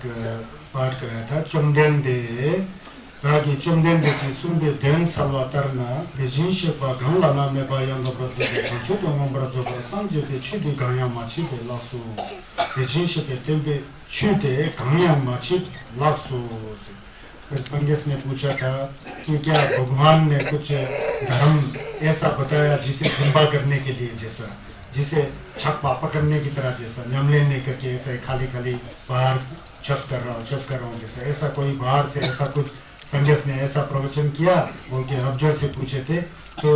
पाठ कराया था। चुमदेन दे कहा कि चुमदेन दे की सुनबे देन सलवा तरना बेजिन शेपा गंगला ना में बायंग ब्रत दे छुटो ब्रत जो संजे पे छुदे गाया माची पे लासो बेजिन शेपे तेबे छुदे गाया माची लासो। फिर संगेस ने पूछा था कि क्या भगवान ने कुछ धर्म ऐसा बताया जिसे जिम्बा करने के लिए, जैसा जिसे छप्पा पकड़ने की तरह, जैसा नमले नहीं करके ऐसा खाली खाली बाहर छप कर रहा हूँ जैसा, ऐसा कोई बाहर से ऐसा कुछ संगेस ने ऐसा प्रवचन किया बोल के रबजोर से पूछे थे। तो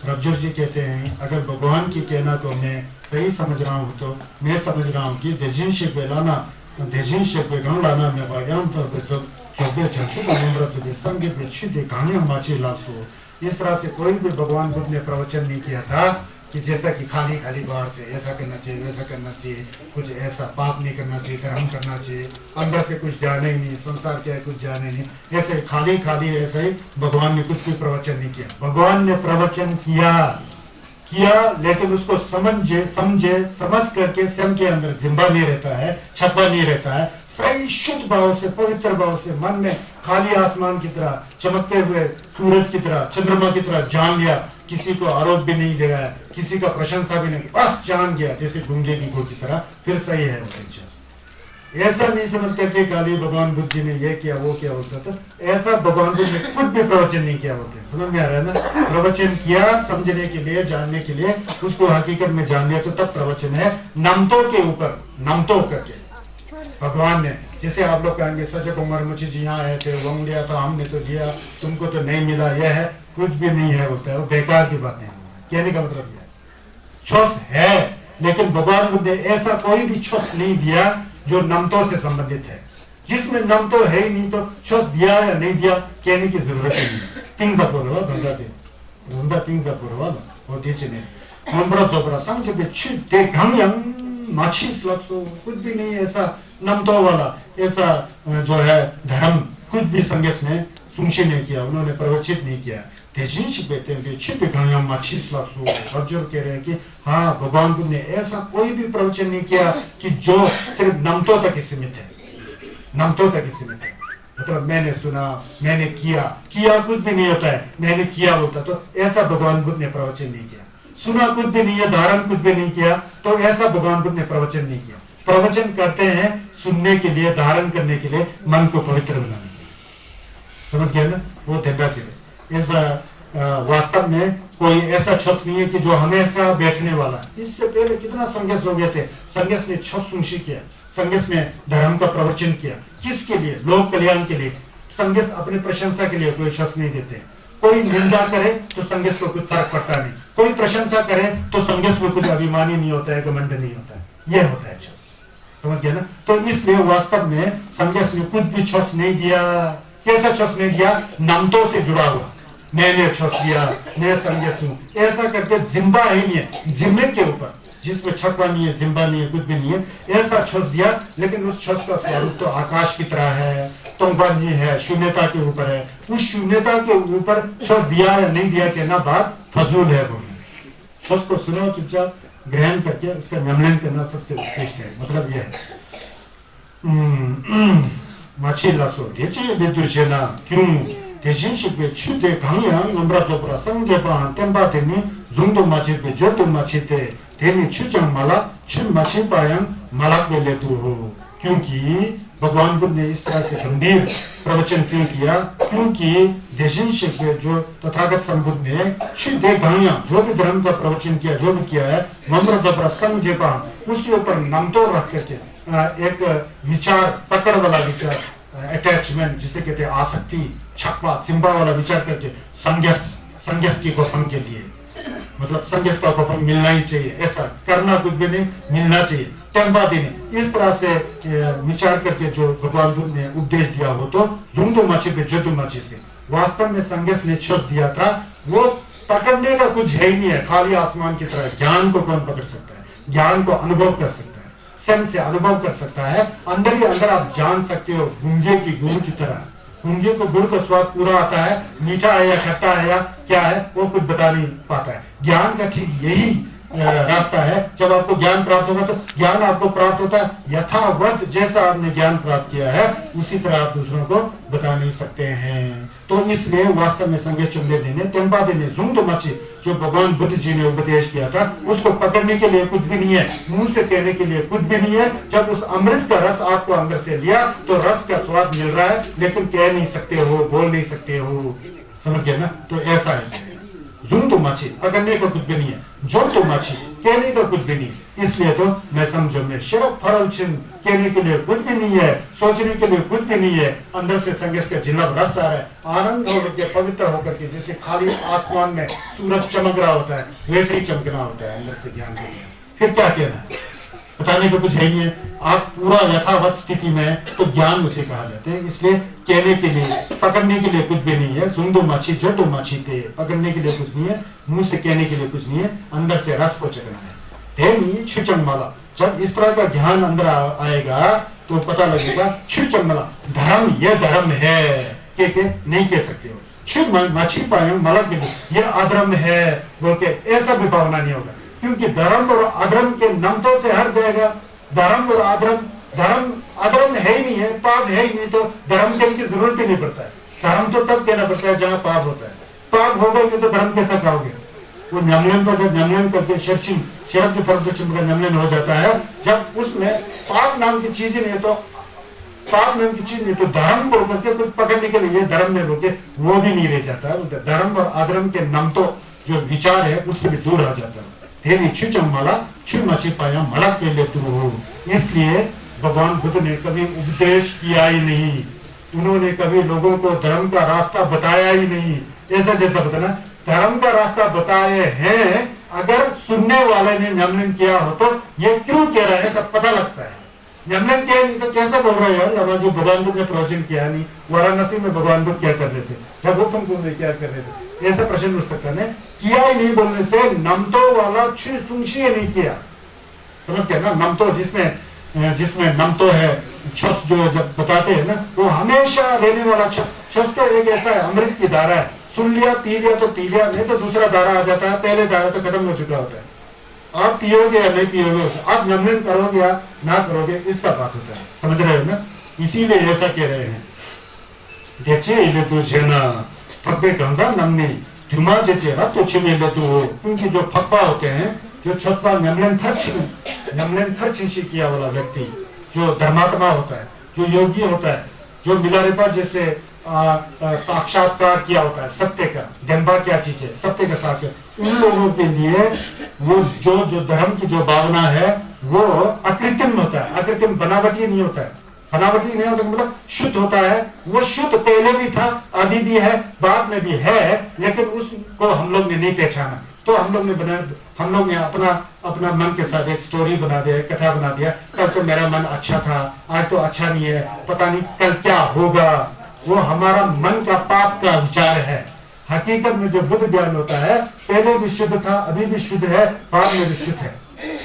रबजोर जी कहते हैं अगर भगवान की कहना को मैं सही समझ रहा हूँ तो मैं समझ रहा हूँ कि देजिन से बेलाना देजिन से बेगम लाना में बायाम तो इस तरह से कोई भी भगवान बुद्ध ने प्रवचन नहीं किया था कि जैसा कि खाली खाली बाहर से ऐसा करना चाहिए वैसा करना चाहिए, कुछ ऐसा पाप नहीं करना चाहिए, धर्म करना चाहिए, अंदर से कुछ जाने ही नहीं, संसार क्या है कुछ जाने नहीं, ऐसे खाली खाली ऐसे ही भगवान ने कुछ भी प्रवचन नहीं किया। भगवान ने प्रवचन किया लेकिन उसको समझ करके स्वयं के अंदर जिम्बा नहीं रहता है, छपा नहीं रहता है, सही शुद्ध भाव से पवित्र भाव से मन में खाली आसमान की तरह चमकते हुए सूरज की तरह चंद्रमा की तरह जान लिया, किसी को आरोप भी नहीं लगाया, किसी का प्रशंसा भी नहीं, बस जान गया जैसे गूंगे की गो की तरह, फिर सही है। ऐसा नहीं समझ करके काली भगवान बुद्ध जी ने ये किया वो किया होता तो ऐसा भगवान बुद्ध ने खुद भी प्रवचन नहीं किया होते। समझ में आ रहा है ना? प्रवचन किया समझने के लिए, जानने के लिए, उसको हकीकत में जान लिया तो तब प्रवचन है। नमतों के ऊपर नमतों करके भगवान ने, जैसे आप लोग कहेंगे सच उमर मुझे जी यहाँ आए थे वो लिया था हमने तो लिया तुमको तो नहीं मिला, यह है कुछ भी नहीं है होता है, वो बेकार की बातें हैं। कहने का मतलब यह छुस है, लेकिन भगवान बुद्ध ने ऐसा कोई भी छुस नहीं दिया जो नमतों से संबंधित है। जिसमें नम तो है ही नहीं तो छुस दिया या नहीं दिया कहने की जरूरत ही नहीं। तिंग जपुरवा धंधा तिंग जपुरवा होती चीने नंबर जोबरा संग के बिच्छू दे गंगयंग माची स्लक्सो कुछ भी नहीं ऐसा नमतों वाला ऐसा जो है धर्म कुछ भी संगेस ने सुनशी नहीं किया, उन्होंने प्रवचित नहीं किया। रबजोर कह रहे हैं कि हाँ भगवान बुद्ध ने ऐसा कोई भी प्रवचन नहीं किया कि जो सिर्फ नमतों तक ही सीमित है, नमतों तक ही सीमित है। मतलब मैंने सुना मैंने किया कुछ भी नहीं होता है, मैंने किया बोलता तो ऐसा भगवान बुद्ध ने प्रवचन नहीं किया। सुना कुछ भी नहीं है, धारण कुछ भी नहीं किया तो ऐसा भगवान बुद्ध ने प्रवचन नहीं किया। प्रवचन करते हैं सुनने के लिए, धारण करने के लिए, मन को पवित्र बनाने के लिए। समझ गया ना? वो धंधा चले। ऐसा वास्तव में कोई ऐसा शख्स नहीं है कि जो हमेशा बैठने वाला। इससे पहले कितना संघर्ष हो गए थे, संघर्ष ने छुशी किया, संघर्ष ने धर्म का प्रवचन किया। किसके लिए? लोक कल्याण के लिए। संघर्ष अपने प्रशंसा के लिए कोई शख्स नहीं देते। कोई निंदा करे तो संघर्ष को कुछ फर्क पड़ता नहीं, कोई प्रशंसा करे तो संघर्ष में कुछ अभिमानी नहीं होता है, घमंड नहीं होता है, यह होता है छस। समझ गया ना? तो इसलिए वास्तव में संघर्ष ने कुछ भी छस नहीं दिया। कैसा छस नहीं दिया? नमतों से जुड़ा हुआ, मैंने छस दिया, मैं संघर्ष हूं, ऐसा करके जिम्बा ही नहीं है, जिम्मे के ऊपर जिसमें छपा नहीं है, जिम्बा नहीं है, कुछ भी नहीं है, ऐसा छस दिया। लेकिन उस छस का स्वरूप तो आकाश की तरह है, तोंबा नहीं है, शून्यता के ऊपर है। उस शून्यता के ऊपर छस दिया या नहीं दिया कहना बात फजूल है। बोलना छस को सुनो चुपचाप ग्रहण करके उसका नमन करना सबसे उत्कृष्ट है। मतलब यह है माछी लासो देचे बेदुर्शेना क्यों 대신 식배 추대 강양 넘라조브라 성제바 템바 데니 좀도 마치베 저도 마치테 데니 추정 माला छु माची पायम मालक बोले तू हो। क्योंकि भगवान बुद्ध ने इस तरह से गंभीर प्रवचन क्यों किया? क्योंकि देशिन शिव जो तथागत संबुद्ध ने छुदे गाया जो भी धर्म का प्रवचन किया, जो भी किया है नम्र जबरा समझेपा उसके ऊपर नमतो रख करके एक विचार, पकड़ वाला विचार, अटैचमेंट जिसे कहते हैं आसक्ति, छक्का सिंबा वाला विचार करके संघर्ष की गोपन के लिए, मतलब संघर्ष का गोपन मिलना ही चाहिए, ऐसा करना कुछ भी नहीं, मिलना चाहिए टेम्बा देने। इस तरह से विचार करके जो भगवान बुद्ध ने उपदेश दिया हो तो जुंदो मची पे जदु मची से वास्तव में संघर्ष ने छुस दिया था। वो पकड़ने का कुछ है ही नहीं है, खाली आसमान की तरह। ज्ञान को कौन पकड़ सकता है? ज्ञान को अनुभव कर सकता है, स्वयं से अनुभव कर सकता है। अंदर ही अंदर आप जान सकते हो, गूंगे की गुड़ की तरह। गूंगे को गुड़ का स्वाद पूरा आता है, मीठा है या खट्टा है या क्या है वो कुछ बता नहीं पाता है। ज्ञान का ठीक यही रास्ता है। जब आपको ज्ञान प्राप्त होगा तो ज्ञान आपको प्राप्त होता है यथावत, जैसा आपने ज्ञान प्राप्त किया है उसी तरह आप दूसरों को बता नहीं सकते हैं। तो इसलिए वास्तव में संगे चुंगे ने तेंबादे ने जुंग तो मची जो भगवान बुद्ध जी ने उपदेश किया था उसको पकड़ने के लिए कुछ भी नहीं है, मुंह से कहने के लिए कुछ भी नहीं है। जब उस अमृत का रस आपको अंदर से लिया तो रस का स्वाद मिल रहा है, लेकिन कह नहीं सकते हो, बोल नहीं सकते हो, समझ गए ना। तो ऐसा है जुम तो मची, पकड़ने का कुछ भी नहीं है, जो तो मची कहने का कुछ भी नहीं। इसलिए तो मैं समझो में शरफ फरल चिन्ह कहने के लिए कुछ भी नहीं है, सोचने के लिए कुछ भी नहीं है। अंदर से संगीत का जिलब रस आ रहा है, आनंद होकर के, पवित्र होकर के, जैसे खाली आसमान में सूरज चमक रहा होता है वैसे ही चमकना होता है अंदर से ज्ञान के लिए। फिर क्या कहना है, बताने को कुछ है ही है। आप पूरा यथावत स्थिति में तो ज्ञान उसे कहा जाते हैं। इसलिए कहने के लिए, पकड़ने के लिए कुछ भी नहीं है। सुंदो माछी जो तो माछी थे, पकड़ने के लिए कुछ नहीं है, मुंह से कहने के लिए कुछ नहीं है, अंदर से रस को चखना है। छुचंगमाला, जब इस तरह का ध्यान अंदर आएगा तो पता लगेगा छुचंगमाला धर्म, यह धर्म है के नहीं कह सकते हो। छुट माछी पाए मलक ये अधर्म है बोल के ऐसा भी भावना नहीं होगा, क्योंकि धर्म और अधर्म के नमतों से हट जाएगा। धर्म और अधर्म, धर्म अधर्म है ही नहीं है, पाप है ही नहीं, तो धर्म कहने की जरूरत ही नहीं पड़ता है। धर्म तो तब कहना पड़ता है जहां पाप होता है। पाप होगा तो धर्म कैसा कहोगे। वो नमलन का जब नमलन करके शरब से फर्द का नमलन हो जाता है, जब उसमें पाप नाम की चीज ही नहीं है, तो पाप नाम की चीज नहीं तो धर्म बोल करके कुछ पकड़ने के लिए धर्म में बोलते वो भी नहीं रह जाता। धर्म और अधर्म के नम तो जो विचार है उससे भी दूर आ जाता है। मलक के लिए तू हो। इसलिए भगवान बुद्ध ने कभी उपदेश किया ही नहीं, उन्होंने कभी लोगों को धर्म का रास्ता बताया ही नहीं। ऐसा जैसा बताना धर्म का रास्ता बताए हैं, अगर सुनने वाले ने नमन किया हो तो ये क्यों कह रहे हैं तब पता लगता है। नमन किया नहीं तो कैसा बोल रहे हैं यार, जो भगवान बुद्ध ने प्रवचन किया नहीं, वाराणसी में भगवान बुद्ध क्या कर रहे थे, जब हुक्म कुंभ क्या कर रहे थे, ऐसा प्रश्न उठ सकता है। किया ही नहीं बोलने से नमतो वाला सुनशी नहीं किया, समझ गया ना। नमतो जिसमें नमतो है, छस जो जब बताते हैं ना, वो हमेशा रहने वाला छस तो एक ऐसा है अमृत की धारा है, सुन लिया पी लिया तो पी लिया, नहीं तो दूसरा धारा आ जाता है, पहले धारा तो खत्म हो चुका होता है। आप पियोगे या नहीं पियोगे उसे, आप नमन करोगे या ना करोगे, इसका बात होता है, समझ रहे हो ना। इसीलिए ऐसा कह रहे हैं देखिए तो जेना फब्बे कंसा नमनी धुमा जेचेरा तो छिमे तो, क्योंकि जो फब्बा होते हैं, जो छप्पा नमलन थर्च किया वाला व्यक्ति, जो धर्मात्मा होता है, जो योगी होता है, जो मिलारिपा जैसे साक्षात्कार किया होता है सत्य का, धनबा क्या चीज है, सत्य का साक्ष्य, उन लोगों के लिए वो जो धर्म की जो भावना है वो अकृत्रिम होता है, अकृत्रिम बनावटी नहीं होता है। बनावटी नहीं होता मतलब शुद्ध होता है। वो शुद्ध पहले भी था, अभी भी है, बाद में भी है, लेकिन उसको हम लोग ने नहीं पहचाना। तो हम लोग ने अपना मन के साथ एक स्टोरी बना दिया, कथा बना दिया, कल तो मेरा मन अच्छा था, आज तो अच्छा नहीं है, पता नहीं कल क्या होगा। वो हमारा मन का पाप का विचार है। हकीकत में जो बुद्ध ज्ञान होता है, पहले भी शुद्ध था, अभी भी शुद्ध है, बाद में भी शुद्ध है।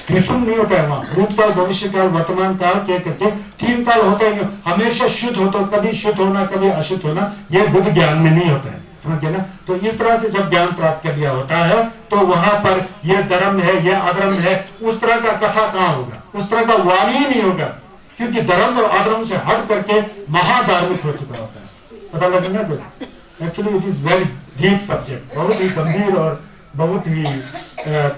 त्रिशुल नहीं होता है वहां, भूतकाल भविष्य काल वर्तमान काल कह करके 3 काल होता है, हमेशा शुद्ध हो, तो कभी शुद्ध होना कभी अशुद्ध होना, यह बुद्ध ज्ञान में नहीं होता है, समझ गए ना। तो इस तरह से जब ज्ञान प्राप्त कर लिया होता है तो वहां पर यह धर्म है, यह अधर्म है, उस तरह का कथा कहां होगा, उस तरह का वाणी ही नहीं होगा, क्योंकि धर्म और अधर्म से हट करके महाधार्मिक हो चुका होता है। पता लगेगा कुछ। Actually it is very deep subject, बहुत ही गंभीर और बहुत ही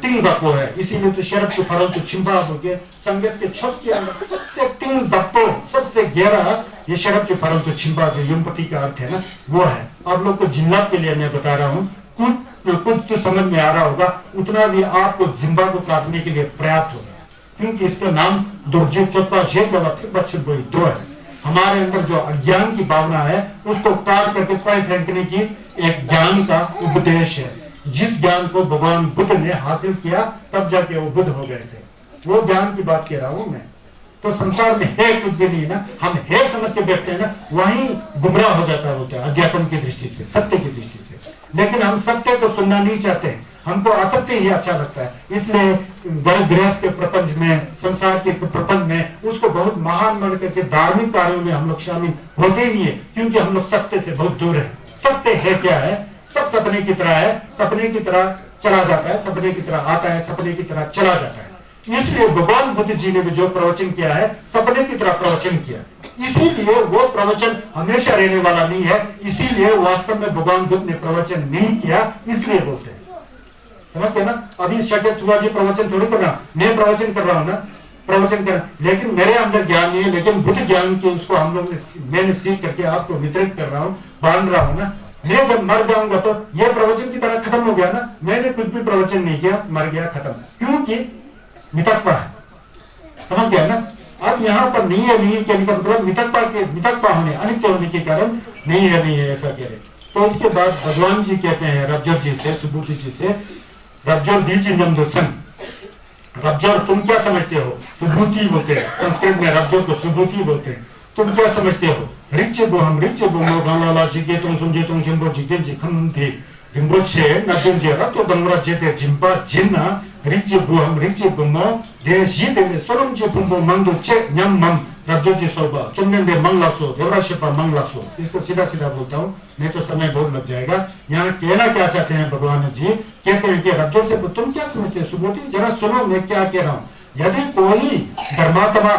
तिंग जप्पो है। इसीलिए तो शरद के फरल तो छिंपा बोलके संगेस के छस के अंदर सबसे तिंग जप्पो, सबसे गहरा ये शरद के फरल तो छिंपा जो युमपति का अर्थ है ना, वो है। आप लोग को जिल्ला के लिए मैं बता रहा हूँ, कुछ तो समझ में आ रहा होगा, उतना भी आपको जिम्बा को काटने के लिए पर्याप्त होगा, क्योंकि इसका नाम दुर्जे चप्पा दो है। हमारे अंदर जो अज्ञान की भावना है उसको काट करके पाए फेंकने की एक ज्ञान का उपदेश है। जिस ज्ञान को भगवान बुद्ध ने हासिल किया तब जाके वो बुद्ध हो गए थे, वो ज्ञान की बात कह रहा हूं मैं। तो संसार में है कुछ भी नहीं ना, हम है समझ के बैठते हैं ना, वहीं गुमराह हो जाता होता है अध्यात्म की दृष्टि से, सत्य की दृष्टि से। लेकिन हम सत्य को सुनना नहीं चाहते हैं, हमको असत्य ही अच्छा लगता है। इसलिए गृहस्थ के प्रपंच में, संसार के प्रपंच में उसको बहुत महान मान करके धार्मिक कार्यों में हम लोग शामिल होते ही नहीं है, क्योंकि हम लोग सत्य से बहुत दूर है। सत्य है क्या है, सब सपने की तरह है, सपने की तरह चला जाता है, सपने की तरह आता है, सपने की तरह चला जाता है। इसलिए भगवान बुद्ध जी ने भी जो प्रवचन किया है सपने की तरह प्रवचन किया, इसीलिए वो प्रवचन हमेशा रहने वाला नहीं है। इसीलिए वास्तव में भगवान बुद्ध ने प्रवचन नहीं किया, इसलिए बोलते हैं। समझते ना? अभी शक्य हुआ जी प्रवचन थोड़ी कर रहा, मैं प्रवचन कर रहा हूं ना, प्रवचन कर, लेकिन मेरे अंदर ज्ञान नहीं है, लेकिन बुद्ध ज्ञान के उसको हम लोग मैंने सीख करके आपको वितरित कर रहा हूं, बांध रहा हूं ना। मैं जब मर जाऊंगा तो ये प्रवचन की तरह खत्म हो गया ना, मैंने कुछ भी प्रवचन नहीं किया, मर गया, खत्म, क्योंकि मितक्पा है। समझ गया ना? अब यहाँ पर नहीं है, नहीं कहने का मतलब मितक्पा होने, अनित्य होने के कारण नहीं है ऐसा कह रहे। तो उसके बाद भगवान जी कहते हैं रब्जर जी से, सुबुद्धि जी से, रब्जर बीच इंदुसन, रब्जर तुम क्या समझते हो? सुबुद्धि बोलते हैं संस्कृत में, रब्जर को सुबुद्धि बोलते हैं। तुम क्या समझते हो? रिच बोहम रिच बोमो गाला जिगे तुम सुनजे तुम जिम्बो जिगे जिखम थे रिम्बोचे नदुंजे रतो दंगरा जेते जिम्पा जिन्ना रिच बोहम रिच बोमो दे जीते सोलम जे पुंबो मंदो चे न्यम मम रब्जो जी सोबा चुम्बे दे मंगलासो देवराशिपा मंगलासो। इसको सीधा सीधा बोलता हूँ, नहीं तो समय बहुत लग जाएगा। यहाँ कहना क्या चाहते हैं भगवान जी? कहते हैं कि रब्जो से तुम क्या समझते हो? सुबोधि जरा सुनो मैं क्या कह रहा हूँ। यदि कोई धर्मात्मा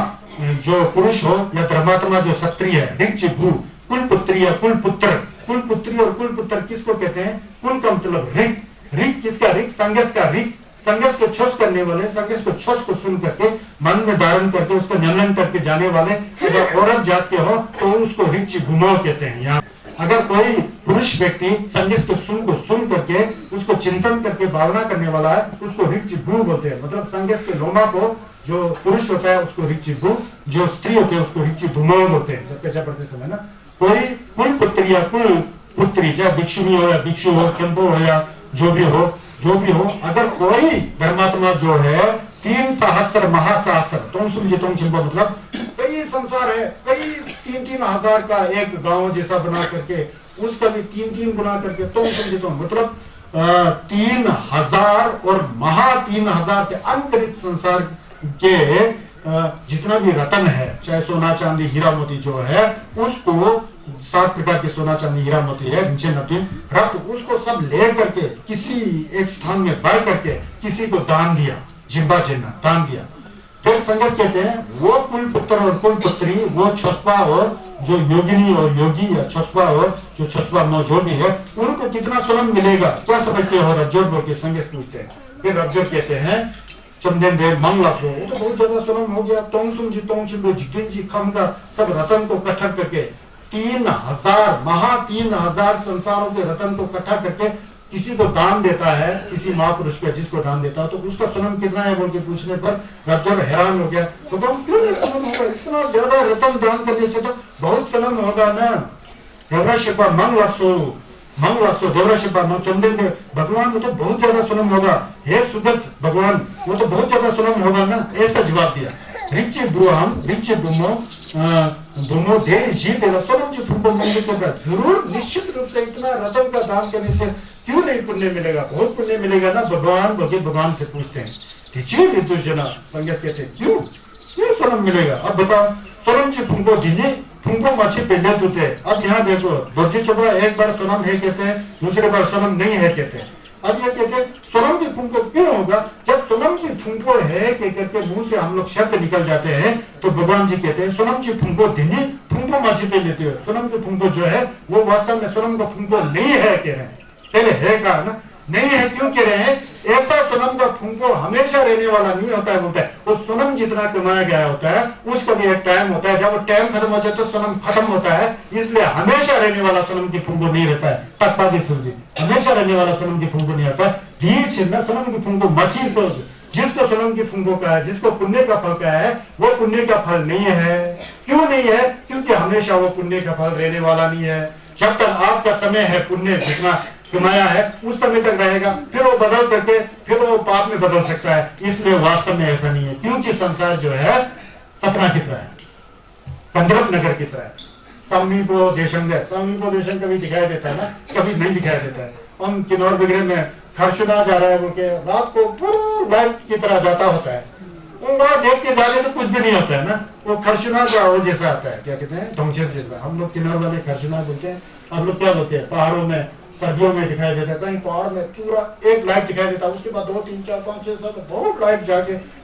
जो पुरुष हो या धर्मात्मा जो क्षत्रिय है, ऋक्ष भू, कुल पुत्री या कुल पुत्र, कुल पुत्री और कुल पुत्र किसको कहते हैं? कुल का मतलब ऋक, ऋक किसका? ऋक संघर्ष का ऋक, संघर्ष को छोस करने वाले, संघर्ष को छोस को सुन करके मन में धारण करके उसको नियमन करके जाने वाले। अगर औरत जात के हो तो उसको ऋक्ष भूमो कहते हैं। यहाँ अगर कोई पुरुष व्यक्ति संदेश के सुन करके उसको चिंतन करके भावना करने वाला है, उसको ऋक्ष भू बोलते हैं। मतलब संदेश के लोमा को जो पुरुष होता है उसको ऋक्ष भू, जो स्त्री होते हैं उसको ऋक्ष भूमो बोलते हैं। जब पेशा पढ़ते समय ना, कोई कुल पुत्री या कुल पुत्री, चाहे भिक्षुणी हो या भिक्षु हो, खेम्पो हो या जो भी हो, अगर कोई धर्मात्मा जो है 3 सहस्र महासहस्र, तुम समझे तुम चिंपो मतलब कई संसार है, कई 3-3 हजार का एक गांव जैसा बना करके उसका भी 3-3 गुना करके, तुम समझे तुम मतलब 3000 और महा 3000 से अंतरित संसार के जितना भी रतन है, चाहे सोना चांदी हीरा मोती जो है, उसको 7 प्रकार के सोना चांदी हीरा मोती है, रत्न, उसको सब ले करके किसी एक स्थान में भर करके किसी को दान दिया, जिम्बा जिन्ना दान दिया। फिर संघर्ष कहते हैं वो कुल पुत्र और कुल पुत्री, वो छस्पा और जो योगिनी और योगी या छस्पा और जो छस्पा जो भी है, उनको कितना सोलम मिलेगा? क्या समझते हो? रज्जोर बोल के संघर्ष पूछते हैं। फिर रज्जोर कहते हैं चंदन दे मंगलासो, वो तो बहुत ज्यादा सोलम हो गया। तोंगसुम जी तोंगचिम जितिन जी खम का सब रतन को इकट्ठा करके 3000 महा 3000 संसारों के रतन को इकट्ठा करके किसी को दान देता है, किसी महापुरुष का जिसको दान देता है, तो उसका सोलम कितना है बोल के पूछने पर रज्जोर हैरान हो गया। तो क्यों सोलम होगा? इतना ज्यादा रतन दान करने से तो बहुत सोलम होगा ना। देवराशिपा मंगलासो देवराशिपा चंदन दे भगवान वो तो बहुत ज्यादा सोलम होगा। हे सुगत भगवान वो तो बहुत ज्यादा सोलम होगा ना, ऐसा जवाब दिया। रिच ब्रूहम रिच बुमो दे जी देगा सोलम जी तुमको मंदिर के बाद जरूर निश्चित रूप से इतना रतन का दान करने से क्यों नहीं पुण्य मिलेगा? बहुत पुण्य मिलेगा ना। भगवान से पूछते हैं संगत कहते हैं क्यों सोलम मिलेगा? अब बताओ सोलम जी तुमको दीने तुमको मच्छी पहले दूते। अब यहाँ देखो बोर्जी चोपड़ा एक बार सोलम है कहते हैं, दूसरे बार सोलम नहीं है कहते हैं। अब ये कहते हैं सोलम की फुंको क्यों होगा? जब सोलम की फुंको है कि कहते मुंह से हम लोग शब्द निकल जाते हैं, तो भगवान जी कहते हैं सोलम की फुंको दिनी फुंको मच्छी पे लेते हो। सोलम की फुंको जो है वो वास्तव में सोलम का फुंको नहीं है कह रहे हैं। पहले है कहा ना, नहीं है क्यों कह रहे हैं? ऐसा सोलम का फुंको हमेशा रहने वाला नहीं होता है बोलता है। वो सोलम जितना कमाया गया होता है उसका भी एक टाइम होता है, जब वो टाइम खत्म हो जाए तो सोलम खत्म होता है। इसलिए हमेशा रहने वाला सोलम की फुंको नहीं रहता है। तत्पा भी सुन हमेशा रहने वाला सोलम की फुंको नहीं होता है। धीरे छिड़ना सोलम की फुंको मच्छी सोच, जिसको सोलम की फुंको का है, जिसको पुण्य का फल का है, वो पुण्य का फल नहीं है। क्यों नहीं है? क्योंकि हमेशा वो पुण्य का फल रहने वाला नहीं है। जब तक आपका समय है पुण्य जितना कमाया है उस समय तक रहेगा, फिर वो बदल करके फिर वो पाप में बदल सकता है। इसलिए वास्तव में ऐसा नहीं है, क्योंकि संसार जो है सपना की तरह है, कंदरप नगर की तरह है। समीपो देशम कभी दिखाई देता है ना, कभी नहीं दिखाई देता है। हम किन्नौर वगैरह में खरचुना जा रहा है बोल के रात को पूरा लाइट की तरह जाता होता है, वो वहां देख के जाने तो कुछ भी नहीं होता है ना, वो खरशुना का वो जैसा आता है, क्या कहते हैं, ढोंचर जैसा। हम लोग किनार वाले खरशुना बोलते हैं, आप लोग क्या बोलते हैं? पहाड़ों में सर्दियों में दिखाई देता है, कहीं पहाड़ में पूरा एक लाइट दिखाई देता है, उसके बाद 2 3 4 5 6 7 बहुत लाइट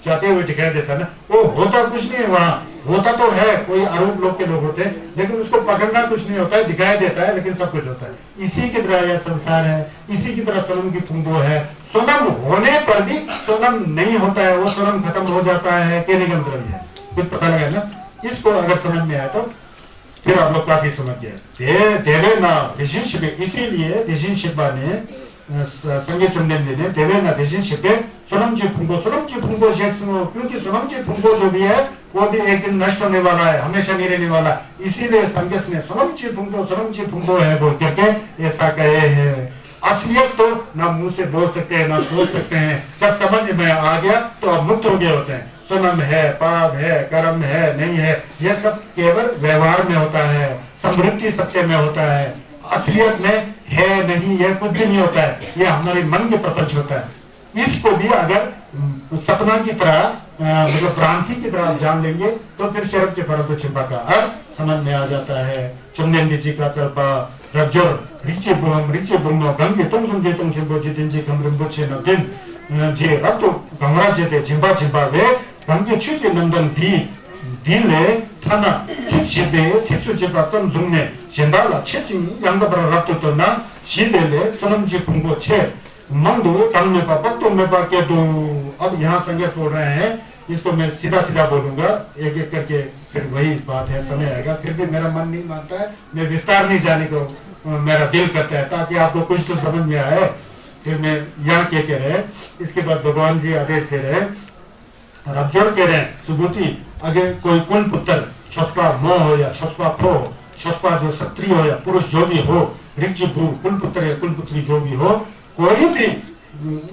जाते हुए दिखाई देता है ना। वो होता कुछ नहीं है वहां, होता तो है, कोई अरूप लोग के लोग होते हैं, लेकिन उसको पकड़ना कुछ नहीं होता है, दिखाई देता है लेकिन सब कुछ होता है। इसी की तरह यह संसार है, इसी की तरह सोनम की पुंगो है। सोनम होने पर भी सोनम नहीं होता है, वो सोनम खत्म हो जाता है, कहने का मतलब है कुछ पता लगा ना। इसको अगर समझ में आया तो फिर आप लोग काफी समझ गए। देवे ना रिलेशनशिप, इसीलिए रिलेशनशिप ने संगे चंदन ने देवे ना रिलेशनशिप सोनम जी फुंगो शेक्सनो, क्योंकि सोनम जी फुंगो जो भी है वो भी एक दिन नष्ट होने वाला है, हमेशा नहीं रहने वाला। इसीलिए संगस ने सोनम जी फुंगो है बोल करके ऐसा कहे है। असलियत तो ना मुंह से बोल सकते हैं ना सोच सकते हैं, जब समझ में आ गया तो अब मुक्त हो गए होते हैं। सोनम है, पाप है, कर्म है, नहीं है, यह सब केवल व्यवहार में होता है, समृद्धि सत्य में होता है। असलियत में है नहीं, यह कुछ भी नहीं होता है, यह हमारे मन के प्रपंच होता है। इसको भी अगर सपना की तरह मतलब भ्रांति की तरह जान लेंगे तो फिर शरब के फरक छिपा का अर्थ समझ में आ जाता है। चुमनेंदी जी का चलपा रज्जोर रिचे बुमो गंगे तुम समझे तुम छिपो जितिन जी कमरम बुचे न दिन जे रब तो गमरा जेते जिंबा वे गंगे छुटे नंदन दिले थाना छिपे छिपसु छिपा चम जुमने जेंदाला छेची यांगा बरा रब तो ना शीलेले सोनम जी पुंगो छे मंदो तंग में पापा तो में पा के तो। अब यहाँ संज्ञा बोल रहे हैं, इसको मैं सीधा बोलूंगा एक एक करके, फिर वही बात है, समय आएगा। फिर भी मेरा मन नहीं मानता है, मैं विस्तार नहीं जाने को मेरा दिल करता है, ताकि आपको कुछ तो समझ में आए। फिर मैं यहाँ कह रहे, इसके बाद भगवान जी आदेश दे रहे, रब्जोर कह रहे हैं सुबुति, अगर कोई कुल पुत्र छस्पा मोह हो या छस्पा फो, छस्पा जो क्षत्रिय हो या पुरुष जो भी हो, रिच भू कुल पुत्र या कुल पुत्री जो भी हो, कोई भी,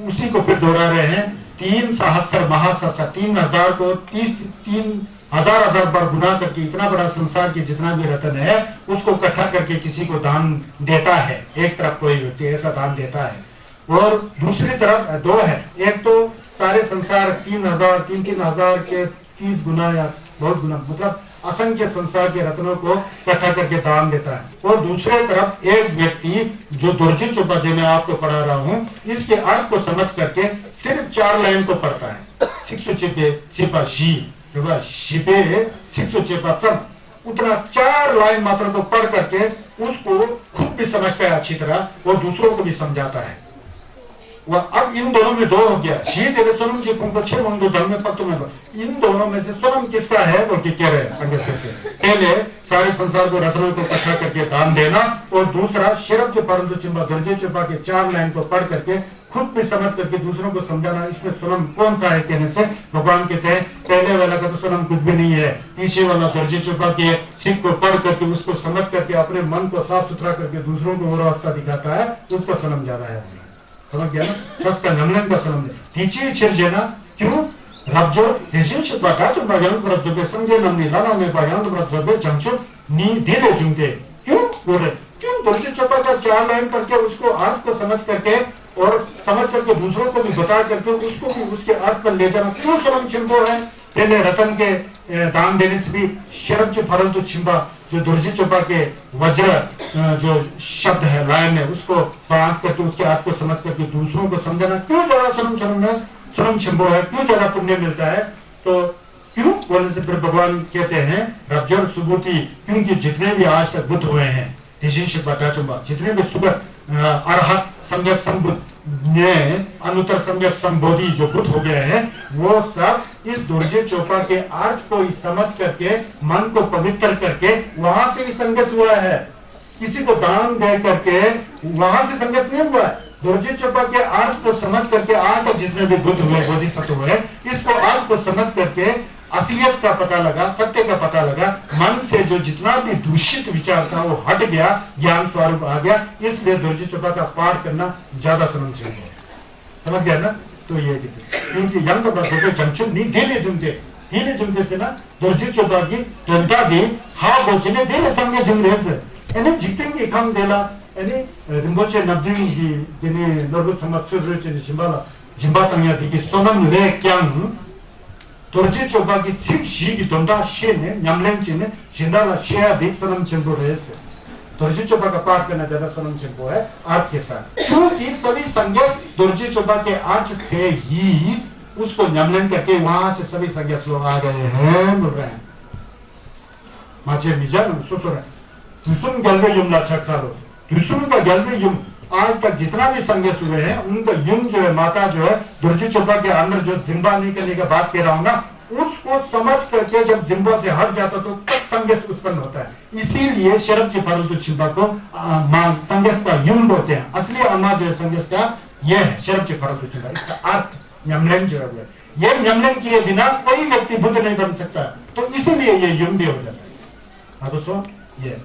उसी को फिर दोहरा रहे हैं, 3 सहस्र महाससा 3000 को 3,000 बार गुना करके इतना बड़ा संसार की जितना भी रत्न है उसको इकट्ठा करके किसी को दान देता है। एक तरफ कोई व्यक्ति ऐसा दान देता है, और दूसरी तरफ 2 है, एक तो सारे संसार 3,000 के 30 गुना या बहुत गुना, मतलब असंख्य संसार के रत्नों को इकट्ठा करके दान देता है। और दूसरे तरफ एक व्यक्ति जो दुर्जी चुपा जो मैं आपको पढ़ा रहा हूँ, इसके अर्थ को समझ करके सिर्फ 4 लाइन को पढ़ता है, शिक्षु चिपे छिपा शी शिपे शिक्षु चिपा चम, उतना 4 लाइन मात्र को पढ़ करके उसको खुद भी समझता है अच्छी तरह और दूसरों को भी समझाता है। वह अब इन दोनों में 2 हो गया, सोनम जी को 6 मंगो धर्म में पक्तों में, इन दोनों में से सोनम किसका है बोल के कह रहे हैं संघर्ष से। पहले सारे संसार को रत्नों को इकट्ठा करके दान देना, और दूसरा शरब से परंतु चिंबा दुर्जय चिंबा के 4 लाइन को पढ़ करके खुद भी समझ करके दूसरों को समझाना। इसमें सोनम कौन सा है कहने से भगवान कहते हैं पहले वाला का तो सोनम कुछ भी नहीं है, पीछे वाला दुर्जय चिंबा के सिख को पढ़ करके उसको समझ करके अपने मन को साफ सुथरा करके दूसरों को वो रास्ता दिखाता है, उसका सोनम ज्यादा है। समझ गया ना, सबका नमन का समझ तीची छिरजेना क्यों रब्जो रिलेशनशिप बाटा तो बागान पर जब समझे नमनी लाना में बागान पर जब जंचो नी दिले जुंगे क्यों बोल रहे, क्यों दुर्जी चपा का 4 लाइन करके उसको अर्थ को समझ करके और समझ करके दूसरों को भी बता करके उसको भी उसके अर्थ पर ले जाना क्यों सोनम छिंबो है। पहले रतन के दान देने से भी शरब जो फरल तो छिंबा जो दुर्जी चोपा के वज्र जो शब्द है लाइन है उसको बांध करके उसके अर्थ को समझ करके दूसरों को समझाना क्यों ज्यादा सोनम छिंबो है, क्यों ज्यादा पुण्य मिलता है। तो क्यों बोलने से फिर भगवान कहते हैं रब्जर सुबुति, क्योंकि जितने भी आज तक बुद्ध हुए हैं जितने भी सुगत अरहत सम्यक संबुद्ध ने अनुत्तर सम्यक संबोधि जो बुद्ध हो गए हैं, वो सब इस दुर्जय चोपा के अर्थ को समझ करके मन को पवित्र करके वहां से ही संघर्ष हुआ है। किसी को दान दे करके वहां से संघर्ष नहीं हुआ है। दुर्जय चोपा के अर्थ को समझ करके आज तक जितने भी बुद्ध हुए बोधिसत्व हुए, इसको अर्थ को समझ करके असलियत का पता लगा, सत्य का पता लगा, मन से जो जितना भी दूषित विचार था वो हट गया, ज्ञान स्वरूप आ गया। इसलिए दुर्जय चोपा का पाठ करना ज्यादा समझ गया ना। तो ये क्योंकि यंग बच्चों जंचुन नहीं ढीले जुमते से ना दुर्जय चोपा की जनता दी हा बोचने ढीले संगे जुमरे से यानी जितेंगे काम देला यानी रिम्बोचे नब्दिंग की जिन्हें नरबुत समात्सुर जिम्बा तंगिया थी कि सोनम ले Kiang dorje choba ki tsik shi ki donda she ne nyamlen chi ne shindala shea de sanam chenpo rese dorje choba का पाठ करना ज्यादा सनम चेंपो है अर्थ के साथ क्योंकि सभी संज्ञा dorje choba के अर्थ से ही उसको nyamlen करके वहां से सभी संज्ञा लोग आ गए हैं बोल रहे हैं माचे मिजान सोसोरे दुसुम गलबे युम लाचक सालो दुसुम का गलबे युम आज तक जितना भी संज्ञा हुए हैं उनका युम जो है माता जो है dorje choba के अंदर जो जिम्बा निकलने का बात कह रहा हूं ना उसको समझ करके जब जिम्बा से हट जाता तो तब संज्ञा उत्पन्न होता है इसीलिए शरब की फालतू चिंबा को संज्ञा का युम बोलते हैं असली अम्मा जो है संज्ञा का ये है शरब की फालतू चिंबा इसका अर्थ न्यमलन जो है ये न्यमलन किए बिना कोई व्यक्ति बुद्ध नहीं बन सकता तो इसीलिए ये युम भी हो जाता है हाँ दोस्तों ये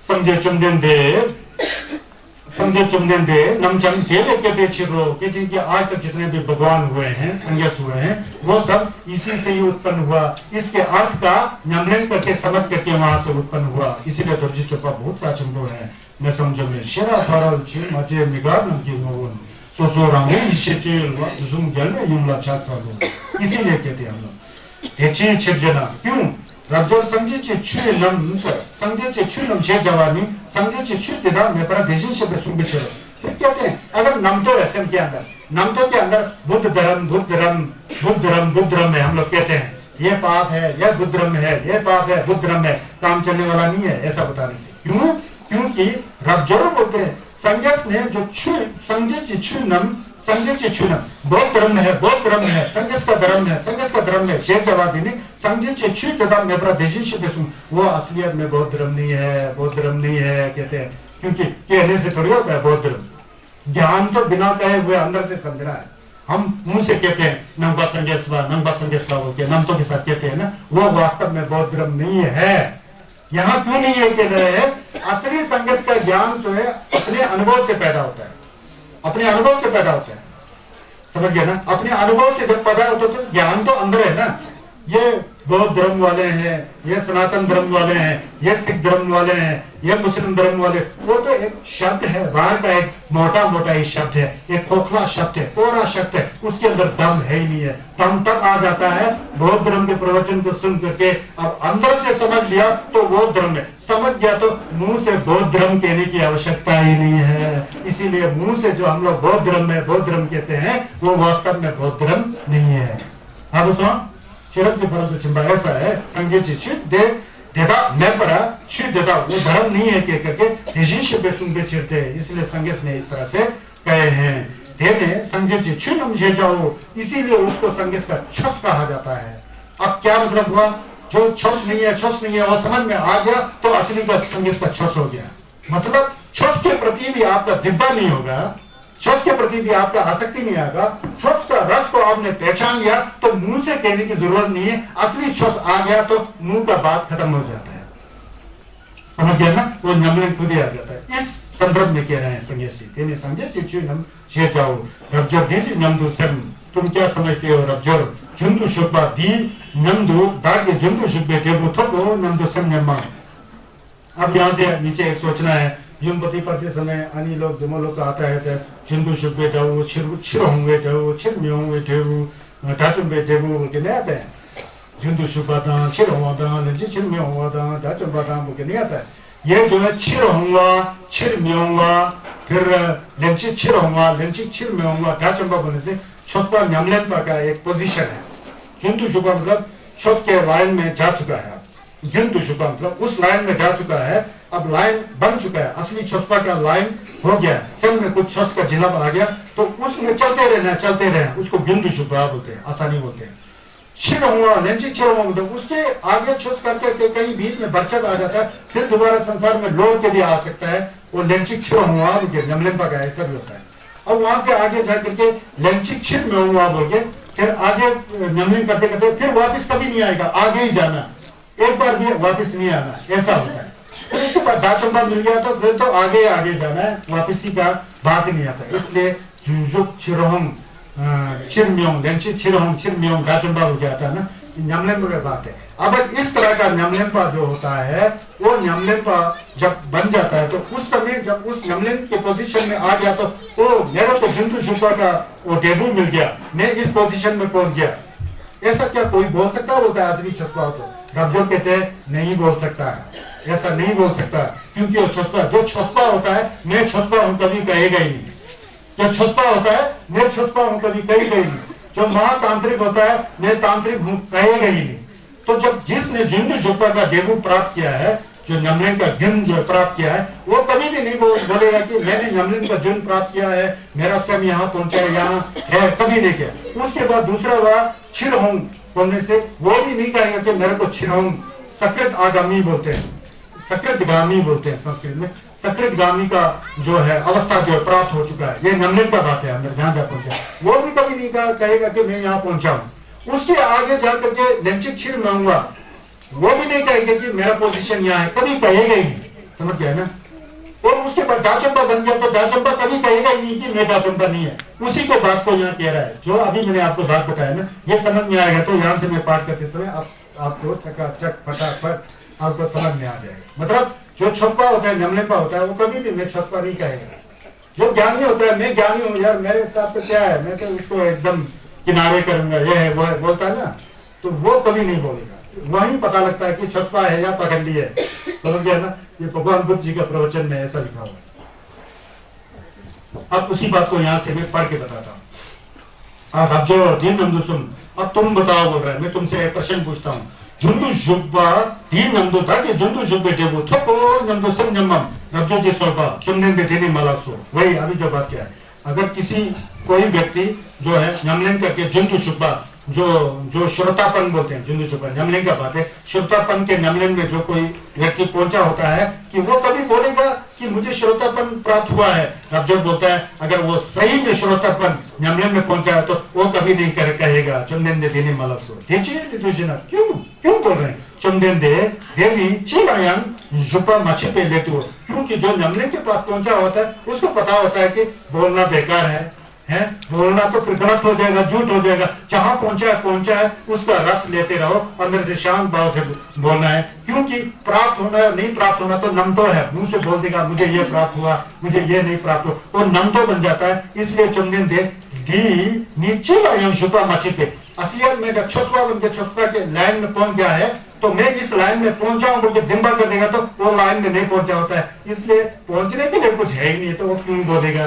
समझे चुमदेन दे संजय चुमदेन दे नमचम देवे के बेचिरो कहते हैं कि आज तक जितने भी भगवान हुए हैं संन्यास हुए हैं वो सब इसी से ही उत्पन्न हुआ इसके अर्थ का न्यमलन करके समझ करके वहां से उत्पन्न हुआ इसीलिए dorje choba बहुत प्राचीन है मैं समझो में शेरा फारल छी मजे मिगार नम की नोन सोसोरांग इशेचेल वा जुम गल में युमला चाचा दो इसीलिए कहते हैं हम लोग तेची छिरजना क्यों रब्जोर संजय चे छुए नम संजय चे छुए नम जे जवानी संजय चे छुए देदा मैं पर देजिन से बेसुम बिचरो फिर कहते हैं अगर नमतो एसएम के अंदर नमतो के अंदर बुद्ध धर्म में हम लोग कहते हैं ये पाप है यह बुद्ध धर्म है ये पाप है बुद्ध धर्म है काम चलने वाला नहीं है ऐसा बताने से क्यों क्योंकि रब्जोर बोलते हैं संन्यास ने जो संजय चे छुनम बौद्ध धर्म है संन्यास का धर्म है शेर जवादी ने संजय चे छु तथा मैं बड़ा देजिन से बेसुम वो असलियत में बौद्ध धर्म नहीं है कहते हैं क्योंकि कहने से थोड़ी होता है बौद्ध धर्म ज्ञान तो बिना कहे हुए अंदर से समझना है हम मुंह से कहते हैं नंबा संगेस्वा बोलते हैं नमतो के साथ कहते हैं ना वो वास्तव में बौद्ध धर्म नहीं है यहाँ क्यों नहीं है कह रहे हैं असली संघर्ष का ज्ञान जो है अपने अनुभव से पैदा होता है समझ गए ना अपने अनुभव से जब पैदा होता है तो ज्ञान तो अंदर है ना ये बौद्ध धर्म वाले हैं ये सनातन धर्म वाले हैं ये सिख धर्म वाले हैं ये मुस्लिम धर्म वाले वो तो एक शब्द है बाहर का एक मोटा ही शब्द है एक खोखला शब्द है कोरा शब्द है उसके अंदर दम है ही नहीं है दम तब आ जाता है बौद्ध धर्म के प्रवचन को सुन करके अब अंदर से समझ लिया तो बौद्ध धर्म है समझ गया तो मुंह से बौद्ध धर्म कहने की आवश्यकता ही नहीं है इसीलिए मुंह से जो हम लोग बौद्ध धर्म कहते हैं वो वास्तव में बौद्ध धर्म नहीं है अब सुनो शरब से फल चिंबा ऐसा है संजय जी छु दे देदा मैं परा छु देदा वो धर्म नहीं है करके तेजी से बेसुन बे चिरते इसलिए संगेस ने इस तरह से कहे हैं देने संजय जी छु नम जे जाओ इसीलिए उसको संगेस का छस कहा जाता है अब क्या मतलब हुआ जो छस नहीं है वो समझ में आ गया तो असली का संगेस का छस हो गया मतलब छस के प्रति भी आपका जिब्बा नहीं होगा छस के प्रति भी आपका आसक्ति नहीं आएगा छस का रस को आपने पहचान लिया तो मुंह से कहने की जरूरत नहीं है असली छस आ गया तो मुंह का बात खत्म हो जाता है समझ गया ना वो न्यमलन खुद ही आ जाता है इस संदर्भ में कह रहे हैं संजय जी तेने संजय चिचु नम शे जाओ रब्जोर दीजी नमदु सम तुम क्या समझते हो रब्जोर जुंदु शुक्बा दी नमदु दागे जुंदु शुक्बे टेबु थको नमदु सम नमा अब यहाँ से नीचे एक सोचना है युमपति पढ़ते समय अन्य लोग जमो लोग का आता है तो चिंदु शुक्बे जाओ छिर होंगे जाओ छिर में होंगे जाओ डाचुम बे जाओ बोल के नहीं आते हैं जिंदु शुक्बा दां छिर हुआ दां लंची छिर में हुआ दां डाचुम बा दां बोल के नहीं आता है ये जो है छिर होगा छिर में होगा फिर लंची छिर होगा लंची छिर में होगा डाचुम बा बोलने से छुपा न्यमलन का एक पोजीशन है जिंदु शुक्बा मतलब छुप के लाइन में जा चुका है जिंदु शुक्बा मतलब उस लाइन में जा चुका है अब लाइन बन चुका है असली छुपा का लाइन हो गया सब में कुछ छस का जिलब आ गया तो उसमें चलते रहना उसको गिंदु शुक्बा बोलते हैं आसानी बोलते हैं छिर हुआ लेंची छिर हुआ मतलब उसके आगे छुस करके कहीं बीच में बरछत आ जाता है फिर दोबारा संसार में लौट के भी आ सकता है वो लेंची छिर हुआ नमलन का ऐसा भी होता है अब वहां से आगे जा करके लेंची छिर में हुआ बोल के फिर आगे नमलन करते करते फिर वापिस कभी नहीं आएगा आगे ही जाना एक बार भी वापिस नहीं आना ऐसा होता है फिर उसके बाद दाचंबा मिल गया तो फिर तो आगे जाना है वापिसी का बात नहीं आता इसलिए जुजुक छिरोहम छिरम्योंग लेंची छिरोहम छिरम्योंग दाचंबा हो गया था ना न्यमलन की बात है अब इस तरह का न्यमलन जो होता है वो न्यमलन जब बन जाता है तो उस समय जब उस न्यमलन के पोजीशन में आ गया तो ओ मेरे को जिंदु शुक्बा का वो डेबू मिल गया मैं इस पोजीशन में पहुंच गया ऐसा क्या कोई बोल सकता है? बोलता है असली छसपा हो तो रबजोर कहते हैं नहीं बोल सकता है, ऐसा नहीं बोल सकता, क्योंकि वो छसपा, जो छसपा होता है मैं छसपा हूं कभी कहेगा ही नहीं। जो छसपा होता है मैं छसपा हूं कभी कहेगा ही नहीं। जो महातांत्रिक होता है मैं तांत्रिक हूं कहेगा ही नहीं। तो जब जिसने जिंदू जुब्बा का देवू प्राप्त किया है, जो न्यामलिंग का जुन जो प्राप्त किया है, वो कभी भी नहीं बोलेगा कि मैंने न्यामलिंग का जुन प्राप्त किया है, मेरा स्वयं यहाँ पहुंचा है, यहाँ है, कभी नहीं किया। उसके बाद दूसरा हुआ छिरहोंग बोलने से, वो भी नहीं कहेगा कि मेरे को छिरहोंग, सकृत आगामी बोलते हैं, सकृतगामी बोलते हैं संस्कृत में। सकृतगामी का जो है अवस्था जो प्राप्त हो चुका है, ये न्यामलिंग का बात है, अंदर जहां जा पहुंचा, वो भी कभी नहीं कहेगा कि मैं यहाँ पहुंचा हूं। उसके आगे जाकर के लंचित छिर में आऊंगा, वो भी नहीं कहेगा कि मेरा पोजीशन यहाँ है, कभी कहेगा ही नहीं। समझ गया ना? और उसके बाद दाचंपा बन गया तो दाचंपा कभी कहेगा ही नहीं कि मैं दाचंपा नहीं है। उसी को बात को यहाँ कह रहा है, जो अभी मैंने आपको बात बताया ना, ये समझ में आएगा तो यहाँ से मैं पाठ करते समय आपको चकाचक फटाफट आपको समझ में आ जाएगा। मतलब जो छप्पा होता है, न्यामलिंग होता है, वो कभी भी मैं छप्पा नहीं कहेगा। जो ज्ञानी होता है मैं ज्ञानी हूँ यार, मेरे हिसाब से क्या है, मैं तो उसको एकदम किनारे करूंगा, ये है वो है, बोलता है ना, तो वो कभी नहीं बोलेगा। वहीं पता लगता है कि छप्पा है या पखंडी है। समझ गया ना? ये भगवान बुद्ध जी का प्रवचन में ऐसा लिखा हुआ है। अब उसी बात को यहाँ से मैं पढ़ के बताता हूँ। अब जो दीन नंदु सुन, अब तुम बताओ बोल रहा है, मैं तुमसे एक प्रश्न पूछता हूँ। जुंदू जुब्बा दीन नंदु था कि जुंदू जुब्बे टेबू थोको नंदु सम नमम रब्जो जी सोल्पा चुमने दे देने माला सो। वही अभी जो बात क्या है, अगर किसी कोई व्यक्ति जो है न्यामलिंग करके जुंदू जुब्बा, जो श्रोतापन बोलते हैं, जुंदू जुब्बा न्यामलिंग का बात है, श्रोतापन के न्यामलिंग में जो कोई व्यक्ति पहुंचा होता है कि वो कभी बोलेगा कि मुझे श्रोतापन प्राप्त हुआ है। रब्जो बोलता है अगर वो सही में श्रोतापन न्यामलिंग में पहुंचा है तो वो कभी नहीं कहेगा चुमने दे देने माला सो। क्यों बोल रहे हैं चुमदेन दे देवी चिलायंग जुब्बा मछी पे लेते हो? क्योंकि जो न्यामलिंग के पास पहुंचा होता है उसको पता होता है कि बोलना बेकार है, बोलना तो फिर गलत हो जाएगा, झूठ हो जाएगा। जहां पहुंचा है उसका रस लेते रहो, अंदर से शांत भाव से बोलना है। क्योंकि प्राप्त होना नहीं प्राप्त होना तो नम तो है, मुंह से बोल देगा मुझे ये प्राप्त हुआ, मुझे ये नहीं प्राप्त हुआ, वो नम तो बन जाता है। इसलिए चुमदिन दे दी नीचे लाया छुपा मछी पे। असलियत में जब छुपा बन के छुपा के लाइन में पहुंच गया है तो मैं इस लाइन में पहुंचा हूं बोल जिम्मा कर देगा तो वो लाइन में नहीं पहुंचा होता है। इसलिए पहुंचने के लिए कुछ है ही नहीं तो वो क्यों बोलेगा?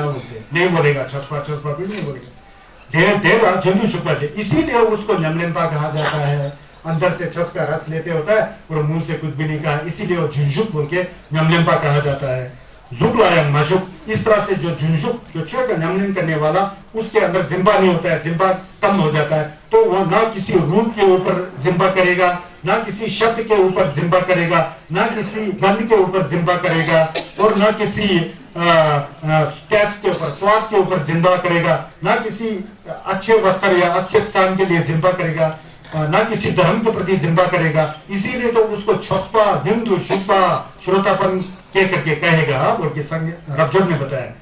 नहीं बोलेगा, छसपा भी नहीं बोलेगा। देर जंदू छुपा से, इसीलिए उसको न्यामलिंपा कहा जाता है। अंदर से छस का रस लेते होता है और मुंह से कुछ भी नहीं कहा, इसीलिए वो झुंझुक बोल के न्यामलिंपा कहा जाता है। जुगलायम माशुक, इस तरह से जो झुंझुक जो छह का न्यामलिंग करने वाला, उसके अंदर जिम्बा नहीं होता है, जिम्बा कम हो जाता है, तो वह ना किसी रूप के ऊपर जिम्बा करेगा, ना किसी शब्द के ऊपर जिम्बा करेगा, ना किसी गंध के ऊपर जिम्बा करेगा, और ना किसी टेस्ट के ऊपर, स्वाद के ऊपर जिम्बा करेगा, ना किसी अच्छे वस्त्र या अच्छे स्थान के लिए जिम्बा करेगा, ना किसी धर्म के प्रति जिम्बा करेगा। इसीलिए तो उसको छसपा हिंदू शुभा श्रोतापन के करके कहेगा बोल के संग रबजोग ने बताया।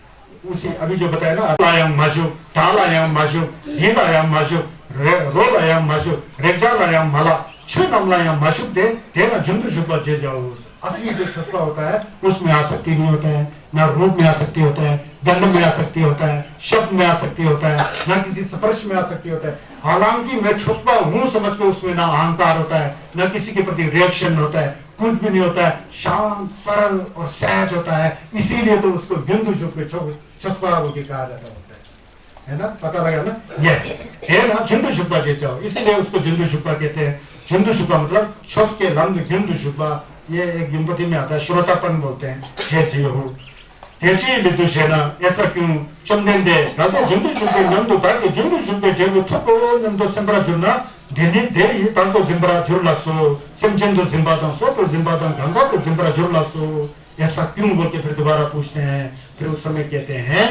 उसी अभी जो बताया ना, लायाम माजू, तालायाम माजू, ढीलायाम माजू, रोलायाम माजू, रेजालायाम मला, छुनमलायाम माशुक दे तेरा जुंदू जुब्बा जे जाओ। असली जो छसपा होता है उसमें आसक्ति नहीं होता है, ना रूप में आसक्ति होता है, गंध में आसक्ति होता है, शब्द में आसक्ति होता है, ना किसी स्पर्श में आसक्ति होता है। हालांकि मैं छसपा हूं समझ के उसमें ना अहंकार होता है, ना किसी के प्रति रिएक्शन होता है, कुछ भी नहीं होता है, शांत सरल और सहज होता है। इसीलिए तो उसको बिंदु जुब्बे छसपा बोल के कहा जाता है ना? पता लगा ना? ये है ना जिंदू जुब्बा जे जाओ, इसीलिए उसको जिंदू जुब्बा कहते हैं। जिंदू जुब्बा मतलब छस के लंग जिंदू जुब्बा, ये एक युवती में आता है, श्रोतापन बोलते हैं। ऐसा क्यों चमदेन दे जिंदू जुब्बे नंदू ताकि जिंदू जुब्बे जेबू थको नंदो सिंबरा जुन्ना दिल्ली दे ही ताको जिंबरा जुर लक्सो सिमचंदो जिंबादों सो तो जिंबादों गंगा को जिंबरा जुर लक्सो। ऐसा क्यों बोल के फिर दोबारा पूछते हैं। फिर उस समय कहते हैं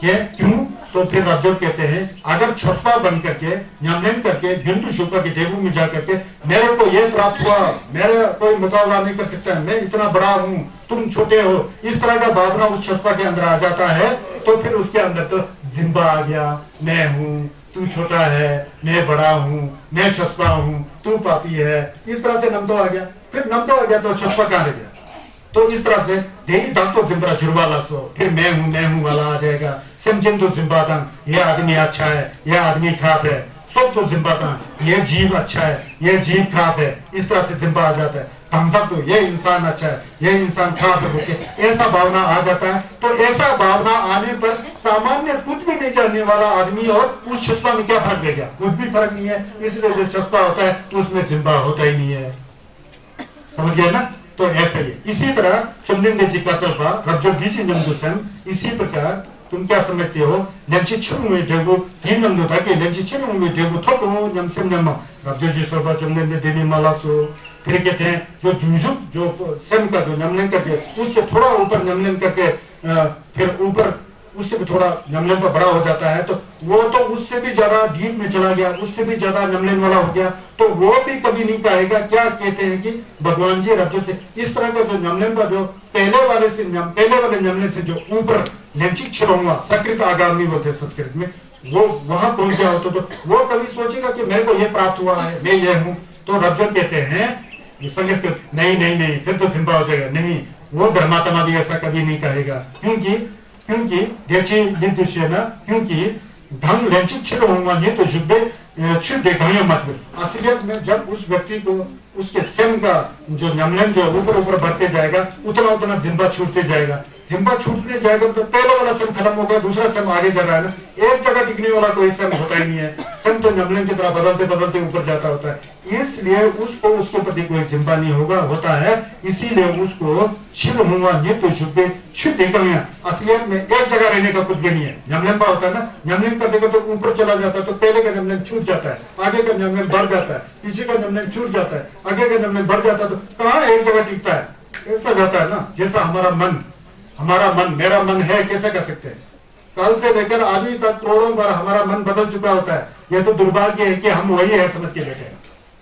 कि क्यों, तो फिर रब्जोग कहते हैं अगर छसपा बन करके न्यामलिंग करके जिंदू शुपा के टेबू में जाकर के मेरे को ये प्राप्त हुआ, मेरा कोई मुकाबला नहीं कर सकता है, मैं इतना बड़ा हूँ, तुम छोटे हो, इस तरह का भावना उस छसपा के अंदर आ जाता है, तो फिर उसके अंदर तो जिम्बा आ गया, मैं हूँ, तू छोटा है, मैं बड़ा हूँ, मैं छसपा हूँ, तू पापी है, इस तरह से नमतो आ गया। फिर नमतो आ गया तो छसपा कहाँ रह गया? तो इस तरह से देही दांतो जिम्बरा जुर्वा लसो, फिर मैं हूं वाला आ जाएगा। समझिंदो जिम्बादंग, ये आदमी अच्छा है, ये आदमी खराब है, सब तो जिम्बाता ये जीव अच्छा है, ये जीव खराब है, इस तरह से जिम्बा आ जाता है। हम सब तो ये इंसान अच्छा है, ये इंसान खराब है बोलके ऐसा भावना आ जाता है। तो ऐसा भावना आने पर सामान्य कुछ भी नहीं जानने वाला आदमी और उस चश्मा में क्या फर्क है? क्या कुछ भी फर्क नहीं है। इसलिए जो चश्मा होता है उसमें जिम्बा होता ही नहीं है। समझ गए ना? तो ऐसा ही इसी तरह चुमने जी का चलपा रज्जो बीजी नमदुसन इसी प्रकार तुम क्या समझते हो? lemchi chungu debu hinamdu taki lemchi chungu debu toku nyam sem nyam रज्जो जी सोबा चुमने में देवी माला सो फिर कहते हैं जो जुजुक जो सेम का जो नमलन करके उससे थोड़ा ऊपर नमलन करके फिर ऊपर उससे भी थोड़ा नमलन पर बड़ा हो जाता है, तो वो तो उससे भी ज्यादा डीप में चला गया, उससे भी ज्यादा नमलन वाला हो गया, तो वो भी कभी नहीं कहेगा। क्या कहते हैं कि भगवान जी रज्जो से इस तरह का जो नमलन का जो पहले वाले नमलन से जो ऊपर लेंचिक छिरोंगा सकृत आगामी बोलते संस्कृत में, वो वहां पहुंच गया हो तो वो कभी सोचेगा कि मेरे को ये प्राप्त हुआ है, मैं ये हूं। तो रज्जो कहते हैं नहीं नहीं नहीं फिर तो जिम्बा हो जाएगा। नहीं, वो धर्मात्मा भी ऐसा कभी नहीं कहेगा। क्योंकि देची लिंदुष्य ना क्योंकि ढंग लेंचिक छिरोंगा ये तो जुब्बे छुट्टे गाया मतलब असलियत में जब उस व्यक्ति को उसके सेम का जो नमलन जो ऊपर ऊपर बढ़ते जाएगा उतना उतना जिम्बा छूटते जाएगा। जिम्बा छूटने जाएगा तो पहले वाला सेम खत्म हो गया, दूसरा सेम आगे जा रहा है ना। एक जगह टिकने वाला कोई सेम होता ही नहीं है। सेम तो नमलन की तरह बदलते बदलते ऊपर जाता होता है, इसलिए उसको उसके प्रति कोई जिम्बा नहीं होता है। इसीलिए उसको छिर हुआ ये तो छुपे छुट्टी कमियां असलियत में एक जगह रहने का कुछ भी नहीं है। नमलन का होता है ना, नमलन करने का तो ऊपर चला जाता है, तो पहले का नमलन छूट जाता है, आगे का नमलन बढ़ जाता है, पीछे का नमलन छूट जाता है, आगे का नमलन बढ़ जाता है, तो कहाँ एक जगह टिकता है? ऐसा जाता है ना। जैसा हमारा मन मेरा मन है, कैसे कर सकते हैं? कल से लेकर अभी तक करोड़ों बार हमारा मन बदल चुका होता है। यह तो दुर्भाग्य है कि हम वही है समझ के बैठे।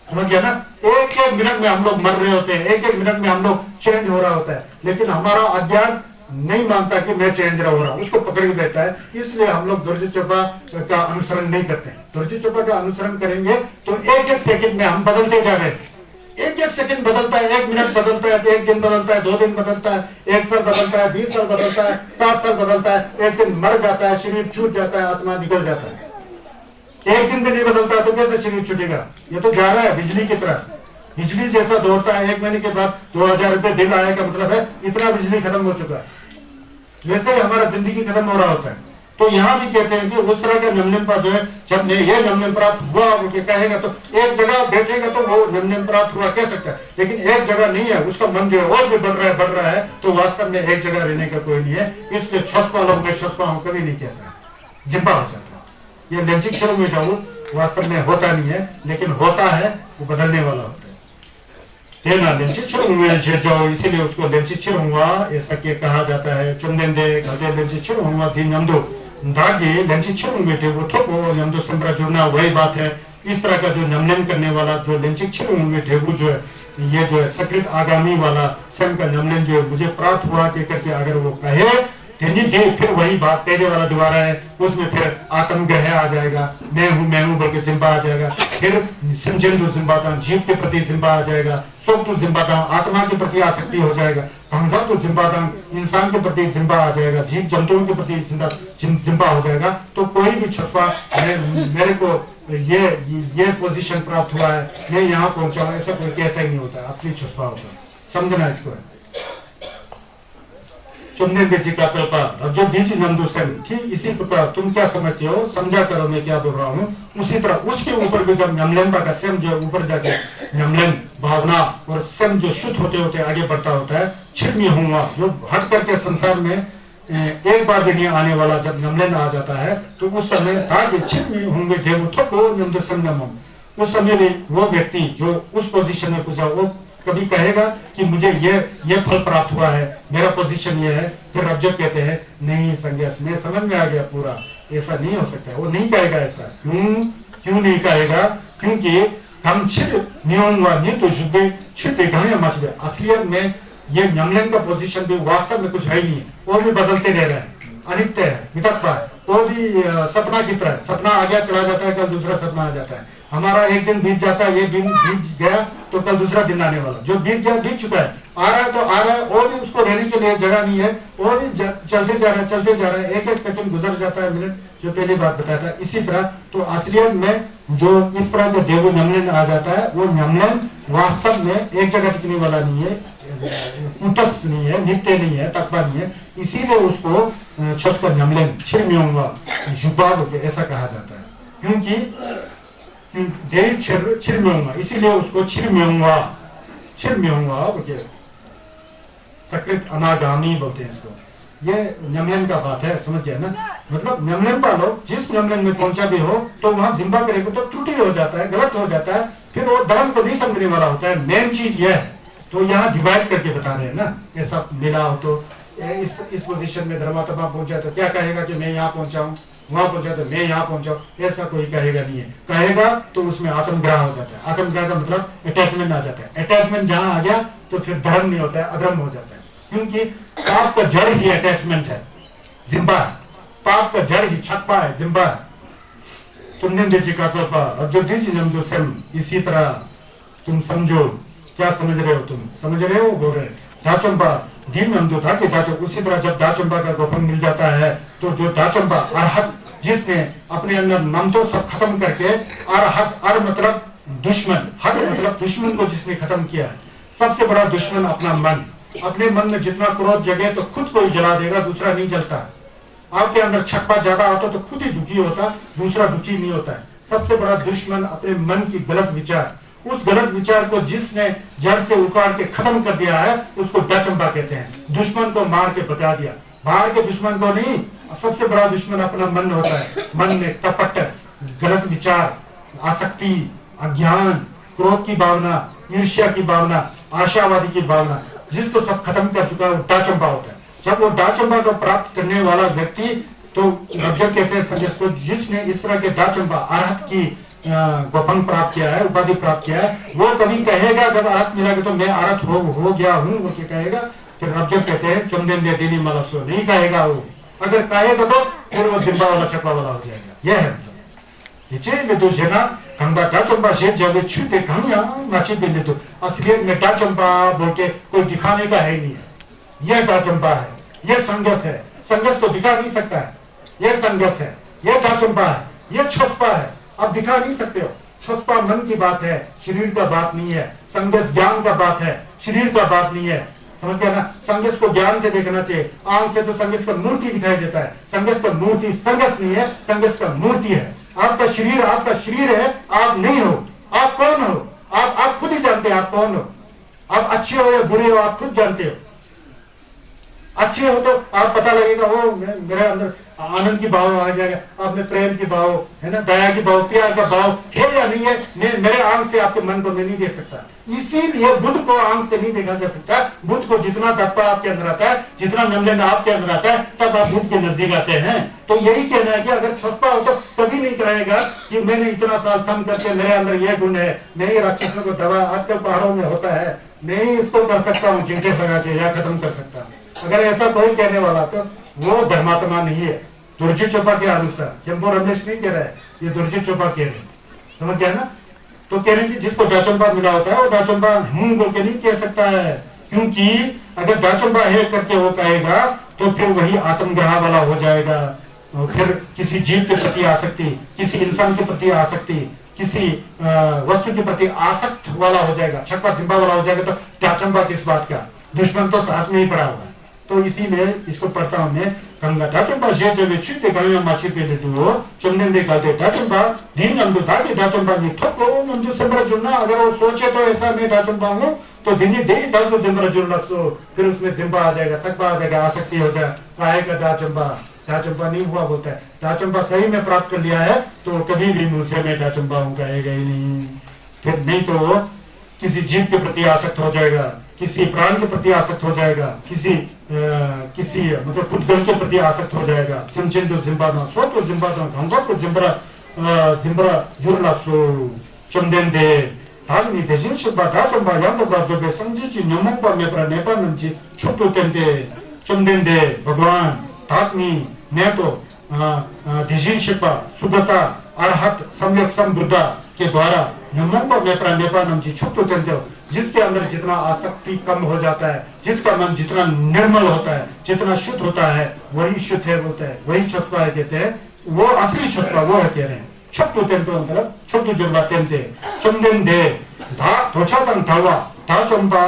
समझ गया ना? एक एक मिनट में हम लोग मर रहे होते हैं, एक एक मिनट में हम लोग चेंज हो रहा होता है, लेकिन हमारा अज्ञान नहीं मानता कि मैं चेंज हो रहा हूं, उसको पकड़ के बैठा है। इसलिए हम लोग दुर्जी चोपा का अनुसरण नहीं करते हैं। दुर्जी चोपा का अनुसरण करेंगे तो एक एक सेकंड में हम बदलते जा रहे हैं। एक एक सेकंड बदलता है, एक मिनट बदलता है, एक दिन बदलता है, 2 दिन बदलता है, 1 साल बदलता है, 20 साल बदलता है, 60 साल बदलता है, एक दिन मर जाता है, शरीर छूट जाता है, आत्मा निकल जाता है। एक दिन भी नहीं बदलता तो कैसे शरीर छूटेगा? ये तो जा रहा है बिजली की तरह। बिजली जैसा दौड़ता है, 1 महीने के बाद 2000 रुपए बिल आया का मतलब है इतना बिजली खत्म हो चुका है। वैसे ही हमारा जिंदगी खत्म हो रहा होता है। तो यहाँ भी कहते हैं कि उस तरह का नमन पर जो है जब ये नमन प्राप्त हुआ कहेगा तो एक जगह बैठेगा तो वो नमन प्राप्त हुआ कह सकता है, लेकिन एक जगह नहीं है, उसका मन जो है और भी बढ़ रहा है, तो वास्तव में एक जगह रहने का कोई नहीं है। इसलिए छसपा लोग मैं छसपा हूं कभी नहीं कहता है, जिम्बा हो जाता है। ये लंचिक शुरू में जाऊं वास्तव में होता नहीं है, लेकिन होता है, वो बदलने वाला होता है। इसीलिए उसको ऐसा कहा जाता है। जुड़ना वही बात है। इस तरह का जो नमन करने वाला जो जो है ये जो है सकृत आगामी वाला सम का नमन जो है मुझे प्राप्त हुआ करके अगर वो कहे फिर वही बात पहले वाला दोबारा है, उसमें फिर आत्मग्रह आ जाएगा, मैं हूं बोल के जिम्बा आ जाएगा। फिर जिम्बाता जीव के प्रति जिम्बा आ जाएगा, सोक जिम्बाता आत्मा के प्रति आसक्ति हो जाएगा, भंसा जिम्बाता इंसान के प्रति जिम्बा आ जाएगा, जीव जंतुओं के प्रति जिम्बा हो जाएगा। तो कोई भी छुपा मेरे को ये पोजीशन प्राप्त हुआ है, मैं यहाँ पहुंचा हूं, ऐसा कोई कहता ही नहीं होता। असली छुपा होता है, समझना इसको है। चुनने जी का चलपा अब जो बीच नंदुसन ठीक इसी प्रकार तुम क्या समझते हो, समझा करो मैं क्या बोल रहा हूँ। उसी तरह उसके ऊपर भी जब नमलंबा का सेम जो ऊपर जाके नमलन भावना और सेम जो शुद्ध होते होते आगे बढ़ता होता है, छिड़मी हुआ जो हट करके संसार में एक बार भी नहीं आने वाला जब नमलन आ जाता है, तो उस समय आगे छिड़मी होंगे उस समय भी वो व्यक्ति जो उस पोजीशन में पूछा वो कभी कहेगा कि मुझे ये फल प्राप्त हुआ है, मेरा पोजीशन ये है। फिर अब जब कहते हैं नहीं संज्ञास में समझ में आ गया पूरा, ऐसा नहीं हो सकता है, वो नहीं कहेगा ऐसा। क्यों नहीं कहेगा? क्योंकि हम तो असलियत में ये नमलन का पोजीशन भी वास्तव में कुछ है ही नहीं, वो भी बदलते रह रहा है, अनित्य है, वितर्क है, वो भी सपना की तरह है। सपना आ गया चला जाता है, कल दूसरा सपना आ जाता है। हमारा एक दिन बीत जाता है, ये दिन बीत गया तो कल दूसरा दिन आने वाला, जो बीत गया बीत चुका है, आ रहा है तो आ रहा है, और भी उसको रहने के लिए जगह नहीं है, और भी चलते जा रहा है, एक एक सेकंड गुजर जाता है, मिनट, जो पहली बात बताया था। इसी तरह तो असलियत में जो इस तरह का देवू नमलन आ जाता है, वो नमलन वास्तव में एक जगह टिकने वाला नहीं है, कुटस्थ नहीं है, नित्य नहीं है, तत्वा नहीं है। इसीलिए उसको छस्कर नमलन छिरम्योंगा युगाग ऐसा कहा जाता है, क्योंकि देव छिरम्योंगा, इसीलिए उसको छिरम्योंगा बोलते, सकृत अनागामी बोलते हैं इसको। ये नमलन का बात है, समझ गया ना। मतलब नमलन वालों जिस नमलन में पहुंचा भी हो तो वहां जिम्बा करेगा तो त्रुटि हो जाता है, गलत हो जाता है, फिर वो धर्म को नहीं समझने वाला होता है। मेन चीज यह है, तो यहाँ डिवाइड करके बता रहे हैं ना, ऐसा मिला हो तो इस पोजीशन में धर्मात्मा पहुंचा तो क्या कहेगा कि मैं यहाँ पहुंचा हूँ, वहां पहुंचा तो मैं यहाँ पहुंचा हूँ, ऐसा कोई कहेगा नहीं है। कहेगा तो उसमें आत्मग्रह हो जाता है। आत्मग्रह का मतलब अटैचमेंट आ जाता है। अटैचमेंट जहां आ गया तो फिर धर्म नहीं होता है, अधर्म हो जाता है, क्योंकि पाप का जड़ ही अटैचमेंट है, जिम्बा। पाप का जड़ ही छप्पा है, जिम्बा। चुनने जी का चौपा अब जो इसी तरह तुम समझो। क्या समझ रहे हो? तुम समझ रहे हो? बोल रहे दाचंबा दीन नंदो था कि दाचो, उसी तरह जब दाचंबा का गोपन मिल जाता है तो जो दाचंबा अरहत, जिसने अपने अंदर ममतो सब खत्म करके, अरहत, अर मतलब दुश्मन, हद मतलब दुश्मन को जिसने खत्म किया है। सबसे बड़ा दुश्मन अपना मन। अपने मन में जितना क्रोध जगे तो खुद को ही जला देगा, दूसरा नहीं जलता। आपके अंदर छक्का ज्यादा होता तो खुद ही दुखी होता, दूसरा दुखी नहीं होता है। सबसे बड़ा दुश्मन अपने मन की गलत विचार। उस गलत विचार को जिसने जड़ से उखाड़ के खत्म कर दिया है उसको दाचंबा कहते हैं। दुश्मन को मार के बचा दिया, बाहर के दुश्मन को नहीं। सबसे बड़ा दुश्मन अपना मन होता है। मन में कपट, गलत विचार, आसक्ति, अज्ञान, क्रोध की भावना, ईर्ष्या की भावना, आशावादी की भावना, जिसको सब खत्म कर चुका है वो दाचंबा होता है। जब वो दाचंबा को प्राप्त करने वाला व्यक्ति, तो रज्जक कहते हैं संजय को, जिसने इस तरह के दाचंबा अरहत की गोपन प्राप्त किया है, उपाधि प्राप्त किया है, वो कभी कहेगा जब अरहत मिलेगा तो मैं अरहत हो गया हूँ, वो क्या कहेगा? फिर रज्जक कहते हैं चंदन दे देनी मलसो, नहीं कहेगा वो। अगर कहेगा तो फिर वो जिम्बा वाला छपा वाला हो जाएगा। यह है 이제 메도 제가 강다 다좀바 제자वे छूते कहां नाची बिल्ली तो असलियत में दाचंबा बोल के कोई दिखाने का है नहीं है। यह दाचंबा है, यह संघर्ष है। संघर्ष को दिखा नहीं सकता है, यह संघर्ष है, यह दाचंबा है, यह छुपा है। आप दिखा नहीं सकते हो। छुपा मन की बात है, शरीर का बात नहीं है। संघर्ष ज्ञान का बात है, शरीर का बात नहीं है। समझ गया ना? संघर्ष को ज्ञान से देखना चाहिए। आंख से तो संघर्ष का मूर्ति दिखाई देता है। संघर्ष का मूर्ति संघर्ष नहीं है, संघर्ष का मूर्ति है। आपका शरीर है, आप नहीं हो। आप कौन हो? आप खुद ही जानते हैं आप कौन हो। आप अच्छे हो या बुरे हो आप खुद जानते हो। अच्छे हो तो आप पता लगेगा, वो मेरे अंदर आनंद की भाव आ जाएगा, आप में प्रेम की भाव है ना, दया की भाव, प्यार का भाव है या नहीं है। मेरे आंख से आपके मन को मैं नहीं देख सकता। इसीलिए बुद्ध को आंख से नहीं देखा जा सकता। बुद्ध को जितना दत्ता आपके अंदर आता है, जितना नमलन आपके अंदर आता है, तब आप बुद्ध के नजदीक आते हैं। तो यही कहना है कि अगर छुपा हो तो कभी नहीं कहेगा कि मैंने इतना साल सम करके मेरे अंदर यह गुण है, मैं ही राक्षसों को दबा, आजकल पहाड़ों में होता है, मैं ही इसको कर सकता हूँ चिंटे लगा के या खत्म कर सकता हूँ। अगर ऐसा कोई कहने वाला तो वो धर्मात्मा नहीं है। दुर्जी चोपा के अनुसार, चंपो रमेश नहीं कह रहा है, ये दुर्जी चोपा कह रहे हैं। समझ गया ना? तो कह रहे हैं कि जिसको दाचंबा मिला होता है वो दाचंबा बोल के नहीं कह सकता है, क्योंकि अगर दाचंबा है करके वो कहेगा तो फिर वही आत्मग्रह वाला हो जाएगा। फिर किसी जीव के प्रति आसक्ति, किसी इंसान के प्रति आसक्ति, किसी वस्तु के प्रति आसक्त वाला हो जाएगा, छक्का जिम्बा वाला हो जाएगा। तो दाचंबा किस बात का? दुश्मन तो साथ में ही पड़ा हुआ है। तो इसीलिए इसको पढ़ता हूं मैं। गंगा दाचंबा जे जब छुटे गंगा माची पे दो चुनने में कहते दाचंबा दिन नंदु दाके दाचंबा में ठोको नंदु संबर जुड़ना। अगर वो सोचे तो ऐसा मैं दाचंबा हूं तो दिन ही दे दाल को जंबर जुड़ लक्सो, फिर उसमें जिम्बा आ जाएगा, छक्का आ जाएगा, आसक्ति हो जाए, कहेगा दाचंबा। दाचंबा नहीं हुआ बोलता है। दाचंबा सही में प्राप्त कर लिया है तो कभी भी मुंह से मैं दाचंबा हूं कहेगा ही नहीं। फिर नहीं तो किसी जीव के प्रति आसक्त हो जाएगा, किसी प्राण के प्रति आसक्त हो जाएगा, किसी मतलब पुद्गल के प्रति आसक्त हो जाएगा। सिंचन तो जिम्बादो सो तो जिम्बादो घंसा तो जिम्बरा जुरलासो चमदेन दे धागनी देजिन शिबा दाचंबा यांतो बाजो बे संजीची नमोपा मेप्रा नेपा नमची छोटो तेंदे चमदेन दे भगवान धागनी नेतो देजिन शिबा सुगता अरहत सम्यक संबुद्धा के द्वारा नमोपा मेप्रा नेपा नमची छोटो तेंदे जिसके अंदर जितना आसक्ति कम हो जाता है, जिसका मन जितना निर्मल होता है, जितना शुद्ध होता है, वही शुद्ध है बोलते हैं, वही छुपा है कहते हैं। वो असली छुपा वो है कह रहे हैं। छप्पू टेंटो मतलब छप्पू जुर्बा टेंटे चंदेन दे धा धोछा तंग धावा धा चंपा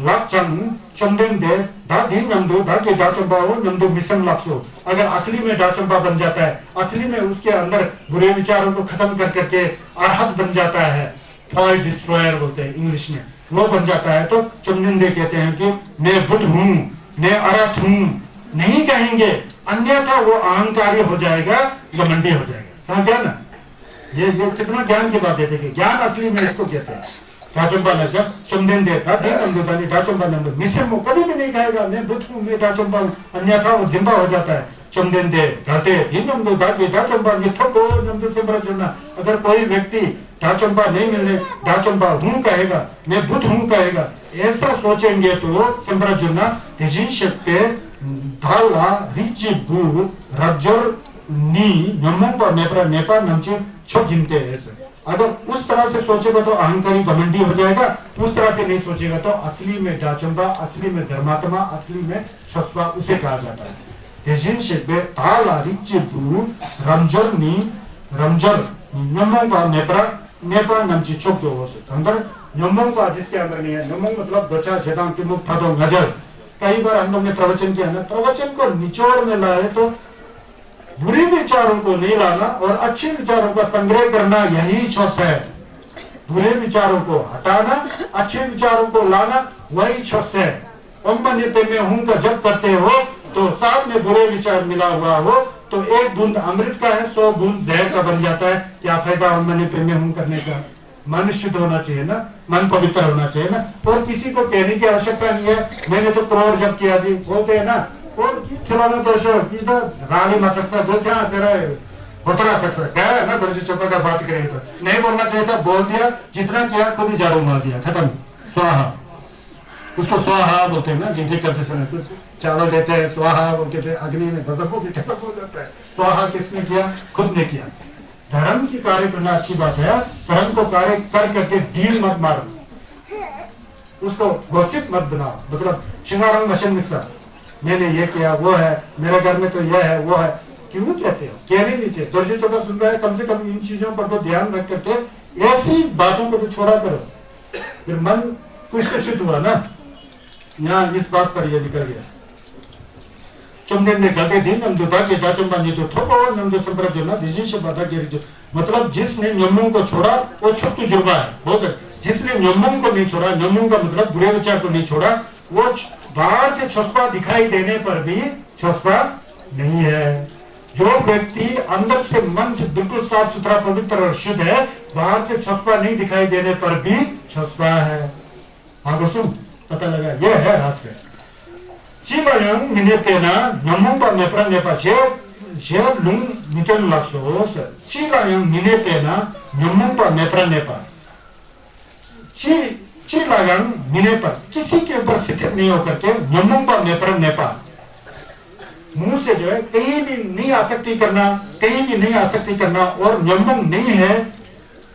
लक्षण चंदेन दे धा दिन नंदू धा के धा चंपा हो नंदू मिशन लक्षो। अगर असली में धा चंपा बन जाता है, असली में उसके अंदर बुरे विचारों को खत्म कर करके अरहत बन जाता है, फॉल डिस्ट्रॉयर बोलते हैं इंग्लिश में, वो बन जाता है, तो चुमनिंदे कहते हैं कि मैं बुद्ध हूं, मैं अरहत हूं नहीं कहेंगे, अन्यथा वो अहंकारी हो जाएगा, घमंडी हो जाएगा। समझ गया ना? ये कितना ज्ञान की बात है। ज्ञान असली में इसको कहते हैं। डाचुंबा ने जब चुमदिन देता दिन नंदुदानी डाचुंबा नंदु मिसे मो कभी भी नहीं कहेगा मैं बुद्ध हूं, मैं डाचुंबा हूं, अन्यथा वो जिंबा हो जाता है। चुमदिन दे घाते दिन नंदु दागी डाचुंबा मिथको नंदु से बरजुना। अगर कोई व्यक्ति डाचुंबा नहीं मिलने डाचुंबा हूं कहेगा, मैं बुद्ध हूं कहेगा, ऐसा सोचेंगे तो संप्रजुना तेजी शक्ति धाला रिचिबु रजर नी नमंपा नेपरा नेपा नमचे छो गिनते हैं ऐसे। अगर उस तरह से सोचेगा तो अहंकारी घमंडी हो जाएगा, उस तरह से नहीं सोचेगा तो असली में डाचुंबा, असली में धर्मात्मा, असली में शस्वा उसे कहा जाता है। तेजिन शेबे ताला रिचिबु रमजर नी रमजर नमंपा नेपरा नेपा नमचे छो दो हो सकता अंदर नमंपा जिसके अंदर नहीं है। नमंग मतलब बचा जेदां की मुख था दो नजर। कई बार हम लोग ने प्रवचन किया ना, प्रवचन को निचोड़ में लाए तो बुरे विचारों को नहीं लाना और अच्छे विचारों का संग्रह करना, यही छस है। बुरे विचारों को हटाना, अच्छे विचारों को लाना, वही छस है। ओम नित्य में हूं का जब करते हो तो साथ में बुरे विचार मिला हुआ हो तो एक बूंद अमृत का है, 100 बूंद जहर का बन जाता है। क्या फायदा ओम नित्य में हूं करने का? मन शुद्ध होना चाहिए ना, मन पवित्र होना चाहिए ना। और किसी को कहने की आवश्यकता नहीं है मैंने तो करोड़ जब किया जी, बोलते है ना। और चलाना तो रानी मत सकता दो क्या तेरा बतरा सकता क्या है ना। दर्जी चौपा का बात करें तो नहीं बोलना चाहिए था, बोल दिया, जितना किया खुद ही झाड़ू मार दिया, खत्म, स्वाहा। उसको स्वाहा बोलते हैं ना, जिनके करते समय कुछ चावल देते हैं स्वाहा बोलते थे, अग्नि में भस्म हो जाता है। स्वाहा किसने किया? खुद ने किया। धर्म की कार्य करना अच्छी बात है, धर्म को कार्य कर करके ढील मत मारो, उसको घोषित मत बनाओ। मतलब श्रृंगारंग मशीन मिक्सर, मैंने ये किया, वो है मेरे घर में तो यह है वो है, क्यों कहते हो? कहने नहीं चाहिए। दर्जी चौका सुन रहा है, कम से कम इन चीजों पर तो ध्यान रख करके ऐसी बातों को तो छोड़ा करो, फिर मन कुछ तो शुद्ध हुआ ना। यहाँ इस बात पर यह निकल गया। चुमदिन ने गलते दिन हम दुधा के दाचुंबा नहीं तो थोपो नंदो संप्रजुना दिजी से बाधा गिर। मतलब जिसने न्यमों को छोड़ा वो छुट्टू जुर्बा है, बहुत। जिसने न्यमों को नहीं छोड़ा, न्यमों का मतलब बुरे विचार को नहीं छोड़ा, वो बाहर से छुस्पा दिखाई देने पर भी छुस्पा नहीं है। जो व्यक्ति अंदर से मन से बिल्कुल साफ सुथरा पवित्र और शुद्ध है, बाहर से छुस्पा नहीं दिखाई देने पर भी छुस्पा है। आपको सुन पता लगा, यह है रहस्य। चिमयं मिनेतेना नमोंपा नेप्रा नेपा जे लुंग मिटन लक्सोस चिलायं मिनेतेना नमोंपा नेप्रा नेपा चिलायं मिने पर किसी के ऊपर स्थित नहीं होकर के नमोंपा नेप्रा नेपा मुंह से जो है कहीं भी नहीं आसक्ति करना, कहीं भी नहीं आसक्ति करना। और नमोंग नहीं है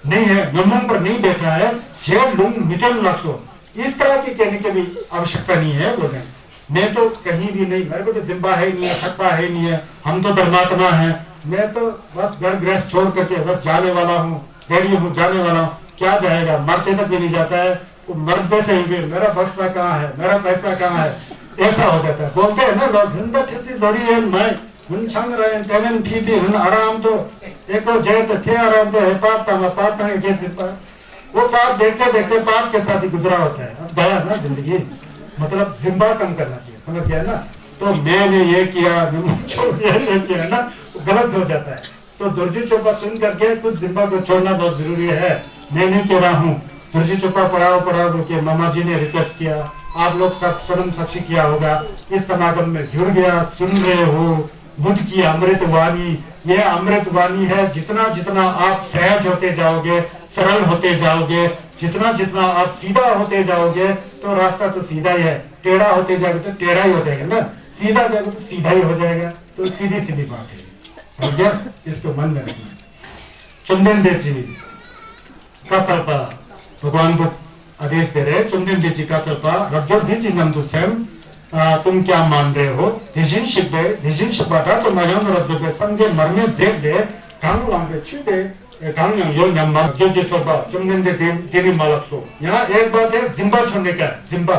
नमोंग पर नहीं बैठा है। जे लुंग मिटन लक्सो, इस तरह के कहने की भी आवश्यकता नहीं है। बोले मैं तो कहीं भी नहीं, मेरे को तो जिम्बा है नहीं है, थकवा है नहीं है, हम तो धर्मात्मा है, मैं तो बस घर गृहस्थ छोड़ करके बस जाने वाला हूँ, रेडी हूँ, जाने वाला हूँ। क्या जाएगा? मरते तक भी नहीं जाता है। मरते से ही मेरा बक्सा कहाँ है, मेरा पैसा कहाँ है, ऐसा हो जाता है। बोलते हैं ना लोग हिंदा ठिसी जोड़ी है मैं हुन छंग रहे तेवन फीदी हुन आराम तो एको जय तो थे आराम तो है पाप है जे जिंदा। वो पाप देखते देखते पाप के साथ ही गुजरा होता है। अब गया ना जिंदगी, मतलब जिम्बा कम करना चाहिए, समझ गया ना। तो मैंने ये किया, ये किया ना, गलत हो जाता है। तो दुर्जी चौपा सुन करके कुछ जिम्बा को छोड़ना बहुत जरूरी है। मैं नहीं कह रहा हूँ दुर्जी चौपा पढ़ाओ बोल मामा जी ने रिक्वेस्ट किया, आप लोग सब स्वयं साक्षी किया होगा, इस समागम में जुड़ गया, सुन रहे हो बुद्ध की अमृत वाणी। ये अमृत वाणी है। जितना जितना आप सहज होते जाओगे, सरल होते जाओगे, जितना जितना आप सीधा होते जाओगे तो रास्ता तो सीधा ही है। टेढ़ा होते जाओगे तो टेढ़ा ही हो जाएगा ना, सीधा जाओगे तो सीधा ही हो जाएगा। तो सीधी सीधी बात है, समझ गया? इसको मन में रखना। चंदन देव जी का भगवान बुद्ध आदेश दे रहे चुमदिन जी का चलपा रब्जोर दी जी नम दुसेम तुम क्या मान रहे हो दिजिन शिबाटा जो मयंग रब्जोर संगे मरने जेब दे कांग लांगे छुदे कांग यो नम्मा जो जी सोबा चुमदिन दे तेरी मालक सो यहाँ एक बात है जिम्बा छोड़ने का जिम्बा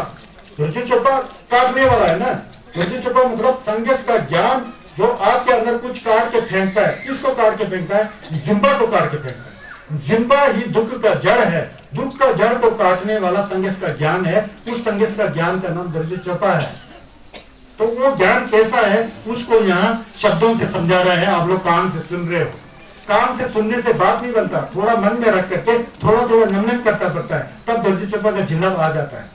दुर्जी चोपा काटने वाला है ना दुर्जी चोपा मतलब संगेस का ज्ञान जो आपके अंदर कुछ काट के फेंकता है किसको काट के फेंकता है जिम्बा को काट के फेंकता है जिम्बा ही दुख का जड़ है दुख का जड़ को काटने वाला संगेस का ज्ञान है उस संगेस का ज्ञान का नाम दुर्जी चोपा है तो वो ज्ञान कैसा है उसको यहाँ शब्दों से समझा रहे हैं आप लोग कान से सुन रहे हो कान से सुनने से बात नहीं बनता थोड़ा मन में रख करके थोड़ा थोड़ा नमन करता पड़ता है तब दुर्जी चोपा का जिल्ला आ जाता है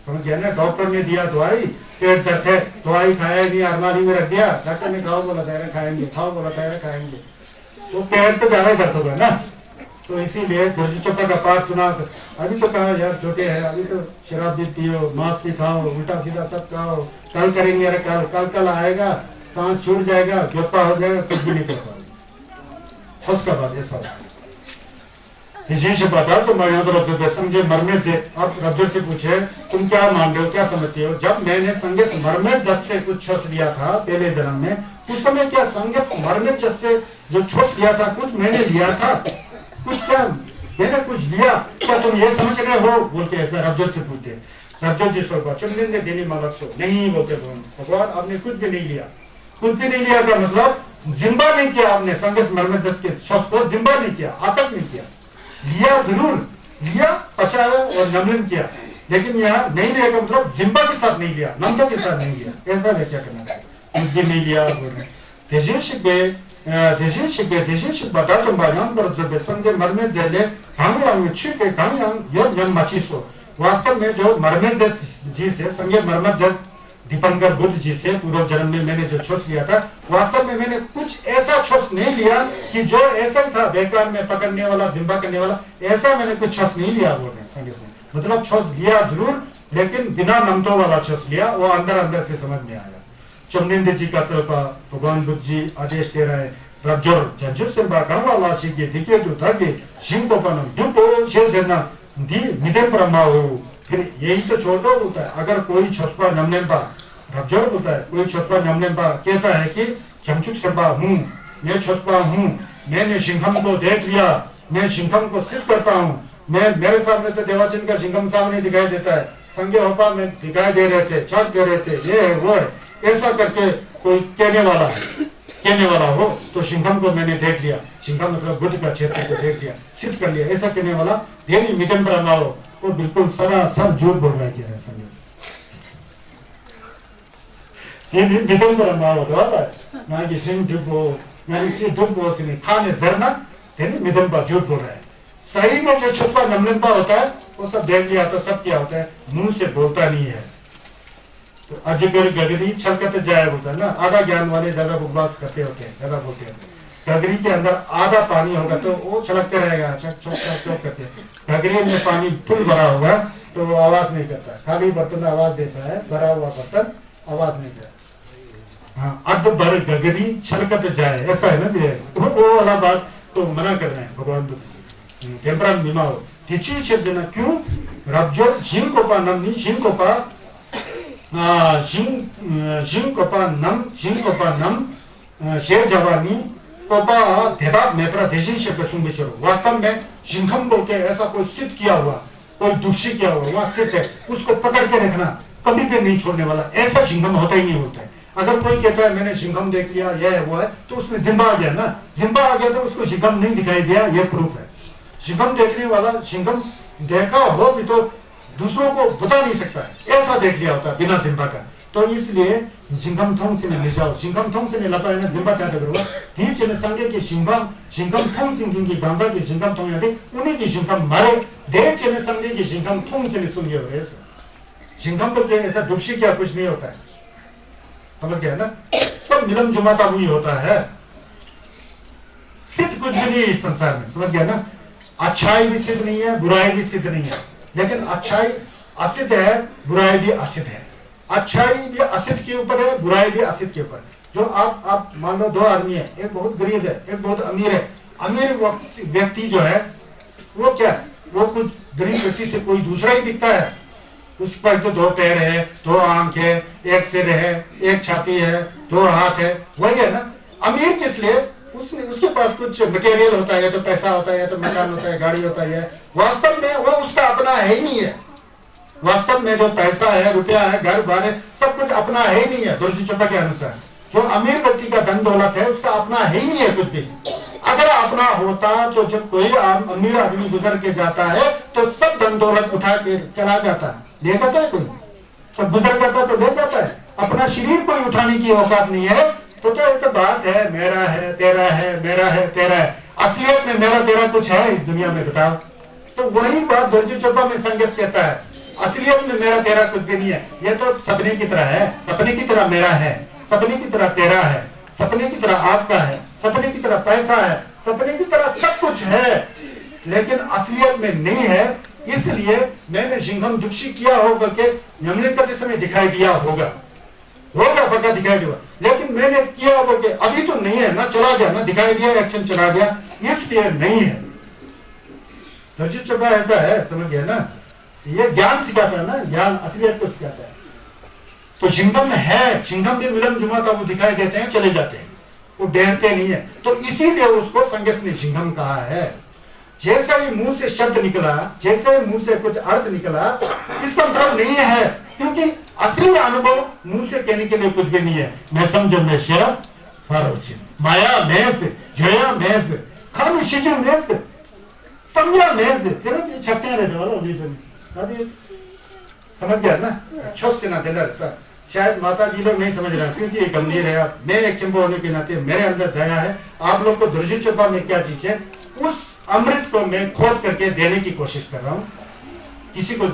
समझ गया ना डॉक्टर ने दिया दवाई पेट दर्द है दवाई खाया नहीं अलमारी में रख दिया डॉक्टर ने खाओ बोला था खाएंगे खाओ बोला था खाएंगे तो पेट तो ज्यादा दर्द होगा ना तो इसीलिए दुर्जी चोपा का पाठ सुना तो अभी तो कहा यार छोटे हैं अभी तो शराब भी पियो मांस भी खाओ उल्टा सीधा सब खाओ कल करेंगे अरे कल कल कल आएगा सांस छूट जाएगा गिरफ्ता हो जाएगा कुछ भी नहीं कर पाएगा उसका बात ऐसा से बता तो मैं रब्जोर समझे मरने से अब रब्जोर से पूछे तुम क्या मान रहे हो क्या समझते हो जब मैंने संगे मरने जब से कुछ छोस लिया था पहले जन्म में उस समय क्या संगे मरने जब से जो छोस लिया था कुछ मैंने लिया था कुछ क्या मैंने कुछ लिया क्या तुम ये समझ रहे हो बोलते ऐसा रब्जोर से पूछते रब्जोर जी सोचा चुमदिन देनी मलक सो नहीं बोलते भगवान आपने कुछ भी नहीं लिया कुछ भी नहीं लिया का मतलब जिम्बा नहीं किया आपने संगे मरने जब के छोस को जिम्बा नहीं किया आसक्त नहीं किया लिया जरूर लिया पचाया और नमन किया लेकिन यहाँ नहीं लिया का मतलब जिम्बा के साथ नहीं लिया नंदों के साथ नहीं लिया ऐसा व्याख्या करना चाहिए कुछ भी नहीं लिया 대신식 바다좀바양 बरजबे संगे मरने जले 강양 छिके 강양 यम मचिसो वास्तव में जो मरने जी से संगे मरमत जब दीपंकर बुद्ध जी से पूर्व जन्म में मैंने जो छोस लिया था वास्तव में मैंने कुछ ऐसा छोस नहीं लिया कि जो ऐसा ही था बेकार में पकड़ने वाला जिम्बा करने वाला ऐसा मैंने कुछ छोस नहीं लिया बोल रहे संगे मतलब छोस लिया जरूर लेकिन बिना नमतों वाला छोस लिया वो अंदर अंदर से समझ में आया चुमदिन जी का तरफा भगवान बुद्ध जी आदेश दे रहे हैं रब्जोर जजुसेंबा 강화와 시기 디케도 다게 신고바는 두고 शेषना दी मिदे ब्रह्मा हो फिर यही तो छोटा होता है अगर कोई छुपा नमने पा रब्जोर होता है कोई छुपा नमने पा कहता है कि जमचुक संबा हूँ मैं छुपा हूँ मैंने सिंघम को देख लिया मैं सिंघम को सिद्ध करता हूँ मैं मेरे सामने तो देवाचन का सिंघम सामने दिखाई देता है संगे होपा में दिखाई दे रहे थे छट दे रहे थे ये है वो है ऐसा करके कोई कहने वाला हो तो सिंघम को मैंने देख लिया सिंघम मतलब बुद्ध का क्षेत्र को देख लिया सिद्ध कर लिया ऐसा कहने वाला देवी मिदम ब्रह्मा हो वो बिल्कुल सरासर झूठ बोल रहा है संगे ये मिदम ब्रह्मा हो तो ना कि सिंह दुबो ना कि दुबो से खाने जरना देवी मिदम पर झूठ बोल रहा है सही में जो छुपा नमनपा होता है वो सब देख लिया तो सब क्या होता है मुंह से बोलता नहीं है तो अजगर गगरी छलकते जाए बोलता है ना आधा ज्ञान वाले ज्यादा उपवास करते होते हैं ज्यादा बोलते हैं गगरी के अंदर आधा पानी होगा तो वो छलकते रहेगा चौक करते गगरी में पानी फुल भरा होगा तो वो आवाज नहीं करता खाली बर्तन आवाज देता है भरा हुआ बर्तन आवाज नहीं देता हाँ अध भर गगरी छलकते जाए ऐसा है ना जी वो वाला बात तो मना कर रहे हैं भगवान बुद्ध जी टेम्परा मीमाओ तिची चर्जना क्यों रब्जोर जिन कोपा नमनी जिन कोपा कोपा नम शेर जवानी कोपा देदाब में प्रदेशी से प्रसुंग चलो वास्तव में जिंखम को के ऐसा कोई सिद्ध किया हुआ कोई दुष्टि किया हुआ वहां स्थित है उसको पकड़ के रखना कभी भी नहीं छोड़ने वाला ऐसा जिंखम होता ही नहीं होता है अगर कोई कहता है मैंने जिंखम देख लिया यह है वो है तो उसमें जिम्बा आ गया ना जिम्बा आ गया तो उसको जिंखम नहीं दिखाई दिया यह प्रूफ है जिंखम देखने वाला जिंखम देखा हो भी तो दूसरों को बता नहीं सकता है ऐसा देख लिया होता है बिना जिम्बा का तो इसलिए जिंगम थोंग से मिल जाओ जिंगम थोंग से लपा है ना जिम्बा चाहते करो धी चने संगे के जिंगम थोंग सिंगिंग की गांजा की जिंगम थोंग यानी उन्हीं की जिंगम मारे दे चने संगे की जिंगम थोंग से सुनिए और ऐसा जिंगम तो क्या ऐसा दुष्टि क्या कुछ नहीं होता है समझ गया ना सब मिलम जुमाता हुई होता है सिद्ध कुछ भी नहीं है इस संसार में समझ गया ना अच्छाई भी सिद्ध नहीं है बुराई भी सिद्ध नहीं है लेकिन अच्छाई असिद्ध है बुराई भी असिद्ध है अच्छाई भी असिद्ध के ऊपर है बुराई भी असिद्ध के ऊपर जो आप मान लो दो आदमी है एक बहुत गरीब है एक बहुत अमीर है अमीर व्यक्ति जो है वो क्या है वो कुछ गरीब व्यक्ति से कोई दूसरा ही दिखता है। उस पर तो 2 पैर है, 2 आंख है, 1 सिर है, 1 छाती है, 2 हाथ है, वही है ना। अमीर किस लिए? उसके पास कुछ मटेरियल होता है, या तो पैसा होता है, या तो मकान होता है, गाड़ी होता है। वास्तव में वो उसका अपना है ही नहीं है। वास्तव में जो पैसा है, रुपया है, घर बार है, सब कुछ अपना है ही नहीं है। दोरजी चोपड़ा के अनुसार जो अमीर व्यक्ति का धन दौलत है उसका अपना है ही नहीं है कुछ भी। अगर अपना होता तो जब कोई अमीर आदमी गुजर के जाता है तो सब धन दौलत उठा के चला जाता है, ले जाता है कोई, तो गुजर जाता तो ले जाता है। अपना शरीर कोई उठाने की औकात नहीं है। तो एक बात है, मेरा है, तेरा है, मेरा है, तेरा है। असलियत में मेरा तेरा कुछ है इस दुनिया में, बताओ? तो वही बात दोरजी चोपड़ा में संघर्ष कहता है, असलियत में मेरा तेरा कुछ भी नहीं है। ये तो सपने की तरह है, सपने की तरह मेरा है, सपने की तरह तेरा है, सपने की तरह आपका है, सपने की तरह पैसा है, सपने की तरह सब कुछ है, लेकिन असलियत में नहीं है। इसलिए मैंने जिंघम दुक्षी किया होगा कि हमने करते समय दिखाई दिया होगा पक्का दिखाई दिया, लेकिन मैंने किया होगा कि अभी तो नहीं है ना, चला गया ना, दिखाई दिया, एक्शन चला गया, इसलिए नहीं है। दोरजी चोपड़ा ऐसा है, समझ गया ना। ये ज्ञान सिखाता है ना, ज्ञान असलियत को सिखाता है। तो जिंघम में है, जिंघम भी मिलन जुमा का वो दिखाई देते हैं, चले जाते हैं, वो बैठते नहीं है। तो इसीलिए उसको संघर्ष ने जिंघम कहा है। जैसा भी मुंह से शब्द निकला, जैसे मुंह से कुछ अर्थ निकला, इसका मतलब नहीं है, क्योंकि असली अनुभव मुंह से कहने के लिए कुछ भी नहीं है। मैं समझ में शरब फरज माया मैस जया मैस खाली शिजु मैस समझा मैस फिर छक्के रहते वाला अभी समझ गया ना। छोस से ना दिलर शायद माता जी लोग नहीं समझ रहे, क्योंकि ये गंभीर है। मैं एक चिंबो होने के नाते मेरे अंदर दया है। आप लोग को दोरजी चोपड़ा में क्या चीज है, उस अमृत को मैं खोद करके देने की कोशिश कर रहा हूँ। किसी को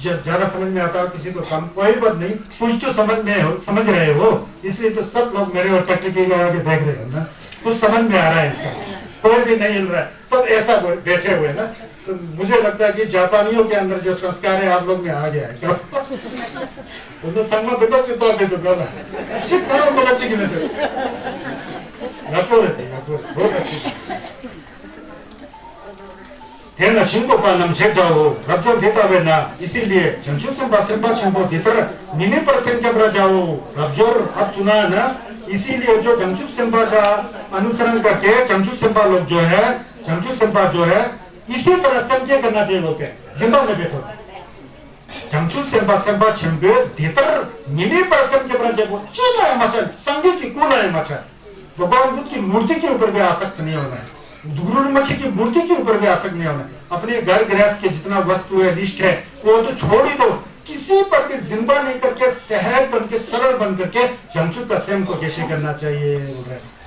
ज्यादा समझ में आता हो, किसी को कम, कोई बात नहीं, कुछ तो समझ रहे हो, इसलिए तो सब लोग मेरे और टट्टी लगा के देख रहे हैं ना, कुछ समझ में आ रहा है इसका, कोई भी नहीं हिल रहा है, सब ऐसा बैठे हुए ना। तो मुझे लगता है कि जापानियों के अंदर जो संस्कार है आप लोग में आ गया है क्या? तो संगमा तो चिंता दे तो गला चिंता को बच्चे की नहीं बहुत अच्छी तेना शिंको पानम से जाओ रब्जो देता वे ना, इसीलिए चंचू संपा छिंको भीतर मिनी परसेंट के बरा जाओ रब्जोर। अब सुना ना, इसीलिए जो चंचू संपा का अनुसरण करके चंचू संपा लोग जो है, चंचू संपा जो है, इसी तरह संख्या करना चाहिए लोग जिंदा में बैठो। चंचू संपा छिंपे भीतर मिनी परसेंट के बरा जाओ चीला है मचल संगी की कूला है मचल। भगवान बुद्ध की मूर्ति के ऊपर भी आसक्त नहीं होना है, गुरु मच्छी की मूर्ति के ऊपर भी आसक्त नहीं होना। अपने घर गृहस्थ के जितना वस्तु है, निष्ठ है, वो तो छोड़ ही दो। किसी पर भी जिंदा नहीं करके सहज बन के सरल बन करके चंचू का स्वयं को कैसे करना चाहिए,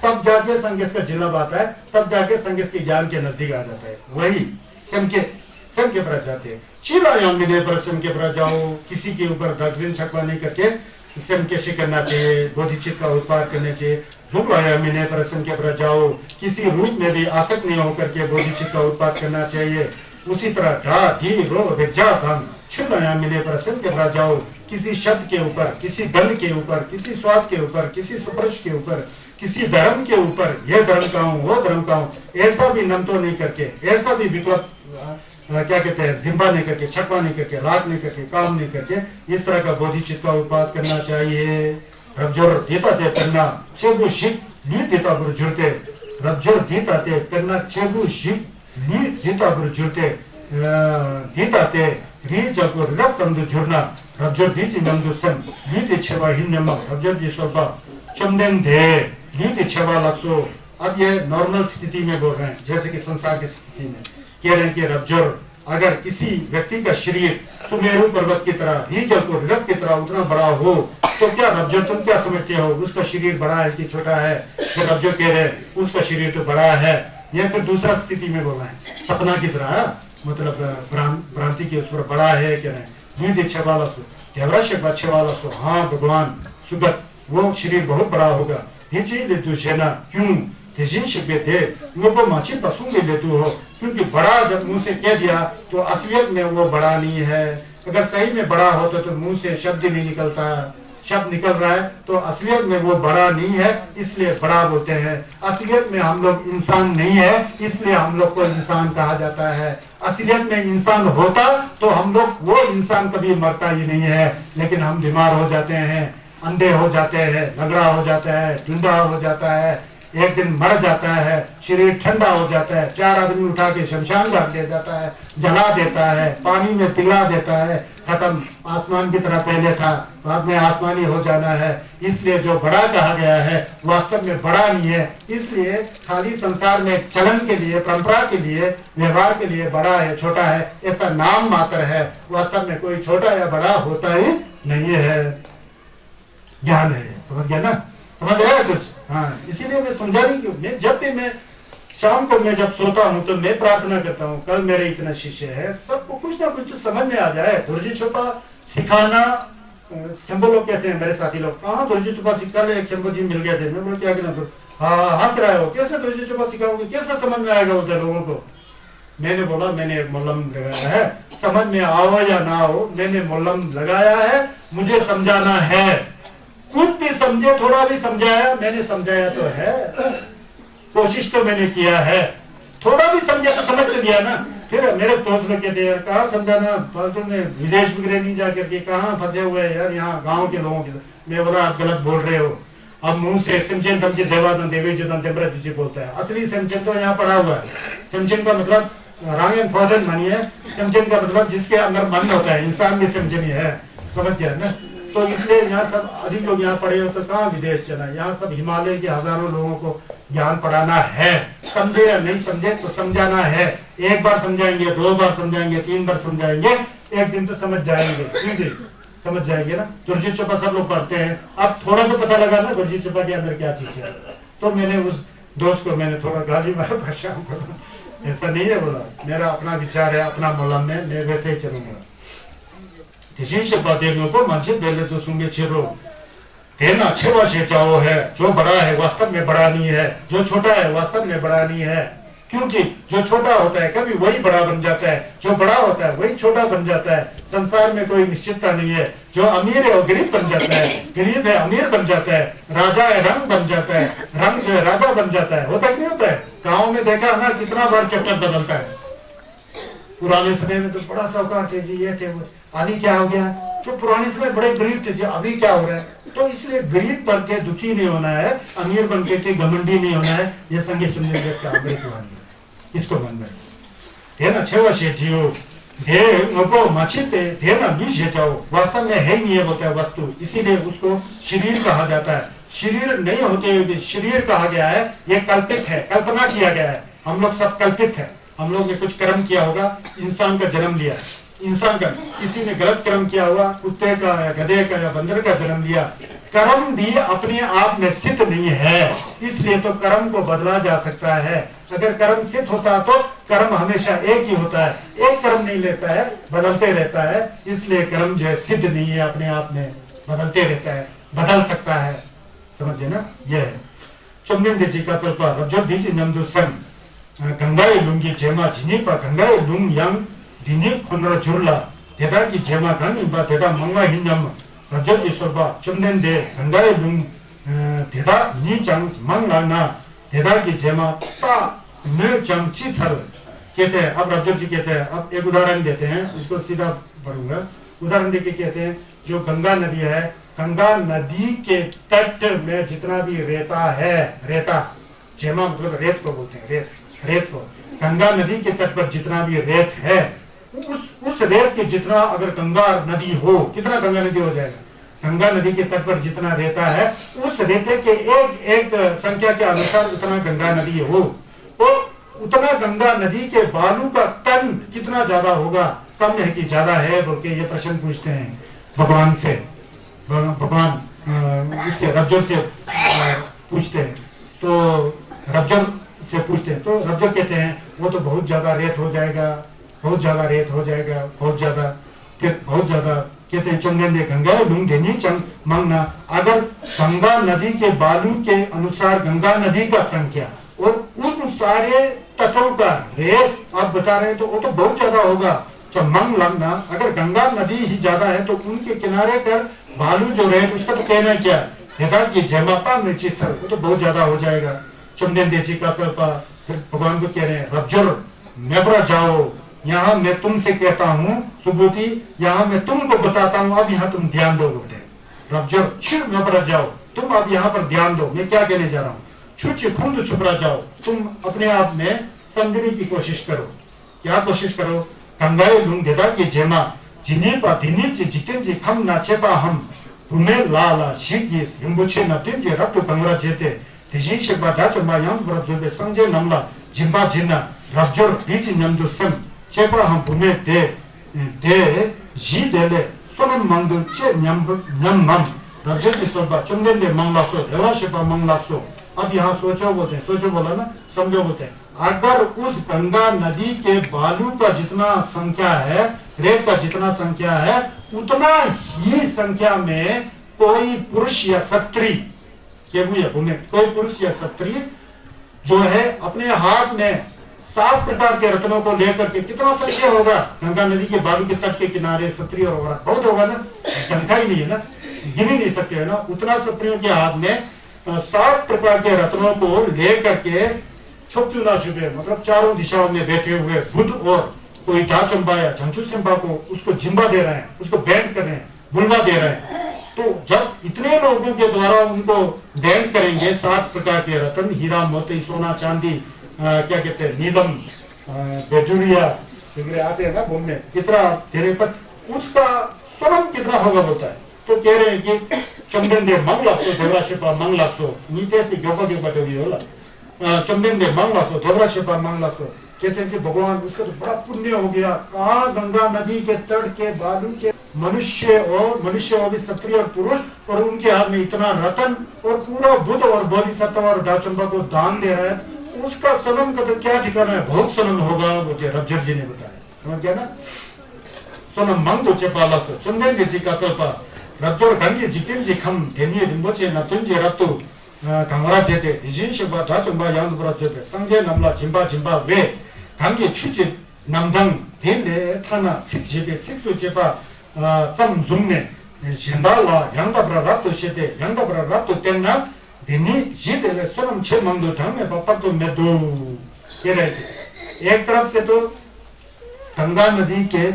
तब जाके संघर्ष का जिलब आता है, तब जाके संघर्ष के ज्ञान के नजदीक आ जाता है। वही स्वयं के पर जाते हैं। चिलायाम मिले पर स्वयं के पर जाओ, किसी के ऊपर दक्षिण छकवा नहीं करके स्वयं कैसे करना चाहिए, बोधिचित का उत्पाद करने चाहिए। मिने प्रसन्न के पर जाओ, किसी रूप में भी आसक्त नहीं होकर के बोधिचित का उत्पाद करना चाहिए। उसी तरह ढा ढी रो विजा धम छुलाया मिले प्रसन्न के पर जाओ, किसी शब्द के ऊपर, किसी गंध के ऊपर, किसी स्वाद के ऊपर, किसी स्पर्श के ऊपर, किसी धर्म के ऊपर, यह धर्म का हूँ वो धर्म का हूँ, ऐसा भी नमतो नहीं करके, ऐसा भी विकल्प क्या कहते हैं, जिम्बा नहीं करके, छकवा नहीं करके, राग नहीं करके, काम नहीं करके, इस तरह का बोधिचित का उत्पाद करना चाहिए। रब्जोर दीता ते पेन्ना चेबू शिप ली दीता बुर जुड़ते, रब्जोर दीता ते पेन्ना चेबू शिप ली दीता बुर जुड़ते, दीता ते री जबुर रब तंदु जुड़ना, रब्जोर दीची नंदु सन ली ते छेवा हिन्नम, रब्जोर जी सोबा चुमदेन दे ली ते छेवा लक्सो। अब ये नॉर्मल स्थिति में बोल रहे हैं, जैसे कि संसार की स्थिति में कह रहे हैं कि रब्जोर अगर किसी व्यक्ति का शरीर सुमेरु पर्वत की तरह, रीजल को रब की तरह उतना बड़ा हो, तो क्या रब्जो तुम क्या समझते हो, उसका शरीर बड़ा है कि छोटा है? तो रब्जो कह रहे उसका शरीर तो बड़ा है। यह फिर दूसरा स्थिति में बोला है, सपना की तरह, मतलब भ्रांति के उस पर बड़ा है कह रहे हैं। अच्छे वाला सो देवरा शेख अच्छे वाला सो, हाँ भगवान सुगत वो शरीर बहुत बड़ा होगा। क्यों माची पशु में लेतु हो, क्योंकि बड़ा जब मुंह से कह दिया तो असलियत में वो बड़ा नहीं है। अगर सही में बड़ा होता तो मुंह से शब्द ही नहीं निकलता, शब्द निकल रहा है तो असलियत में वो बड़ा नहीं है, इसलिए बड़ा बोलते हैं। असलियत में हम लोग इंसान नहीं है, इसलिए हम लोग को इंसान कहा जाता है। असलियत में इंसान होता तो हम लोग, वो इंसान कभी मरता ही नहीं है, लेकिन हम बीमार हो जाते हैं, अंधे हो जाते हैं, लंगड़ा हो जाता है, टुंडा हो जाता है, एक दिन मर जाता है, शरीर ठंडा हो जाता है, 4 आदमी उठा के शमशान घाट ले जाता है, जला देता है, पानी में पिघला देता है, खत्म। आसमान की तरह पहले था, बाद में आसमानी हो जाना है। इसलिए जो बड़ा कहा गया है वास्तव में बड़ा नहीं है, इसलिए खाली संसार में चलन के लिए, परंपरा के लिए, व्यवहार के लिए बड़ा है छोटा है ऐसा नाम मात्र है। वास्तव में कोई छोटा या बड़ा होता ही नहीं है। ज्ञान है, समझ गया ना, समझ आया कुछ? हाँ, इसीलिए मैं समझाने की, मैं जब भी मैं शाम को मैं जब सोता हूँ तो मैं प्रार्थना करता हूँ कल मेरे इतना शिष्य है, सबको कुछ ना कुछ तो समझ में आ जाए। दुर्जी छुपा सिखाना, खेम्बो लोग कहते हैं मेरे साथी लोग, हाँ दुर्जी छुपा सिखा ले, खेम्बो जी मिल गए थे। मैं बोला क्या कहना, हाँ हंस रहे हो, कैसे दुर्जी छुपा सिखाओगे, कैसे समझ में आएगा उधर लोगों को? मैंने बोला मैंने एक मल्लम लगाया है, समझ में आओ या ना हो, मैंने मल्लम लगाया है, मुझे समझाना है। खुद भी समझे, थोड़ा भी समझाया, मैंने समझाया तो है, कोशिश तो मैंने किया है, थोड़ा भी समझा तो समझ तो दिया ना। फिर मेरे दोस्त लोग कहते यार कहाँ समझाना, फालतू में विदेश वगैरह नहीं जाकर के कहाँ फंसे हुए हैं यार, यहाँ गाँव के लोगों के। मैं बोला आप गलत बोल रहे हो। अब मुंह से सिमचेन तमचे देवादन देवी जुदन देवराज जी बोलता है, असली सिमचेन तो यहाँ पड़ा हुआ है। सिमचेन का मतलब रंग एंड फॉर्म मानिए, सिमचेन का मतलब जिसके अंदर मन होता है, इंसान भी सिमचेन ही है, समझ गया ना। तो इसलिए यहाँ सब अधिक लोग यहाँ पढ़े हो तो कहाँ विदेश चला, यहाँ सब हिमालय के हजारों लोगों को ज्ञान पढ़ाना है। समझे या नहीं समझे तो समझाना है। एक बार समझाएंगे, 2 बार समझाएंगे, 3 बार समझाएंगे, एक दिन तो समझ जाएंगे। जी समझ जाएंगे ना। गुरजी चुपा सब लोग पढ़ते हैं, अब थोड़ा तो पता लगा ना गुरजी चुपा के अंदर क्या चीज है। तो मैंने उस दोस्त को मैंने थोड़ा गाली मारा था शाम को, ऐसा नहीं है बोला, मेरा अपना विचार है, अपना मलम है, मैं वैसे ही चलूंगा। 대신 शब्दादेवियों को मानसिक पहले तो सुनगे छिरो देना छेवा से जाओ है। जो बड़ा है वास्तव में बड़ा नहीं है, जो छोटा है वास्तव में बड़ा नहीं है, क्योंकि जो छोटा होता है कभी वही बड़ा बन जाता है, जो बड़ा होता है वही छोटा बन जाता है। संसार में कोई निश्चितता नहीं है, जो अमीर है वो गरीब बन जाता है, गरीब है अमीर बन जाता है, राजा है रंग बन जाता है, रंग जो है राजा बन जाता है। होता नहीं होता है? गाँव में देखा ना कितना बार चैप्टर बदलता है। पुराने समय में तो बड़ा साहूकार थे जी, ये थे वो, अभी क्या हो गया, जो पुराने समय बड़े गरीब थे जी, अभी क्या हो रहा है। तो इसलिए गरीब बन के दुखी नहीं होना है, अमीर बन के घमंडी नहीं होना है। ये संगीत सुनने का अमृत वाणी, इसको मन में देना छेवा से जियो दे नको मचिते देना बीज जाओ। वास्तव में है नहीं है बोलता है वस्तु, इसीलिए उसको शरीर कहा जाता है। शरीर नहीं होते हुए भी शरीर कहा गया है, ये कल्पित है, कल्पना किया गया है। हम लोग सब कल्पित है, हम लोग ने कुछ कर्म किया होगा, इंसान का जन्म लिया, इंसान का किसी ने गलत कर्म किया हुआ, कुत्ते का या गधे का या बंदर का जन्म लिया। कर्म भी अपने आप में सिद्ध नहीं है, इसलिए तो कर्म को बदला जा सकता है। अगर कर्म सिद्ध होता तो कर्म हमेशा एक ही होता है, एक कर्म नहीं लेता है, बदलते रहता है। इसलिए कर्म जो है सिद्ध नहीं है, अपने आप में बदलते रहता है, बदल सकता है, समझे ना। ये है चुम्बिन जी का चलपा जो दीजी नमदु सन गंगाई लुंगी जेमा जिनीपा गंगाई लुंग yang dini khonra jurla teda ki jema kan ba teda manga hinyam rajat isoba chumden de gangai lung teda ni chang manga na teda ki jema ta me chang chithal कहते हैं। अब रजत जी कहते हैं, अब एक उदाहरण देते हैं, इसको सीधा पढ़ूंगा। उदाहरण देके कहते हैं जो गंगा नदी है, गंगा नदी के तट में जितना भी रेता है, रेता जेमा मतलब रेत को बोलते हैं, रेत को, गंगा नदी के तट पर जितना भी रेत है, उस रेत के जितना अगर गंगा नदी हो, कितना गंगा नदी हो जाएगा? गंगा नदी के तट पर जितना रेता है, उस रेते के एक एक संख्या के अनुसार उतना गंगा नदी हो, तो उतना गंगा नदी के बालू का टन कितना ज्यादा होगा, कम है कि ज्यादा है बोल के ये प्रश्न पूछते हैं भगवान से। भगवान उससे रज्जुल से पूछते हैं, तो रज्जुल से पूछते हैं, तो रज्जुल कहते हैं वो तो बहुत ज्यादा रेत हो जाएगा, बहुत ज्यादा रेत हो जाएगा, बहुत ज्यादा, फिर बहुत ज्यादा कहते हैं चंगन दे गंगा लूंग देनी चंग मांगना। अगर गंगा नदी के बालू के अनुसार गंगा नदी का संख्या और उन सारे तटों का रेत आप बता रहे हैं, तो वो तो बहुत ज्यादा होगा। जब मंग लगना, अगर गंगा नदी ही ज्यादा है तो उनके किनारे कर बालू जो रेत उसका तो कहना क्या है कि जयमाता में चीज वो तो बहुत ज्यादा हो जाएगा। चुमदेन देजी का फिर भगवान को कह रहे हैं रज्जुर नेबरा जाओ यहाँ मैं तुमसे कहता हूँ सुबुति, यहाँ मैं तुमको बताता हूँ, अब यहाँ तुम ध्यान दो बोलते हैं। रब्जर चुप न पर जाओ, तुम अब यहाँ पर ध्यान दो, मैं क्या कहने जा रहा हूँ। छुच खुंद छुप रह जाओ, तुम अपने आप में समझने की कोशिश करो। क्या कोशिश करो। कंगाए लुंग देदा के जेमा जिने पा दिने चे जिकेन जे खम नाचे पा हम पुमे लाला शिगिस हिम्बुचे न दिन जे रब तो कंगरा जेते तिजिन शेबा दाचो मा यांग बरब जोबे संजे नमला जिम्बा जिन्ना रब्जर बीच नमदु सम चेपा हम पुमे दे जी देले सोनम मंगल चे न्यम मम रब्जर की सोबा चुंगन दे मंगलासो देवा शेपा मंगलासो। अब यहाँ सोचो बोलते हैं, सोचो बोला ना, समझो बोलते हैं। अगर उस गंगा नदी के बालू का जितना संख्या है, रेत का जितना संख्या है, उतना ही संख्या में कोई पुरुष या स्त्री कोई पुरुष या स्त्री जो है अपने हाथ में 7 प्रकार के रत्नों को लेकर के, कितना संख्या होगा गंगा नदी के बालू के तट के किनारे स्त्री और औरत बहुत होगा ना, संख्या ही नहीं है ना, गिन ही नहीं सकते है ना। उतना स्त्रियों के हाथ में 7 प्रकार के रत्नों को लेकर के छुपचुना छुपे, मतलब चारों दिशाओं में बैठे हुए बुद्ध और कोई ढाचंबा या झंझू सिंबा को उसको जिम्बा दे रहे हैं, उसको बैंड कर रहे हैं, बुलवा दे रहे हैं। तो जब इतने लोगों के द्वारा उनको बैंड करेंगे 7 प्रकार के रत्न, हीरा मोती सोना चांदी, क्या कहते हैं नीलम बेजुरिया आते हैं ना घूमने, कितना तेरे पर उसका स्वरम कितना होगा बोलता है। तो कह रहे हैं कि चंदन दे मंग लासो देवरा शिपा मंग लासो, नीचे से गोपा के बटोरी होला चंदन दे मंग लासो देवरा शिपा मंग लासो। कहते हैं कि भगवान उसका तो बड़ा पुण्य हो गया, कहाँ गंगा नदी के तट के बालू के मनुष्य और भी स्त्री और पुरुष, और उनके हाथ में इतना रतन और पूरा बुद्ध और बोधिसत्व और डाचंबा को दान दे रहा है, उसका सनम का तो क्या ठिकाना है, बहुत सनम होगा वो रब्जर जी ने बताया। समझ गया ना। सोनम मंग दो चेपा लासो चंदन के जी का चलपा रब्जर गंगे जितिन जी खम देनिए रिम्बोचे न तुंजे रत्तु 강라 제대 이진시바 다정바 양도브라 제대 상제 남라 진바 왜 강게 추지 남당 델레 타나 식제대 식수 제바 zamzumne jindala 양다브라 라토 셰대 양다브라 라토 땐나 देनी जिदे सोनम छे मंगदो ढंग में पापा तो मैं दो कह रहे थे। एक तरफ से तो गंगा नदी के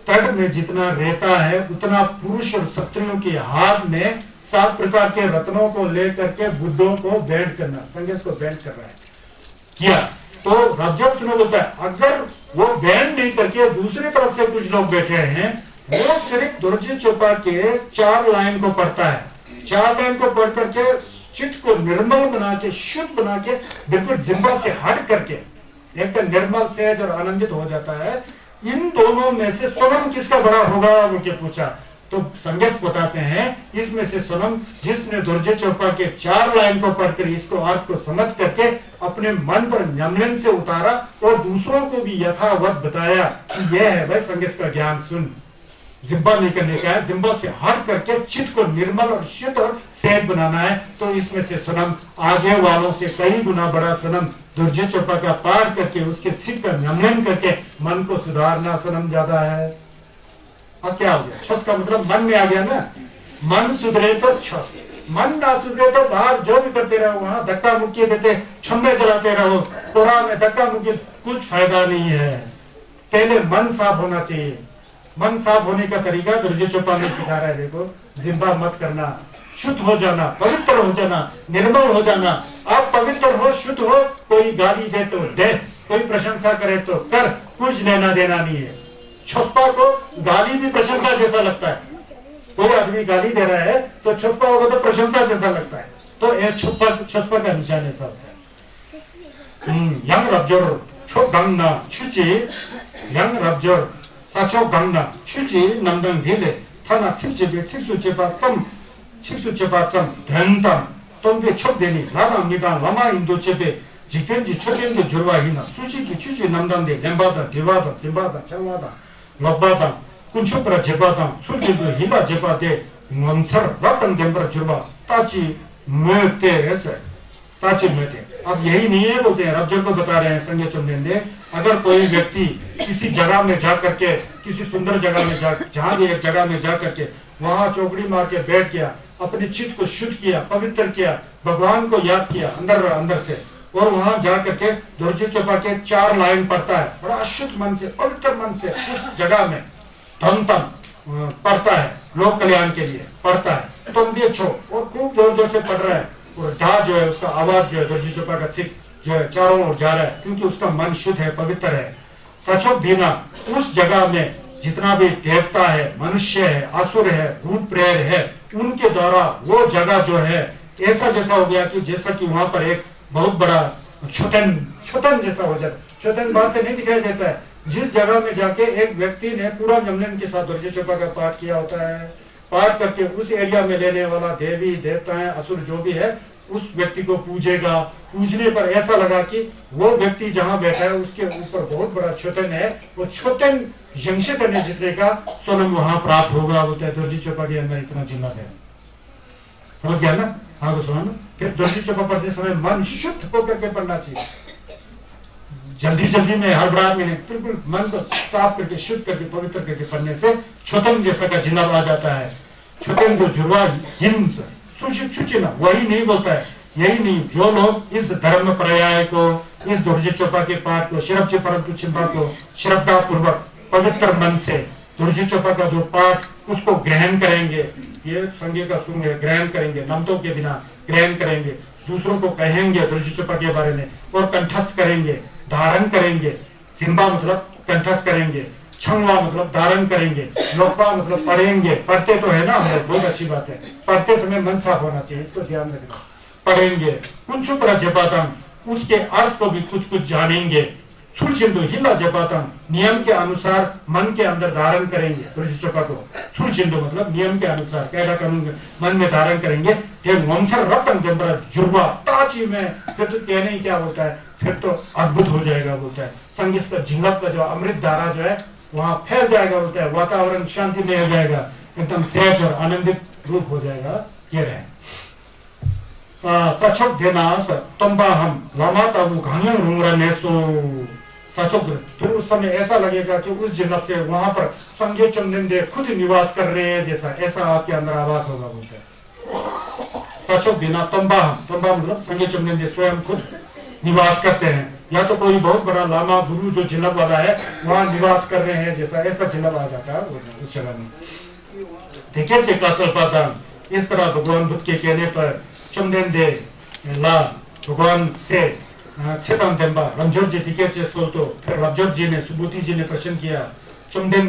तट में जितना रहता है उतना पुरुष और स्त्रियों के हाथ में 7 प्रकार के रत्नों को लेकर के बुद्धों को बैंड करना, संगेश को बैंड कर रहा है किया। तो रब्जर चुनाव बोलता है अगर वो बैंड नहीं करके दूसरी तरफ से कुछ लोग बैठे हैं, वो सिर्फ दुर्जी चोपा के 4 लाइन को पढ़ता है, 4 लाइन को पढ़ करके चित्त को निर्मल बना के शुद्ध बना के बिल्कुल जिम्बा से हट करके एकदम निर्मल सहज और आनंदित हो जाता है। इन दोनों में से सोनम किसका बड़ा होगा वो क्या पूछा, तो संगेश बताते हैं इसमें से सोनम जिसने दुर्जे चोपा के 4 लाइन को पढ़कर इसको अर्थ को समझ करके अपने मन पर न्यमलन से उतारा और दूसरों को भी यथावत बताया कि यह है भाई संगेश का ज्ञान सुन, जिम्बा नहीं करने का है, जिम्बा से हट करके चित्त को निर्मल और शुद्ध और सहज बनाना है। तो इसमें से सोनम आगे वालों से कई गुना बड़ा सोनम दुर्जे चोपा का पार करके उसके चित्त का नमन करके मन को सुधारना सोनम ज्यादा है। अब क्या हो गया, छस का मतलब मन में आ गया ना, मन सुधरे तो छस, मन ना सुधरे तो बाहर जो भी करते रहो, वहां धक्का मुक्की देते छम्बे चलाते रहो, कोरा में धक्का मुक्की कुछ फायदा नहीं है। पहले मन साफ होना चाहिए। मन साफ होने का तरीका दुर्जे चोपा में सिखा रहा है, देखो जिम्बा मत करना, शुद्ध हो जाना, पवित्र हो जाना, निर्मल हो जाना। आप पवित्र हो, शुद्ध हो, कोई गाली दे तो दे, कोई प्रशंसा करे तो कर, कुछ लेना देना नहीं है। छुपा को गाली भी प्रशंसा जैसा लगता है, कोई आदमी गाली दे रहा है तो छुपा होगा तो प्रशंसा जैसा लगता है, तो ये छुपा का निशान ऐसा होता है। yang rabjor 초 강나 추지 yang rabjor 사초 강나 추지 남당 딜레 타나 칠제비 칠수제바 점 칠수제바 점 된담 동배 촉되니 나답니다. 라마 인도제베 지켄지 초견도 줄와히나 수지기 추지 남당데 렘바다 디바다 짐바다 장와다 럭바다 군초프라 제바다 술지도 히바 제바데 멈서 라탄 덴브라 줄바 ताची मेते ऐसे ताची मेते। अब यही नहीं है बोलते हैं, रब्जर को बता रहे हैं संजय चंदेंदे, अगर कोई व्यक्ति किसी जगह में जा करके, किसी सुंदर जगह में जा, जहां भी एक जगह में जा करके वहां चौकड़ी मार के बैठ गया, अपने चित्त को शुद्ध किया, पवित्र किया, भगवान को याद किया अंदर अंदर से, और वहां जा करके दुर्जी चोपा के 4 लाइन पढ़ता है, बड़ा शुद्ध मन से, पवित्र मन से उस जगह में धम पढ़ता है, लोक कल्याण के लिए पढ़ता है। तुम भी अच्छो और खूब जोर जोर से पढ़ रहा है, और ढा जो है उसका आवाज जो है दुर्जी चोपा का सिख जो है चारों ओर जा रहा है, क्योंकि उसका मन शुद्ध है, पवित्र है। सचो दीना उस जगह में जितना भी देवता है, मनुष्य है, असुर है, भूत प्रेत है, उनके द्वारा वो जगह जो है ऐसा जैसा हो गया कि जैसा कि वहां पर एक बहुत बड़ा छुतन जैसा हो जाता। छुतन बात से नहीं दिखाई देता है, जिस जगह में जाके एक व्यक्ति ने पूरा जमलन के साथ दुर्जी चोपा का पाठ किया होता है, पाठ करके उस एरिया में लेने वाला देवी देवताएं असुर जो भी है उस व्यक्ति को पूजेगा। पूजने पर ऐसा लगा कि वो व्यक्ति जहां बैठा है उसके ऊपर बहुत बड़ा छुतन है, वो छुतन यंश करने जितने का सोनम वहां प्राप्त होगा। बोलता है दुर्जी चोपा के अंदर इतना जिन्नत है, समझ गया ना। हाँ सुन, फिर दुर्जी चोपा पढ़ते समय मन शुद्ध होकर के पढ़ना चाहिए, जल्दी जल्दी में हड़बड़ाहट में नहीं, बिल्कुल मन को साफ करके शुद्ध करके पवित्र करके पढ़ने से छुतन जैसा का जिन्नत आ जाता है। छुतन को जुड़वा हिंस सुचिना वही नहीं बोलता है, यही नहीं जो लोग इस धर्म पर्याय को, इस दुर्जी चोपा के पाठ को, शिरपची परंतु चिंपा को श्रद्धा पूर्वक पवित्र मन से दुर्जी चोपा का जो पाठ उसको ग्रहण करेंगे, ये संज्ञा का सुंग है, ग्रहण करेंगे, नमतों के बिना ग्रहण करेंगे, दूसरों को कहेंगे दुर्जी चोपा के बारे में और कंठस्थ करेंगे, धारण करेंगे। जिम्बा मतलब कंठस्थ करेंगे, छंगवा मतलब धारण करेंगे, लोकपा मतलब पढ़ेंगे। पढ़ते तो है ना हम लोग, बहुत अच्छी बात है, पढ़ते समय मन साफ होना चाहिए, इसको ध्यान रखना। पढ़ेंगे कुछ जपातम उसके अर्थ को भी कुछ कुछ जानेंगे। सुलझिंदु हिला जपातम नियम के अनुसार मन के अंदर धारण करेंगे तुलसी चोपा को। सुलझिंदु मतलब नियम के अनुसार कायदा कानून मन में धारण करेंगे। फिर वंशर रतन के अंदर जुड़वा ताजी में फिर तो कहने ही क्या बोलता है, फिर तो अद्भुत हो जाएगा बोलता है। संगीत का झिंगप का जो अमृत धारा जो है वहां फैल जाएगा बोलता है, वातावरण शांति में हो जाएगा, एकदम सहज और आनंदित रूप हो जाएगा। कह रहे हैं सचक देनास तंबा हम लामाता वो घानियों रूंगरा नेसो सचक। फिर उस समय ऐसा लगेगा कि उस जिन्नत से वहां पर संगे चंदन खुद निवास कर रहे हैं जैसा, ऐसा आपके अंदर आवाज होगा बोलते हैं। सचक देना तंबा हम, तंबा मतलब संगे चंदन स्वयं खुद निवास करते हैं, या तो कोई बहुत बड़ा लामा गुरु जो जिन्नत वाला है वहां निवास कर रहे हैं जैसा, ऐसा जिन्नत आ जाता है उस जगह में। देखिए इस तरह भगवान बुद्ध के कहने पर चमदेन दे ला भगवान से छेतन देंबा रमजोर जी दिखे चे सोल तो फिर रमजोर जी ने सुबुति जी ने प्रश्न किया चमदेन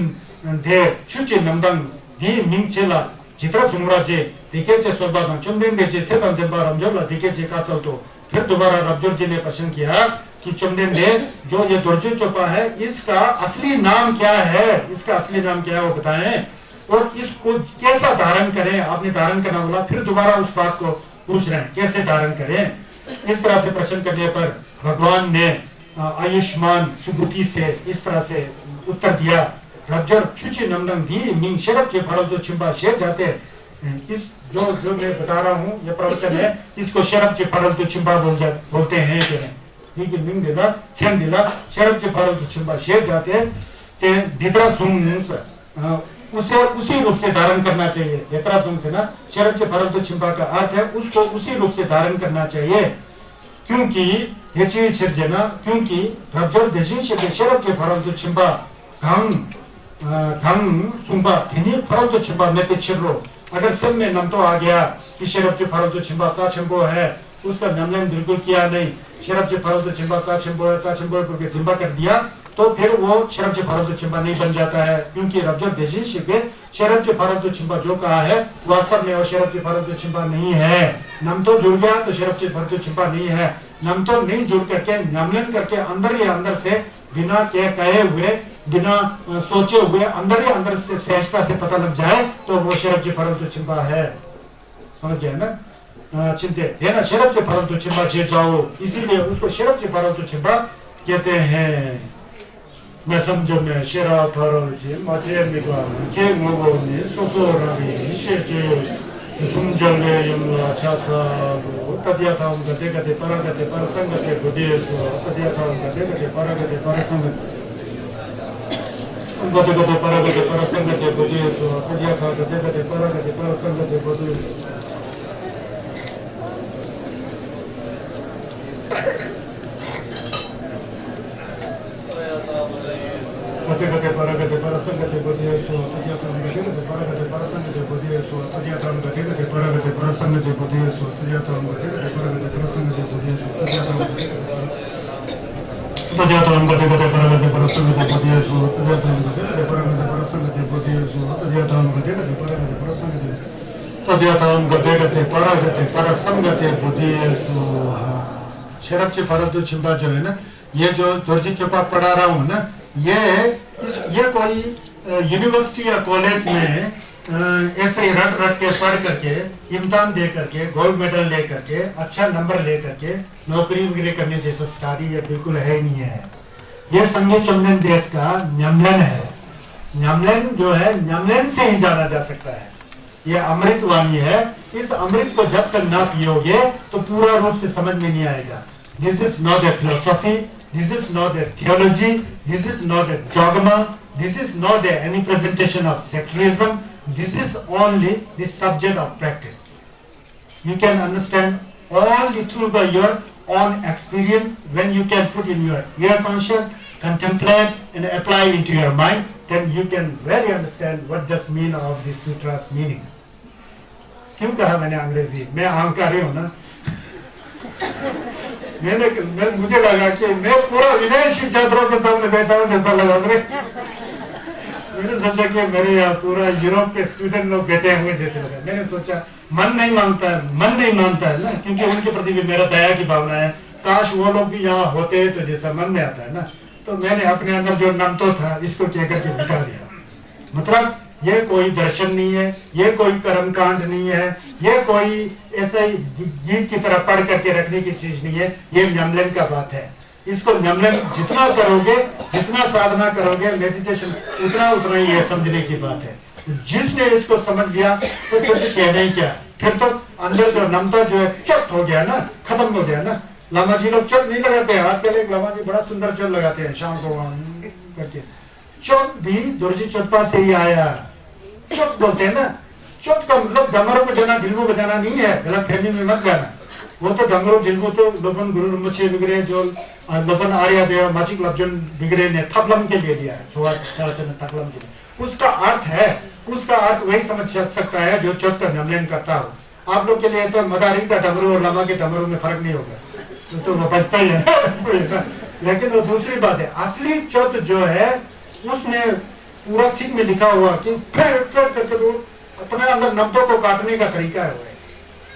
दे चुचे नमदंग दी मिंग चेला जितरा सुमरा जे दिखे चे सोल बादन चमदेन दे जे छेतन देंबा रमजोर ला दिखे चे का चल तो फिर दोबारा रमजोर जी ने प्रश्न किया कि चमदेन दे जो ये दुर्जी चोपा है इसका असली नाम क्या है, इसका असली नाम क्या है वो बताएं और इसको कैसा धारण करें। आपने धारण करना बोला, फिर दोबारा उस बात को पूछ रहे हैं कैसे धारण करें। इस तरह से प्रश्न करने पर भगवान ने आयुष्मान सुबुति से इस तरह से उत्तर दिया रज्जर छुची नमनम दी मिंग शरब के फरल तो छिंबा शेर जाते। इस जो मैं बता रहा हूँ ये प्रवचन है, इसको शरब के फरल तो छिंबा बोलते हैं। ठीक है, मिंग दिला छेन दिला शरब के फरल तो छिंबा शेर जाते ते दितरा सुन उसे उसी रूप से धारण करना चाहिए। यात्रा से ना शरब से फरल तो छिंपा का अर्थ है उसको उसी रूप से धारण करना चाहिए, क्योंकि क्योंकि रब्जर देशी से शरब के फरल तो छिंपा घंग सुंबा थिनी फरल तो छिंपा में पे छिरो। अगर सब में नम तो आ गया कि शरब के फरल तो छिंपा चा छिंबो है, उसका नमन बिल्कुल किया नहीं, शरब के फरल तो छिंपा चा छिंबो है, चा छिंबो करके छिंपा कर दिया तो फिर वो शरब से फरल तो छिंबा नहीं बन जाता है। क्योंकि रब्जर देशी शिपे शरब से फरल तो छिंबा जो कहा है वास्तव में वो शरब से फरल तो छिंबा नहीं है। नम तो जुड़ गया तो शरब से फरल तो छिंबा नहीं है। नम तो नहीं जुड़ करके नमन करके अंदर ही अंदर से बिना कहे हुए बिना सोचे हुए अंदर ही अंदर से सहजता से पता लग जाए तो वो शरब से फरल तो छिंबा है। समझ गया ना। चिंते है ना, शरब से फरल तो छिंबा से जाओ, इसीलिए उसको शरब से फरल तो छिंबा कहते हैं। मैं समझो में शेरा फरल जे मजे मिगा के मोगोनी सोसोरनी शेजे सुमजले यमला छाता तदिया था उनका देखते परगते परसंगते बुद्धेसो तदिया था उनका देखते परगते परसंगते उनका देखते परगते परसंगते बुद्धेसो तदिया था उनका देखते परगते परसंगते बुद्धेसो। Buddhiyesu, Sajatam Gate Gate Paragate Prasangate Buddhiyesu, Sajatam Gate Gate Paragate Prasangate Buddhiyesu, Sajatam Gate Paragate Prasangate Buddhiyesu, Sajatam Gate Paragate Prasangate Sajatam Gate Paragate Prasangate Buddhiyesu. शरब Farad चिंबा जो है ना, ये जो दर्जी चपा पढ़ा रहा हूँ ना, ये कोई यूनिवर्सिटी या कॉलेज में ऐसे ही रट रट के पढ़ करके इम्तिहान दे करके गोल्ड मेडल ले करके अच्छा नंबर ले करके नौकरी वगैरह करने जैसा स्टारी ये बिल्कुल है ही नहीं है। ये संगे चमलन देश का न्यमलन है। न्यमलन जो है न्यमलन से ही जाना जा सकता है। ये अमृत वाणी है। इस अमृत को जब तक ना पियोगे तो पूरा रूप से समझ में नहीं आएगा। This is not a philosophy. This is not a theology. This is not a dogma. This is not any presentation of secularism. This is only the subject of practice. You can understand only through by your own experience. When you can put in your ear conscious, contemplate and apply into your mind, then you can really understand what does mean of the sutra's meaning. क्यों कहा मैंने अंग्रेजी? मैं अहंकारी हूँ ना। मुझे लगा कि मैं पूरा विदेशी छात्रों के सामने बैठा हूँ जैसा लगा मुझे। मैंने सोचा कि मेरे यहाँ पूरा यूरोप के स्टूडेंट लोग बैठे हुए जैसे लगा। मैंने सोचा मन नहीं मानता है ना, क्योंकि उनके प्रति भी मेरा दया की भावना है। काश वो लोग भी यहाँ होते तो जैसा मन में आता है ना। तो मैंने अपने अंदर जो नमतो था इसको कह करके मिटा दिया। मतलब ये कोई दर्शन नहीं है, ये कोई कर्मकांड नहीं है, ये कोई ऐसे गीत की तरह पढ़ करके रखने की चीज नहीं है। ये न्यमलन का बात है। इसको न्यमलन जितना करोगे, जितना साधना करोगे, मेडिटेशन उतना ही ये समझने की बात है। जिसने इसको समझ लिया तो फिर कहना ही क्या, फिर तो अंदर जो नमता जो है चट हो गया ना, खत्म हो गया ना। लामा जी लोग चट नहीं लगाते हैं। आजकल एक लामा जी बड़ा सुंदर चट लगाते हैं शाम को करके। चट भी दुर्जी चप्पा से ही आया। चट बोलते हैं ना, चट का मतलब डमरू बजाना, ढिलबू बजाना नहीं है। गलत फहमी में मत जाना। वो तो डमरू ढिलबू तो लोबन गुरु मुछे बिगड़े जो लोबन आर्या देव माचिक लब्जन बिगड़े ने थपलम के लिए दिया है। थोड़ा थपलम के लिए उसका अर्थ है, उसका अर्थ वही समझ सकता है जो चट का न्यमलन करता हो। आप लोग के लिए तो मदारी का डमरू और लमा के डमरू में फर्क नहीं होगा, तो वो बजता ही है ना। लेकिन वो दूसरी बात है, असली चट जो है उसमें पूरा ठीक में लिखा हुआ कि फिर करके वो अपने अंदर नमतों को काटने का तरीका है।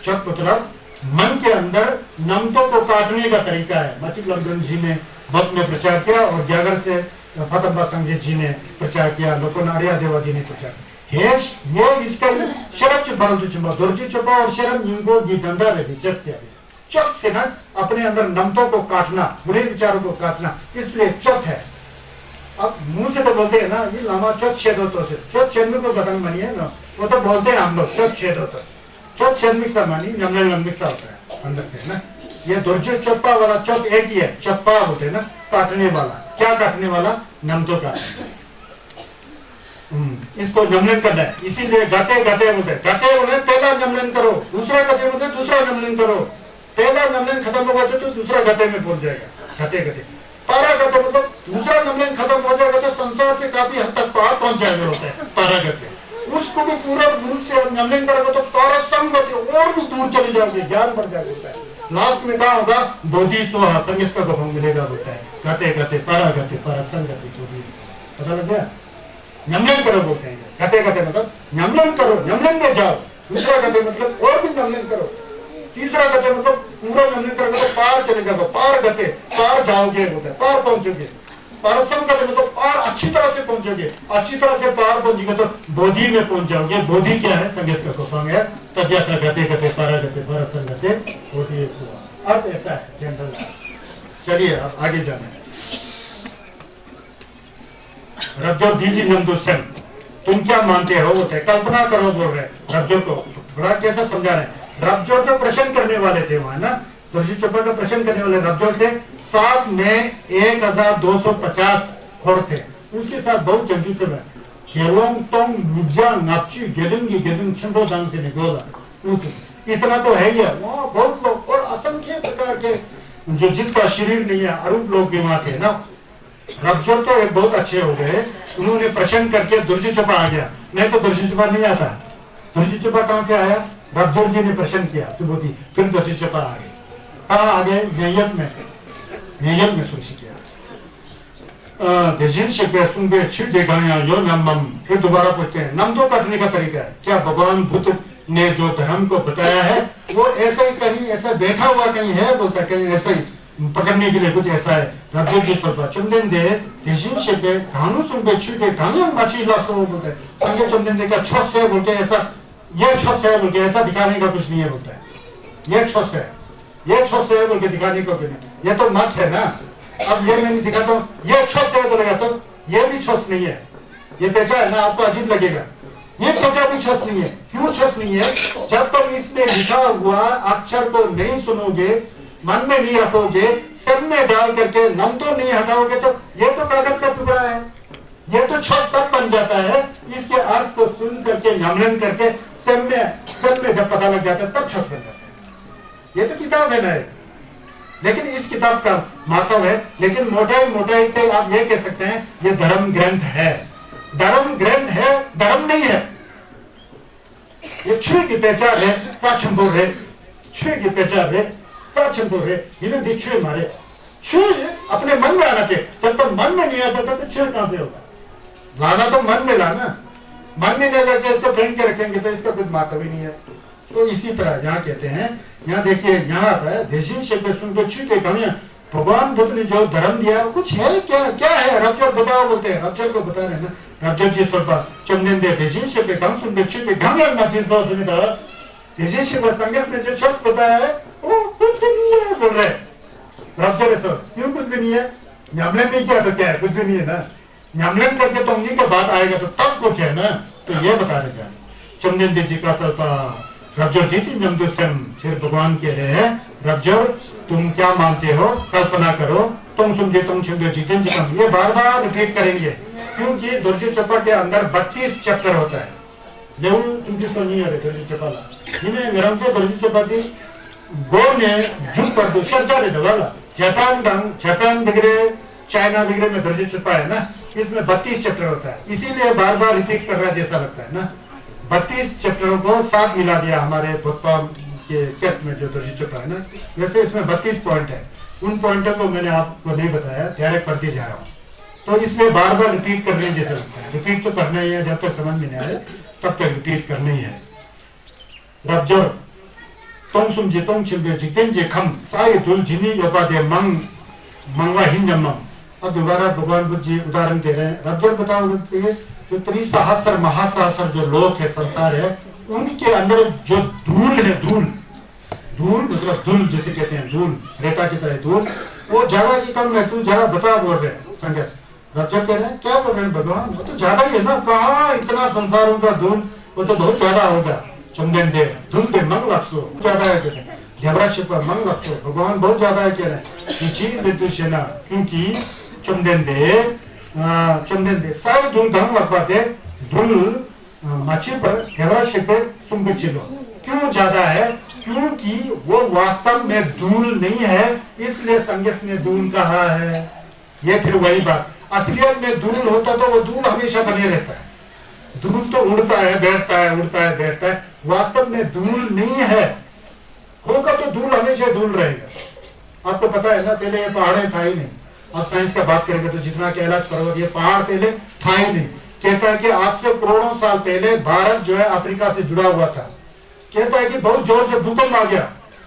चट मतलब मन के अंदर नमतों को काटने का तरीका है। माचिक लब्जन जी ने वक्त में प्रचार किया और ग्यागर से फतम्बा संजय जी ने प्रचार किया, लोकों आर्या देवा जी ने प्रचार किया। ये इसका शरब भरल दुर्जी चपा और शरब इनको ये धंधा रहती चट से ना अपने अंदर नमतों को काटना, बुरे विचारों को काटना, इसलिए चट है। अब मुंह से तो बोलते हैं ना ये लामा चट छेदो तो से चट छेदने को बदन बनी है ना, वो तो बोलते हैं हम लोग चट छेदो तो चट छेदमिक सा मानी नमनिक सा होता है अंदर से ना। ये दुर्जय चप्पा वाला चट एक ही है, चप्पा बोलते हैं ना, काटने वाला। क्या काटने वाला? नमतो काटने। इसको नमलन करना है। इसीलिए गते बोलते बोले पहला नमलन करो, दूसरा गते बोलते दूसरा नमलन करो। पहला नमलन खत्म होगा तो दूसरा गते में पहुंच जाएगा। गते पारा गते मतलब दूसरा नमलन खत्म हो जाएगा तो संसार से काफी हद तक पार पहुंच जाएगा होता है पारा गते। उसको भी पूरा रूप से नमलन करोगे तो पारा संगति और भी दूर चले जाओगे, ज्ञान बढ़ जाएगा होता है। लास्ट में क्या होगा? बोधि सोहा संगीत का भवन मिलेगा होता है। गते पारा संगति बोधि। पता लग गया? नमलन करो बोलते हैं। गते मतलब नमलन करो, नमलन में जाओ। दूसरा गते मतलब और भी नमलन करो। तीसरा गते मतलब पूरा नमलन करोगे तो पार चले जाओगे। पार गते पार जाओगे बोलते हैं, पार पहुंचोगे। पारसम गते मतलब पार अच्छी तरह से पहुंचोगे। अच्छी तरह से पार पहुंचोगे तो बोधि में पहुंच जाओगे। बोधि क्या है? संगेश का कोफंग है। तद्यत गते पारा गते पारसम गते बोधि सुआ। अर्थ ऐसा है जनरल। चलिए अब आगे जाना है। रब्जो दीजी नंदुसन, तुम क्या मानते हो? बोलते कल्पना करो बोल रहे रब्जो को। बड़ा कैसा समझा रहे हैं। रब्जो तो प्रश्न करने वाले थे वहां ना, दुर्जी चप्पा का प्रश्न करने वाले रब्जो थे। साथ में 1250 खोर थे। उसके साथ बहुत जंजू से इतना तो है ही है। वहाँ बहुत लोग और असंख्य प्रकार के जो जिसका शरीर नहीं है अरूप लोग भी वहां थे ना। रब्जो तो एक बहुत अच्छे हो गए, उन्होंने प्रश्न करके दुर्जी चपा आ गया। नहीं तो दुर्जी चपा नहीं आता। दुर्जी चपा कहां से आया? रबजर जी ने प्रश्न किया सुबोधी, फिर दर्जी चपा आ गए। कहाँ आ गए? नेयत में सोची किया देजिन शिपे सुंगे छु देगाया यो नमम। फिर दोबारा पूछते हैं नम तो कटने का तरीका है क्या? भगवान बुद्ध ने जो धर्म को बताया है वो ऐसा ही कहीं ऐसा बैठा हुआ कहीं है? बोलता कहीं ऐसा ही पकड़ने के लिए कुछ ऐसा है। रबजर जी सोचा चंदन दे देजिन शिपे धानु सुंगे छु दे धानु मची लासो बोलते हैं। संगे चंदन दे का छस है बोलते हैं, ऐसा ये छस है बोल के ऐसा दिखाने का कुछ नहीं है। बोलता है ये छस है, ये छस है बोल के दिखाने को नहीं, ये तो मत है ना। अब ये मैं दिखाता हूँ, ये छस है बोलेगा तो ये भी छस नहीं है, ये पेचा है ना, आपको अजीब लगेगा। ये पेचा भी छस नहीं है। क्यों छस नहीं है? जब तक इसमें लिखा हुआ अक्षर को नहीं सुनोगे, मन में नहीं रखोगे, सब में डाल करके नम तो नहीं हटाओगे तो ये तो कागज का टुकड़ा है। ये तो छत तब बन जाता है इसके अर्थ को सुन करके नमन करके सब में जब पता लग जाता है तब छत बन जाता है। ये तो किताब है ना, लेकिन इस किताब का महत्व है। लेकिन मोटाई से आप ये कह सकते हैं ये धर्म ग्रंथ है। धर्म ग्रंथ है, धर्म नहीं है। ये छुई की पहचान है, पाचंबोर है, छुई की पहचान है, पाचंबोर है। इन्हें भी छुई मारे, छुई अपने मन में आना चाहिए। जब तक मन में नहीं आता तो छुई कहां से होगा? लाना तो मन में लाना, मन में नहीं करके इसको फेंक के रखेंगे तो इसका कुछ महत्व ही नहीं है। तो इसी तरह यहाँ कहते हैं, यहाँ देखिए यहाँ आता है देशी शब्द सुन के छू के कमियां भगवान बुद्ध ने जो धर्म दिया कुछ है क्या है? रबजर बताओ बोलते हैं। रबजर को बता रहे हैं ना। रबजर जी स्वल्प चंदन दे देशी शब्द कम सुन के छू के गंगा नाची सो सुनिता देशी शब्द संगस ने जो शब्द बताया है वो कुछ नहीं है बोल रहे रबजर। सर क्यों कुछ भी नहीं है? न्यामलन नहीं किया तो क्या है? कुछ भी नहीं है ना। न्यामलन करके तो उन्हीं के बाद आएगा तो तब कुछ है ना। तो ये बता रहे जाए चंदन दे जी का स्वल्प रबजर देसी नमदुसम। फिर भगवान कह रहे हैं रबजर तुम क्या मानते हो? कल्पना करो। तुम सुनते जितन जितम। ये बार बार रिपीट करेंगे क्योंकि दुर्जी चप्पा के अंदर 32 चैप्टर होता है। लेउ सुनते सुनिए रे दुर्जी चप्पा इन्हें विरमते दुर्जी चप्पा दी गो ने जुट पर दो शर्जा रे दवाला जापान बिगड़े चाइना बिगड़े में दुर्जी चप्पा है ना। इसमें 32 चैप्टर होता है, इसीलिए बार बार रिपीट कर रहा जैसा लगता है ना। 32 चैप्टरों को साथ मिला दिया हमारे भोपाल के कैट में जो दुर्जी चप्पा है ना। वैसे इसमें 32 पॉइंट है। उन पॉइंटों को मैंने आपको नहीं बताया, डायरेक्ट पढ़ते जा रहा हूँ। तो इसमें बार बार रिपीट करने जैसा लगता है। रिपीट तो करना ही है, जब तक समझ में नहीं आए तब तक रिपीट करना ही है। रबजर तुम सुनजे तुम छिलबे जितें जे खम सारे दुल जिनी योपादे मंगवा हिंजम। अब दोबारा भगवान बुद्ध जी उदाहरण दे रहे हैं। रबजर बताओ जो त्रिसहस्र महासहस्र जो लोक है, संसार है, उनके अंदर जो धूल है, धूल मतलब धूल जैसे कहते हैं, धूल रेता की तरह धूल, वो ज्यादा की कम है। तू जरा बता बोल रहे संगस। रबजर कह रहे हैं क्या बोल रहे हैं भगवान? वो तो ज्यादा ही है ना। कहा इतना संसारों का धूल, वो तो बहुत ज्यादा होगा। चंदन दे धूल दे मंग लक्सो ज्यादा है कहते हैं। देवराज पर मंग लक्सो भगवान बहुत ज्यादा है कह रहे हैं। क्योंकि चंदन दे सारे धूल धन लगवाते धूल मच्छी पर देवराज पे सुंग चिलो। क्यों ज्यादा है? क्योंकि वो वास्तव में धूल नहीं है, इसलिए संगस ने धूल कहा है। ये फिर वही बात, असलियत में धूल होता तो वो धूल हमेशा बने रहता है। धूल तो उड़ता है बैठता है, उड़ता है बैठता है। वास्तव में धूल नहीं है, होगा तो धूल हमेशा धूल रहेगा। आपको पता है ना, पहले ये पहाड़े था ही नहीं। अब साइंस का बात करेंगे तो जितना कैलाश पर्वत, ये पहाड़ पहले था ही नहीं। कहता है कि आज से करोड़ों साल पहले भारत जो है अफ्रीका से जुड़ा हुआ था। कहता है कि बहुत जोर से भूकंप आ गया।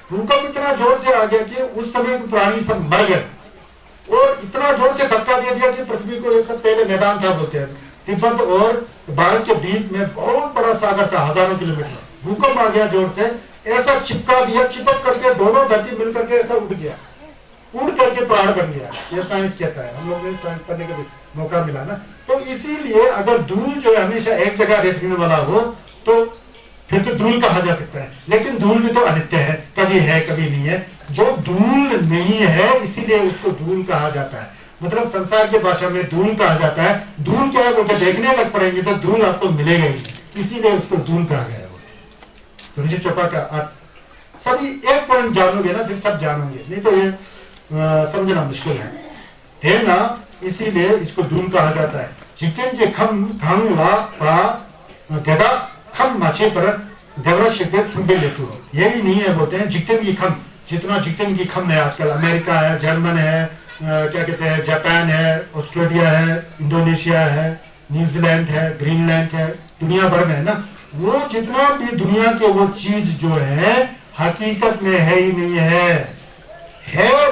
भूकंप इतना जोर से आ गया कि उस समय प्राणी सब मर गए, और इतना जोर से धक्का दे दिया कि पृथ्वी को, ये सब पहले मैदान था बोलते हैं। तिब्बत और भारत के बीच में बहुत बड़ा सागर था, हजारों किलोमीटर। भूकंप आ गया जोर से, ऐसा चिपका दिया, चिपक करके दोनों धरती मिलकर के ऐसा उड़ गया, उड़ करके पहाड़ बन गया। ये साइंस कहता है। हम लोग ने साइंस पढ़ने का भी मौका मिला ना। तो इसीलिए अगर धूल जो है हमेशा एक जगह रहने वाला हो तो फिर तो धूल कहा जा सकता है। लेकिन धूल भी तो अनित्य है, कभी नहीं है। जो धूल नहीं है इसीलिए उसको धूल कहा जाता है। मतलब संसार की भाषा में धूल कहा जाता है। धूल क्या है बोलते देखने लग पड़ेंगे तो धूल आपको मिलेगा ही, इसीलिए उसको धूल कहा गया है। तुझे चौपा का अर्थ सभी एक पॉइंट जानोगे ना फिर सब जानोगे, नहीं तो ये समझना मुश्किल है ना। इसीलिए इसको धूल कहा जाता है। जितें जे खम ला पा गदा खम माचे पर देवराज शिकवे सुबे लेतु हो, यही नहीं है बोलते हैं। जिक्तन की खम, जितना जिक्तन की खम है आजकल, अमेरिका है, जर्मन है, क्या कहते हैं, जापान है, ऑस्ट्रेलिया है, इंडोनेशिया है, न्यूजीलैंड है, ग्रीनलैंड है, दुनिया भर में है ना, वो जितना भी दुनिया के वो चीज जो है हकीकत में है ही नहीं है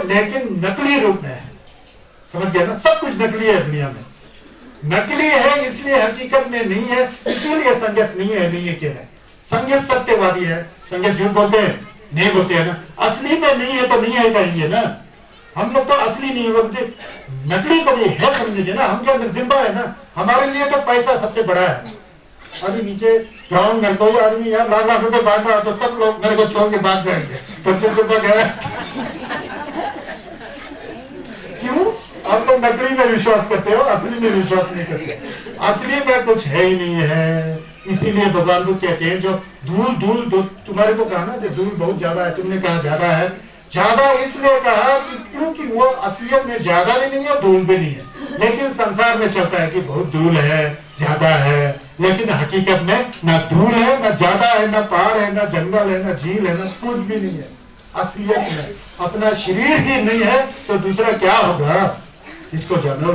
लेकिन नकली रूप में है। समझ गया ना, सब कुछ नकली है दुनिया में, नकली है इसलिए हकीकत में नहीं है, इसीलिए संघर्ष नहीं है कह रहे। संघर्ष सत्यवादी है, संघर्ष झूठ बोलते हैं, नहीं बोलते हैं ना, असली में नहीं है तो नहीं है कहेंगे ना। हम लोग तो असली नहीं होते, नकली को भी है समझेंगे ना। हम क्या जिंदा है ना, हमारे लिए तो पैसा सबसे बड़ा है। अभी नीचे ग्राउंड में कोई आदमी यार लाख लाख रुपए बांट रहा तो सब लोग मेरे को छोड़ के भाग जाएंगे, तो गया क्यों? आप लोग नकली में विश्वास करते हो, असली में विश्वास नहीं करते। असली में कुछ है ही नहीं है, इसीलिए भगवान बुद्ध कहते हैं जो धूल तुम्हारे को कहा ना कि धूल बहुत ज्यादा है, तुमने कहा ज्यादा है, ज्यादा इसलिए कहा कि क्योंकि वो असलियत में ज्यादा भी नहीं है, धूल भी नहीं है, लेकिन संसार में चलता है कि बहुत धूल है, ज्यादा है, लेकिन हकीकत में ना धूल है, ना ज्यादा है, ना पहाड़ है, ना जंगल है, ना झील है, ना कुछ भी नहीं है। असलियत में अपना शरीर ही नहीं है तो दूसरा क्या होगा, इसको जानो।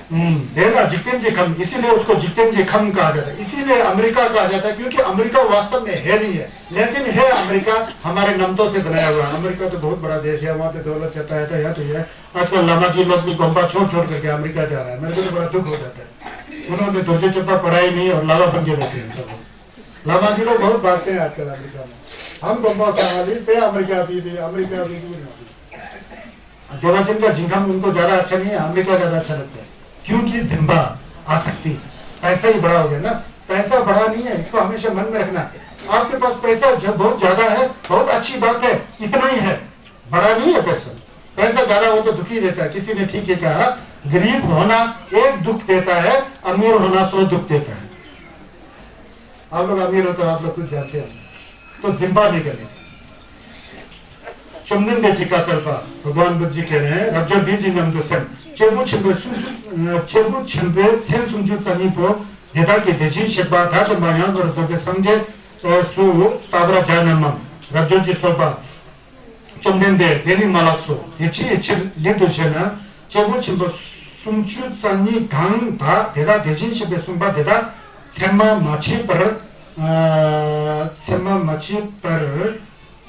देखा जितेंद्र जी खम, इसीलिए उसको जितेंद्र जी खम कहा जाता है, इसीलिए अमेरिका कहा जाता है, क्योंकि अमेरिका वास्तव में है नहीं है, लेकिन है अमेरिका हमारे नमतों से बनाया हुआ। अमेरिका तो बहुत बड़ा देश है, वहाँ पे दौलत चलता है, या तो ये आजकल लामा जी लोग भी गोम्बा छोड़ करके अमेरिका जा रहा है, मेरे को तो बड़ा दुख हो जाता है। उन्होंने धुर्जे चप्पा पढ़ाई नहीं और लावा बन के बैठे हैं सब। लामा जी लोग बहुत भागते हैं आजकल अमेरिका में, हम गोम्बा खाली अमेरिका भी देवाचंद का जिंगम उनको ज्यादा अच्छा नहीं है, अमेरिका ज्यादा अच्छा लगता है, क्योंकि जिम्बा आसक्ति, पैसा ही बड़ा हो गया ना। पैसा बड़ा नहीं है, इसको हमेशा मन में रखना है। आपके पास पैसा जो बहुत ज्यादा है, बहुत अच्छी बात है, इतना ही है, बड़ा नहीं है पैसा। पैसा ज्यादा हो तो दुखी देता है, किसी ने ठीक है कहा, गरीब होना एक दुख देता है, अमीर होना 100 दुख देता है। आप लोग अमीर हो तो आप लोग कुछ जानते हैं, तो जिम्बा नहीं करेंगे। चुमनिन दे चिका तरफा भगवान बुद्ध जी कह रहे हैं, रब्जो बीजी नमदुसन चेबु छंबे छेन सुंजु सनीपो देदा के देशी शेबा था चंबाया और जो के समझे सु ताबरा जानमम रब्जो जी सोबा चुमनिन दे देनी मालक्सो येची इचिर लेदुशना चेबु छंबो सुंजु सनी गांग था देदा देशी शेबे सुंबा देदा सेमा माछी पर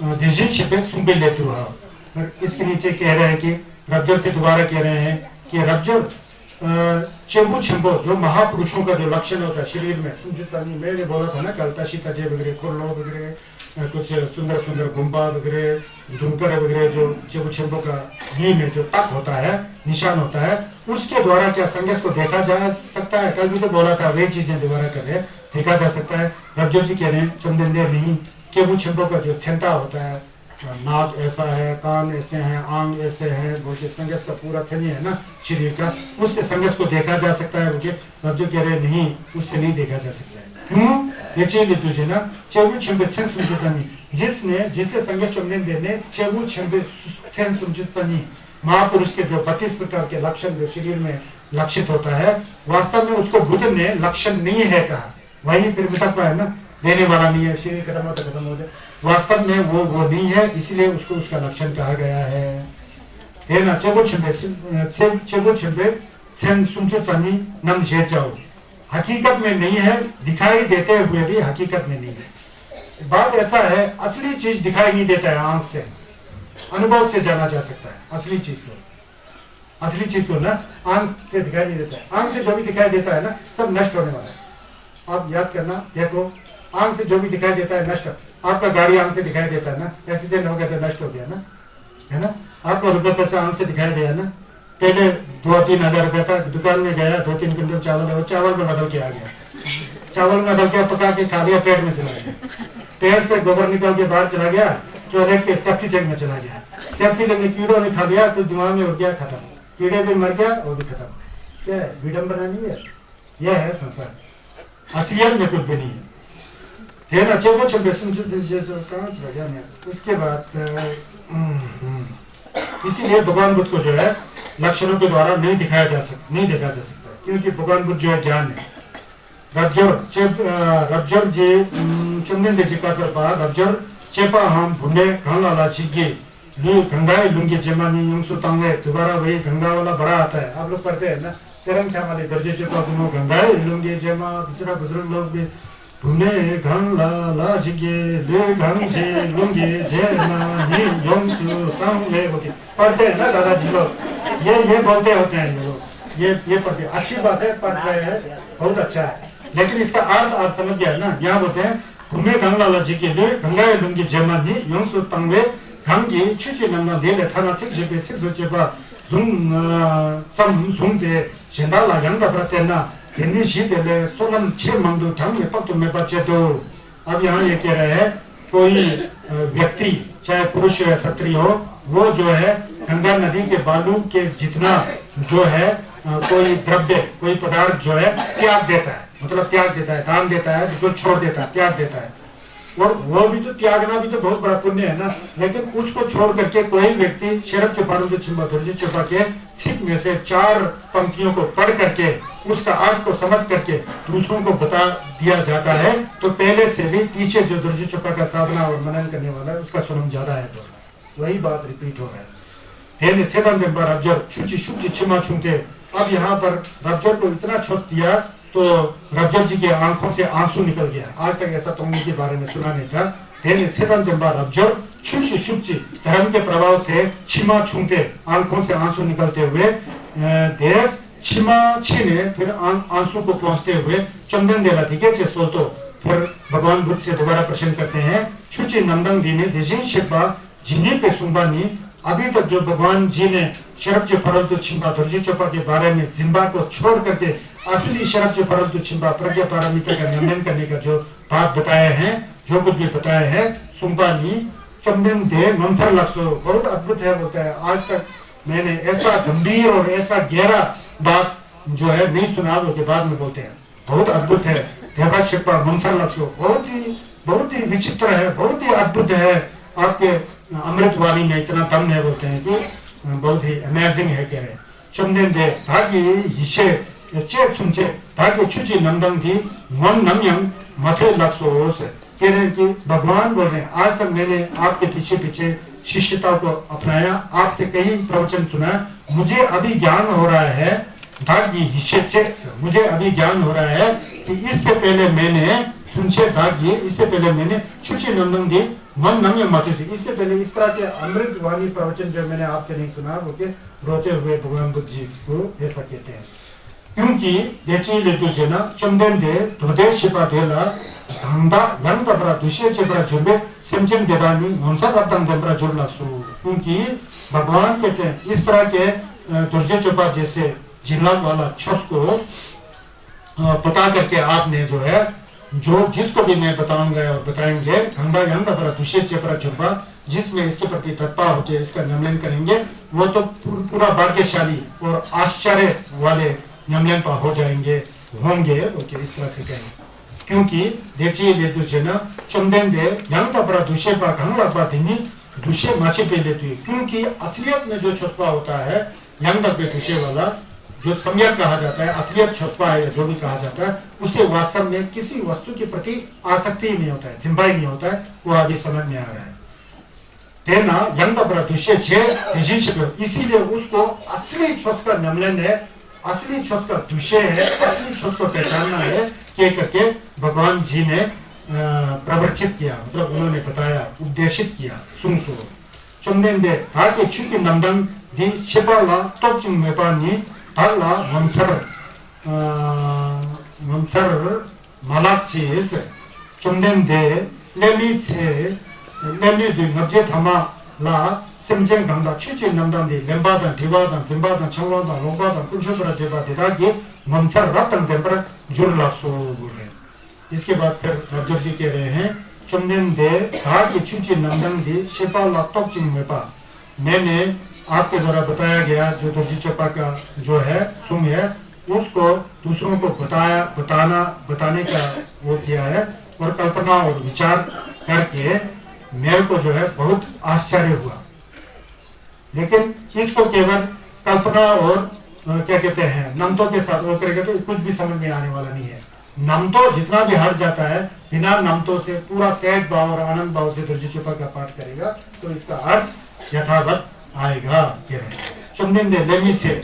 देशी शेबे सुंबे लेतु हा। और इसके नीचे कह रहे हैं कि रब्जो से दोबारा कह रहे हैं कि रब्जो चेबु छंबो जो महापुरुषों का जो लक्षण होता है शरीर में, सुंजुतानी मैंने बोला था ना कल, तशीता जे वगैरह, खुरलो वगैरह, कुछ सुंदर सुंदर गुम्बा वगैरह, धुमकर वगैरह, जो चेबु छंबो का घी में जो तक होता है, निशान होता है, उसके द्वारा क्या संघर्ष को देखा जा सकता है। कल भी से बोला था, वे चीजें दोबारा कर रहे, देखा जा सकता है। रब्जो जी कह रहे हैं चमदिंदे नहीं, चेबु छंबो का जो क्षमता होता है, नाक ऐसा है, कान ऐसे हैं, आंग ऐसे हैं, बोलते संघर्ष का पूरा थनी है ना शरीर का, उससे संघर्ष को देखा जा सकता है। बोलते रब्जो कह रहे नहीं, उससे नहीं देखा जा सकता है। क्यों? ये चीज तुझे ना चेबु छंबे छन सुंजुतनी, जिससे संघर्ष चमदिंदे ने चेबु छंबे छन सुंजुतनी महापुरुष के जो 32 प्रकार के लक्षण जो शरीर में लक्षित होता है, वास्तव में उसको बुद्ध ने लक्षण नहीं है कहा। वही फिर मिटक है ना, देने वाला नहीं है, शरीर खत्म होता खत्म हो जाए, वास्तव में वो नहीं है, इसलिए उसको उसका लक्षण कहा गया है ना। चेबु छंबे छन सुंजुतनी नम जे जाओ, हकीकत में नहीं है, दिखाई देते हुए भी हकीकत में नहीं है। बात ऐसा है, असली चीज दिखाई नहीं देता है, आंख से अनुभव से जाना जा सकता है। असली चीज को ना आंख से दिखाई नहीं देता है। आंख से जो भी दिखाई देता है ना, सब नष्ट होने वाला है। आप याद करना, देखो आंख से जो भी दिखाई देता है नष्ट। आपका गाड़ी आंख से दिखाई देता है ना, एक्सीडेंट हो गया तो नष्ट हो गया ना, है ना। आपका रुपये पैसा आंख से दिखाई दिया ना, पहले 2-3 हजार रुपया था, दुकान में गया 2-3 क्विंटल चावल है, वो चावल में बदल के आ गया, चावल में बदल के पका के खा लिया, पेट में चला गया, पेट से गोबर निकल के बाहर चला गया, टॉयलेट के सेफ्टी टैंक में चला गया, सेफ्टी टैंक में कीड़ों ने खा लिया, तो दिमाग में उठ गया, खत्म, कीड़े भी मर गया, वो भी खत्म। क्या है? विडंबना नहीं है, यह है संसार, असलियत में कुछ भी नहीं है। ना चेबु छंबे कहाँ चला गया मैं। उसके बाद इसीलिए भगवान बुद्ध को जो है लक्षणों के द्वारा नहीं देखा जा सकता, क्योंकि भगवान बुद्ध जो है ज्ञान है। रबजर जे चंदन दे चिका सरपा रबजर चेपा हम भुने खाना ला चिके लू गंगाई लुंगी जेमानी युंसु तंगे दोबारा वही गंगा वाला बड़ा आता है आप लोग पढ़ते हैं ना तेरंग छा वाले दर्जे चेपा दोनों गंगाई लुंगी जेमा दूसरा बुजुर्ग लोग भी भुने खाना ला चिके लू गंग जे लुंगी जेमानी युंसु तंगे पढ़ते हैं ना दादाजी लोग ये बोलते होते हैं ये लोग ये पढ़ते अच्छी बात है पढ़ रहे हैं बहुत अच्छा है लेकिन इसका अर्थ आप समझ गया ना यहाँ बोलते हैं भूमि गंगाला जी के लिए गंगाए लुंगी जेमानी योंसु तंगे गंगी 추지 남나 내래 타나 책집에 책소제바 좀섬송데 신달라 양다 브라테나 괜히 시대ले सोलम छह मंदू ढंग में पक्तो में बचे दो अब यहाँ ये कह रहे हैं कोई व्यक्ति चाहे पुरुष या स्त्री हो वो जो है गंगा नदी के बालू के जितना जो है कोई द्रव्य कोई पदार्थ जो है त्याग देता है मतलब त्याग देता है दान देता है बिल्कुल छोड़ देता है त्याग देता है और वो भी तो त्यागना भी तो बहुत बड़ा पुण्य है ना लेकिन उसको छोड़ करके कोई व्यक्ति शरब के पारू छिंबा दुर्जी छुपा के सिख में से 4 पंक्तियों को पढ़ करके उसका अर्थ को समझ करके दूसरों को बता दिया जाता है तो पहले से भी पीछे जो दुर्जी छुपा का साधना और मनन करने वाला है उसका सुनम ज्यादा है तो वही बात रिपीट हो रहा है सेवन मेंबर रबजर छुची शुची छिमा छूंते अब यहाँ पर रबजर को इतना छोड़ दिया तो रबजर जी के आंखों से आंसू निकल गया आज तक ऐसा तुमने के बारे में सुना नहीं था सेवन मेंबर रबजर छुची शुची धर्म के प्रभाव से छिमा छूंते आंखों से आंसू निकलते हुए देश छिमा छीने फिर आंसू को पहुंचते हुए चंदन देला दिखे चे सोतो फिर भगवान बुद्ध से दोबारा प्रश्न करते हैं छुची नंदन दी ने देजी शिपा जिन्हीं पे सुंबानी अभी तक जो भगवान जी ने शरब के फरल छिंबा दुर्जी चोपा के बारे में जिम्बा को छोड़ करके असली शरब के फरल छिंबा प्रज्ञा पारमिता का नियमन करने का जो बात बताए हैं जो कुछ भी बताया है सुंबानी चंदन दे मंसर लक्ष्य बहुत अद्भुत है बोलता है आज तक मैंने ऐसा गंभीर और ऐसा गहरा बात जो है नहीं सुना वो के बाद में बोलते हैं बहुत अद्भुत है देवा शिपा मंसर लक्ष्य बहुत ही विचित्र है बहुत ही अद्भुत है आपके अमृतवाणी में इतना दम है बोलते हैं कि बहुत ही अमेजिंग है कह रहे चंदन दे धागी हिस्से चे सुनचे धागे छुची नंदन थी मन नम्यम मथे लक्ष्योस कह रहे हैं कि भगवान बोल रहे हैं आज तक मैंने आपके पीछे पीछे शिष्यता को अपनाया आपसे कई प्रवचन सुना मुझे अभी ज्ञान हो रहा है धागी हिस्से मुझे अभी ज्ञान हो रहा है कि इससे पहले मैंने सुनचे धागी इससे पहले मैंने छुची नंदन थी मन नम्य माथे से इससे पहले इस तरह के अमृतवाणी प्रवचन जो मैंने आपसे नहीं सुना वो के रोते हुए भगवान बुद्ध जी को ऐसा कहते हैं क्योंकि देची लेतु से ना चंदन दे धोदे शिपा देला धंधा लंग बरा दुष्य चेबरा जुर्बे समझन देदानी मनसा बदन देबरा जुड़ लसु क्योंकि भगवान कहते हैं इस तरह के दुर्जय चोपा जैसे जिला वाला छस को पता करके आपने जो है जो जिसको भी मैं बताऊंगा और बताएंगे खंडा यंदा बड़ा दुष्य चेपरा चुपा जिसमें इसके प्रति तत्पर होकर इसका नियमन करेंगे वो तो पूरा भाग्यशाली और आश्चर्य वाले नियमन पर हो जाएंगे होंगे ओके इस तरह से कहेंगे क्योंकि देखिए ये दूसरे ना चंदन दे यंदा बड़ा दुष्य पर खंडा बात ही दुष्य माचे पे लेती है क्योंकि असलियत में जो छुपा होता है यंदा पे दुष्य वाला जो सम्यक कहा जाता है असलियत छुपा है या जो भी कहा जाता है उसे वास्तव में किसी वस्तु के प्रति आसक्ति ही नहीं होता है जिम्बा ही नहीं होता है वो अभी समझ में आ रहा है तेना यंग दुष्य इसीलिए उसको असली छुस का नमलन है असली छुस का दुष्य है असली छुस को पहचानना है कह करके भगवान जी ने प्रवर्तित किया मतलब उन्होंने बताया उपदेशित किया सुन चंदन दे ताकि छुकी नंदन दी छिपाला तब चिंग में पानी 달라 멈춰 말았지스 좀된데 레미체 레미도 어제 담아 라 심정 강다 취지 남단데 렘바단 디바단 짐바단 창와단 롱바단 군초브라 제바 대다기 멈춰 रतन देवर जुड़ लासो बोल रहे इसके बाद फिर रब्जर जी कह रहे हैं चंदन दे कहा कि छुची नंदन दी शिपा लातोक चिंग में पा मैंने आपके द्वारा बताया गया जो दुर्जी चोपा का जो है सुम है उसको दूसरों को बताने का वो किया है और कल्पना और विचार करके मेरे को जो है बहुत आश्चर्य हुआ लेकिन इसको केवल कल्पना और क्या कहते हैं नमतों के साथ वो करेगा तो कुछ भी समझ में आने वाला नहीं है नमतो जितना भी हट जाता है, बिना नमतो से पूरा सहज भाव और आनंद भाव से दुर्जी चुपा का पाठ करेगा तो इसका अर्थ यथावत आएगा। चुमदिन लेमी से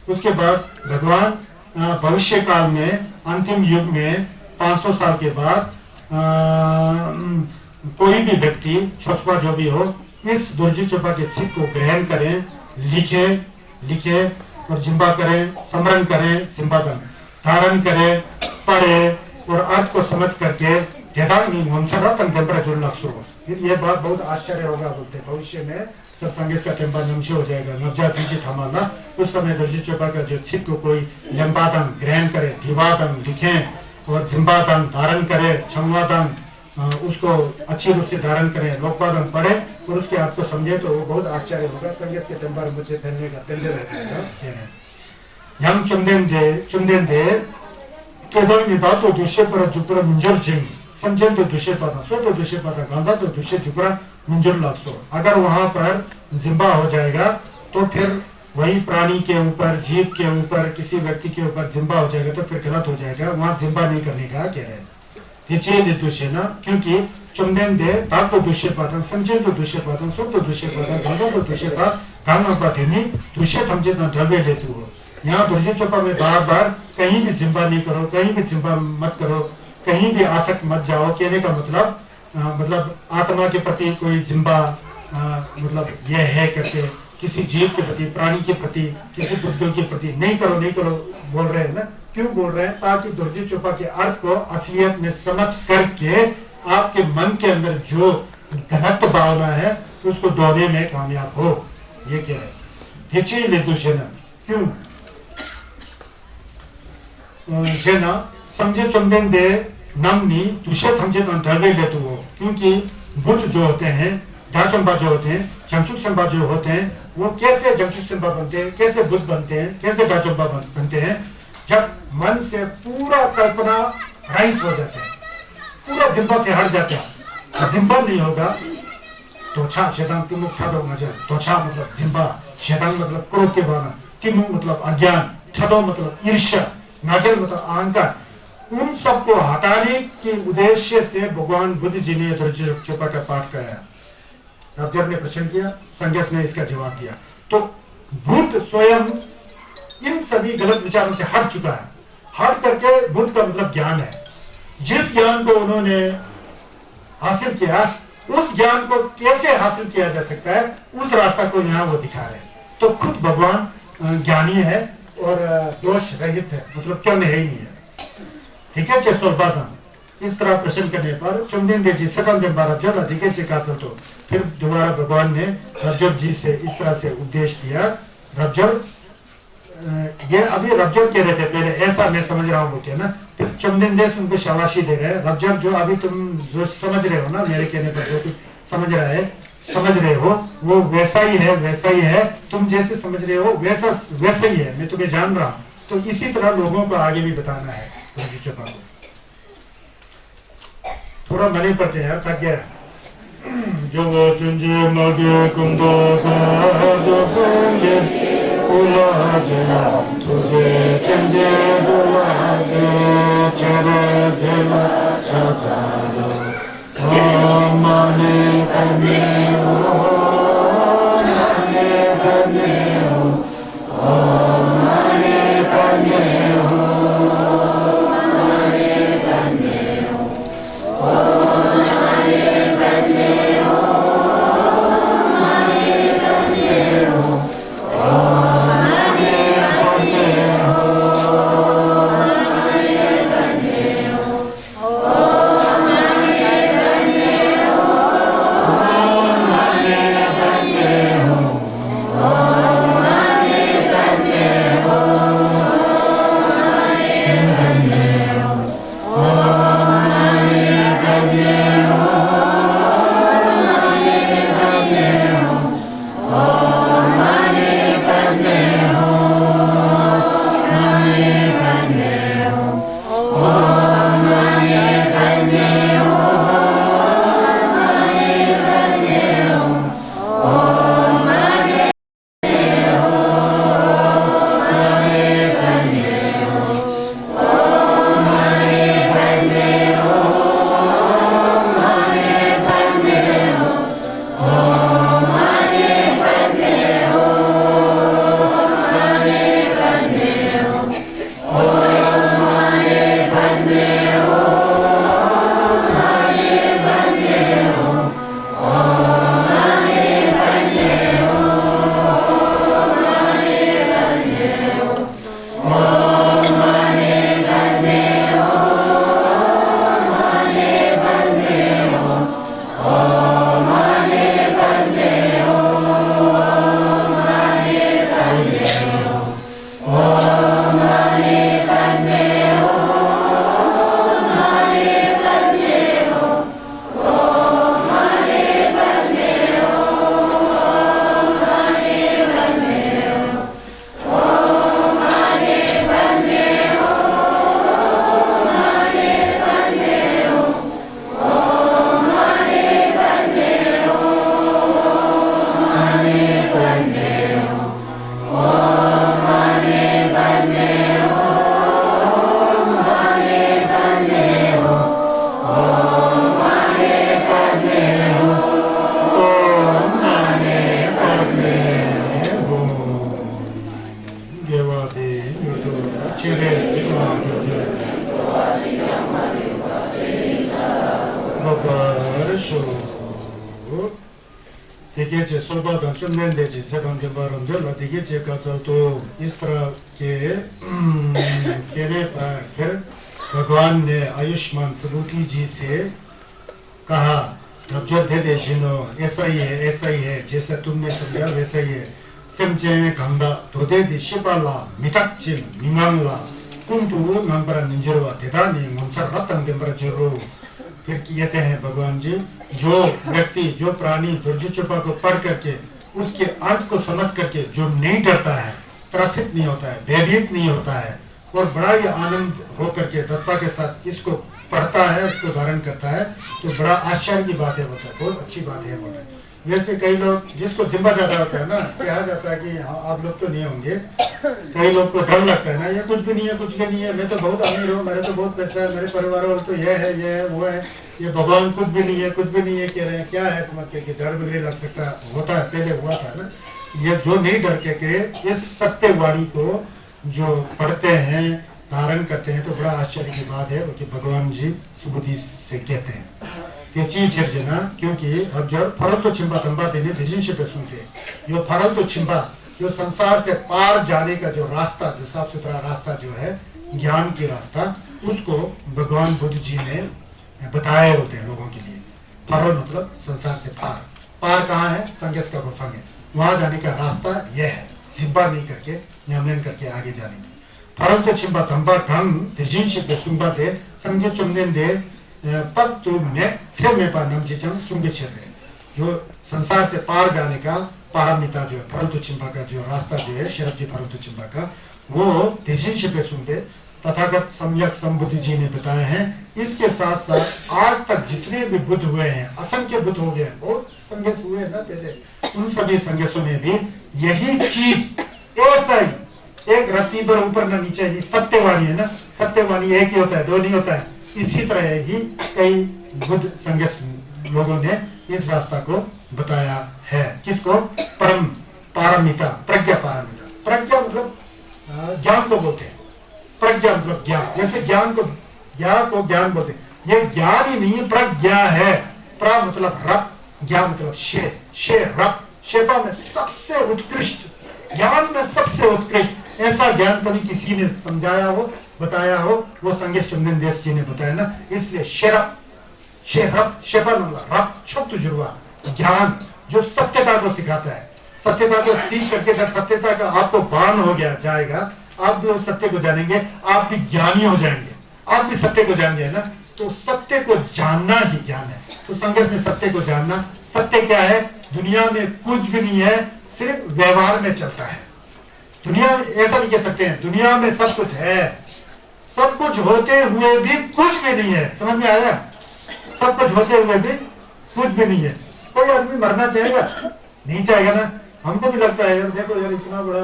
उसके बाद भगवान भविष्य काल में अंतिम युग में 500 साल के बाद कोई भी व्यक्ति छोसपा जो भी हो इस दुर्जी चुपा के छिप को ग्रहण करें, लिखे और जिम्बा करें, स्मरण करें, जिम्बादन धारण करें, पढ़े और अर्थ को समझ करके ये बात बहुत आश्चर्य होगा। बोलते भविष्य में जब संगीत का टेम्पा नमशे हो जाएगा, नब्जा पीछे थमाना, उस समय दुर्जी चुपा का जो छिप को कोई लंबादन ग्रहण करे, दिवादन लिखें और जिम्बादन धारण करे, छमवादन उसको अच्छी रूप से धारण करें, लोकवादन पढ़े और उसके अर्थ को समझे तो वो बहुत आश्चर्य होगा। संगीत के टेम्पर मुझे फैलने का तेंदे रहता है। चुमदेन दे केदर निदा तो दुष्य पर जुपर मुंजर जिंग समझे तो दुष्य पाता सो तो दुष्य पाता गांजा तो दुष्य जुपरा मुंजर लासो। अगर वहां पर जिम्बा हो जाएगा तो फिर वही प्राणी के ऊपर, जीव के ऊपर, किसी व्यक्ति के ऊपर जिम्बा हो जाएगा तो फिर गलत हो जाएगा। वहां जिम्बा नहीं करने का कह रहे हैं ना, क्योंकि चुमदेन दे दाग तो दुष्य पातन समझे तो दुष्य पातन सो तो दुष्य पातन गांजा तो दुष्य पात गांगा पाते नहीं दुष्य थमजे तो ढलवे लेते हो। यहाँ दुर्जी चौपा में बार बार कहीं भी जिम्बा नहीं करो, कहीं भी जिम्बा मत करो, कहीं भी आसक्त मत जाओ। कहने का मतलब आत्मा के प्रति कोई जिम्बा मतलब यह है करके किसी जीव के प्रति, प्राणी के प्रति, किसी बुद्धियों के प्रति नहीं करो बोल रहे हैं ना। क्यों बोल रहे हैं? ताकि दुर्जी चौपा के अर्थ को असलियत में समझ करके आपके मन के अंदर जो गलत भावना है उसको धोने में कामयाब हो, ये कह रहे हैं। क्यों जेना समझे चुमदेन दे नमनी दूसरे थमजे तो ढलवे लेते हो, क्योंकि बुद्ध जो होते हैं, दाचंबा जो होते हैं, जंगचुक संबा जो होते हैं, वो कैसे जंगचुक संबा बनते हैं, कैसे बुद्ध बनते हैं, कैसे दाचंबा बनते हैं? जब मन से पूरा कल्पना रहित हो जाता है, पूरा जिम्बा से हट जाता है। जिम्बा नहीं होगा तो शैतान तिमुख ठदो मजा, तोछा मतलब जिम्बा, शैतान मतलब क्रोध के भावना, तिमुख मतलब अज्ञान, ठदो मतलब ईर्ष्या, नाजर मतलब अहंकार। उन सबको हटाने के उद्देश्य से भगवान बुद्ध जी ने दुर्जी चुपा का पाठ कराया। रब्जर ने प्रश्न किया, संज्ञस ने इसका जवाब दिया। तो बुद्ध स्वयं इन सभी गलत विचारों से हट चुका है। हट करके बुद्ध का मतलब ज्ञान है। जिस ज्ञान को उन्होंने हासिल किया, उस ज्ञान को कैसे हासिल किया जा सकता है, उस रास्ता को यहाँ वो दिखा रहे हैं। तो खुद भगवान ज्ञानी है और दोष रहित है, मतलब क्या है ही नहीं है। ठीक है, इस तरह प्रश्न करने पर चुमदेन दे जी सकल दिन बार रब्जर अधिके चे कासल तो फिर दोबारा भगवान ने रब्जर जी से इस तरह से उपदेश दिया। रब्जर ये अभी रब्जर कह रहे थे पहले, ऐसा मैं समझ रहा हूँ ना। फिर चुमदेन देश उनको शाबाशी दे रहे हैं। रब्जर जो अभी तुम जो समझ रहे हो ना, मेरे कहने पर जो समझ रहे हो वो वैसा ही है, तुम जैसे समझ रहे हो वैसा ही है, मैं तुम्हें जान रहा हूँ। तो इसी तरह लोगों को आगे भी बताना है। थोड़ा मने पड़ते हैं, थक गया। जो वो चुंजे मगे कुंदो जो संजे उलाजे तुझे चंजे दुलाजे चरे जिला छासालो माने करने हो माने करने हो माने करने हो माने करने हो माने करने हो माने करने हो माने करने हो माने करने हो देखिए चे सोबा दंशन ने दे चे से दंगे बारम जो ला देखिए चे का चल तो इस तरह के कहने पर फिर भगवान ने आयुष्मान सबूती जी से कहा अब जो दे दे जिनो ऐसा ही है जैसा तुमने समझा वैसा ही है समझे गंगा तो दे दी शिपाला मिटक्चिन मिमांगला कुंतु नंबरा निंजरवा देदानी मंसर रतन देंबरा जरो फिर कहते हैं भगवान जी जो व्यक्ति जो प्राणी दुर्जुचुपा को पढ़ करके उसके अर्थ को समझ करके जो नहीं डरता है त्रसित नहीं होता है भयभीत नहीं होता है और बड़ा ही आनंद होकर के दत्ता के साथ इसको पढ़ता है इसको धारण करता है तो बड़ा आश्चर्य की बात है बोलता है बहुत अच्छी बात है बोलता है वैसे कई लोग जिसको जिम्मा ज्यादा होता है ना कहा जाता है कि हाँ आप लोग तो नहीं होंगे कई लोग को डर लगता है ना ये कुछ भी नहीं है कुछ भी नहीं है मैं तो बहुत अमीर हूँ मेरे तो बहुत पैसा है मेरे परिवार वाले तो ये है वो है ये भगवान कुछ भी नहीं है कह रहे हैं क्या है समझ के डर भी लग सकता होता है पहले हुआ था ना ये जो नहीं डर के इस सत्यवाणी को जो पढ़ते हैं धारण करते हैं तो बड़ा आश्चर्य की बात है कि भगवान जी सुबुद्धि से कहते हैं कि चीज जना क्योंकि अब जब फरल तो चिंबा तंबा देने धिजिन पे सुनते जो फरल तो चिंबा जो संसार से पार जाने का जो रास्ता जो साफ सुथरा रास्ता जो है ज्ञान की रास्ता उसको भगवान बुद्ध जी ने बताए होते हैं लोगों के लिए फरल मतलब संसार से पार पार कहाँ है संगस का गुफा में वहां जाने का रास्ता यह है जिब्बा नहीं करके न्यामलन करके आगे जाने की फरल तो चिंबा तंबा धम धिजिन पे सुनबा दे संगे चुमनेन दे पग तो में पा नम जिचम सुंगे छिरे जो संसार से पार जाने का पारमिता जो है फरल चिंपा का जो रास्ता जो है शरद जी फरल चिंपा का वो तेजी पे सुनते तथागत सम्यक संबुद्धि जी ने बताए हैं इसके साथ साथ आज तक जितने भी बुद्ध हुए हैं असंख्य बुद्ध हो गए बहुत संघर्ष हुए ना पहले उन सभी संघर्षों में भी यही चीज ऐसा ही एक रत्ती पर ऊपर न नीचे नहीं सत्यवाणी है ना सत्यवाणी एक ही होता है दो नहीं होता है इसी तरह ही कई बुद्ध संघर्ष लोगों ने इस रास्ता को बताया है किसको परम पारमिता प्रज्ञा मतलब ज्ञान को बोलते हैं प्रज्ञा मतलब ज्ञान जैसे ज्ञान को ज्ञान बोलते हैं ये ज्ञान ही नहीं प्रज्ञा है प्र मतलब रप ज्ञान मतलब शे रप शेपा में सबसे उत्कृष्ट ज्ञान में सबसे उत्कृष्ट ऐसा ज्ञान कभी किसी ने समझाया हो बताया हो वो संगीत चंदन देश जी ने बताया ना इसलिए शेपा मतलब रप शब्द जुड़वा ज्ञान जो सत्यता को सिखाता है सत्यता को सीख करके जब सत्यता का आपको भान हो गया जाएगा आप भी उस सत्य को जानेंगे आप भी ज्ञानी हो जाएंगे आप भी सत्य को जान गए ना तो सत्य को जानना ही ज्ञान है तो संघर्ष में सत्य को जानना सत्य क्या है दुनिया में कुछ भी नहीं है सिर्फ व्यवहार में चलता है दुनिया ऐसा भी कह सकते हैं दुनिया में सब कुछ है सब कुछ होते हुए भी कुछ भी नहीं है समझ में आया सब कुछ होते हुए भी कुछ भी नहीं है कोई आदमी मरना चाहेगा नहीं चाहेगा ना हमको भी लगता है यार देखो यार इतना बड़ा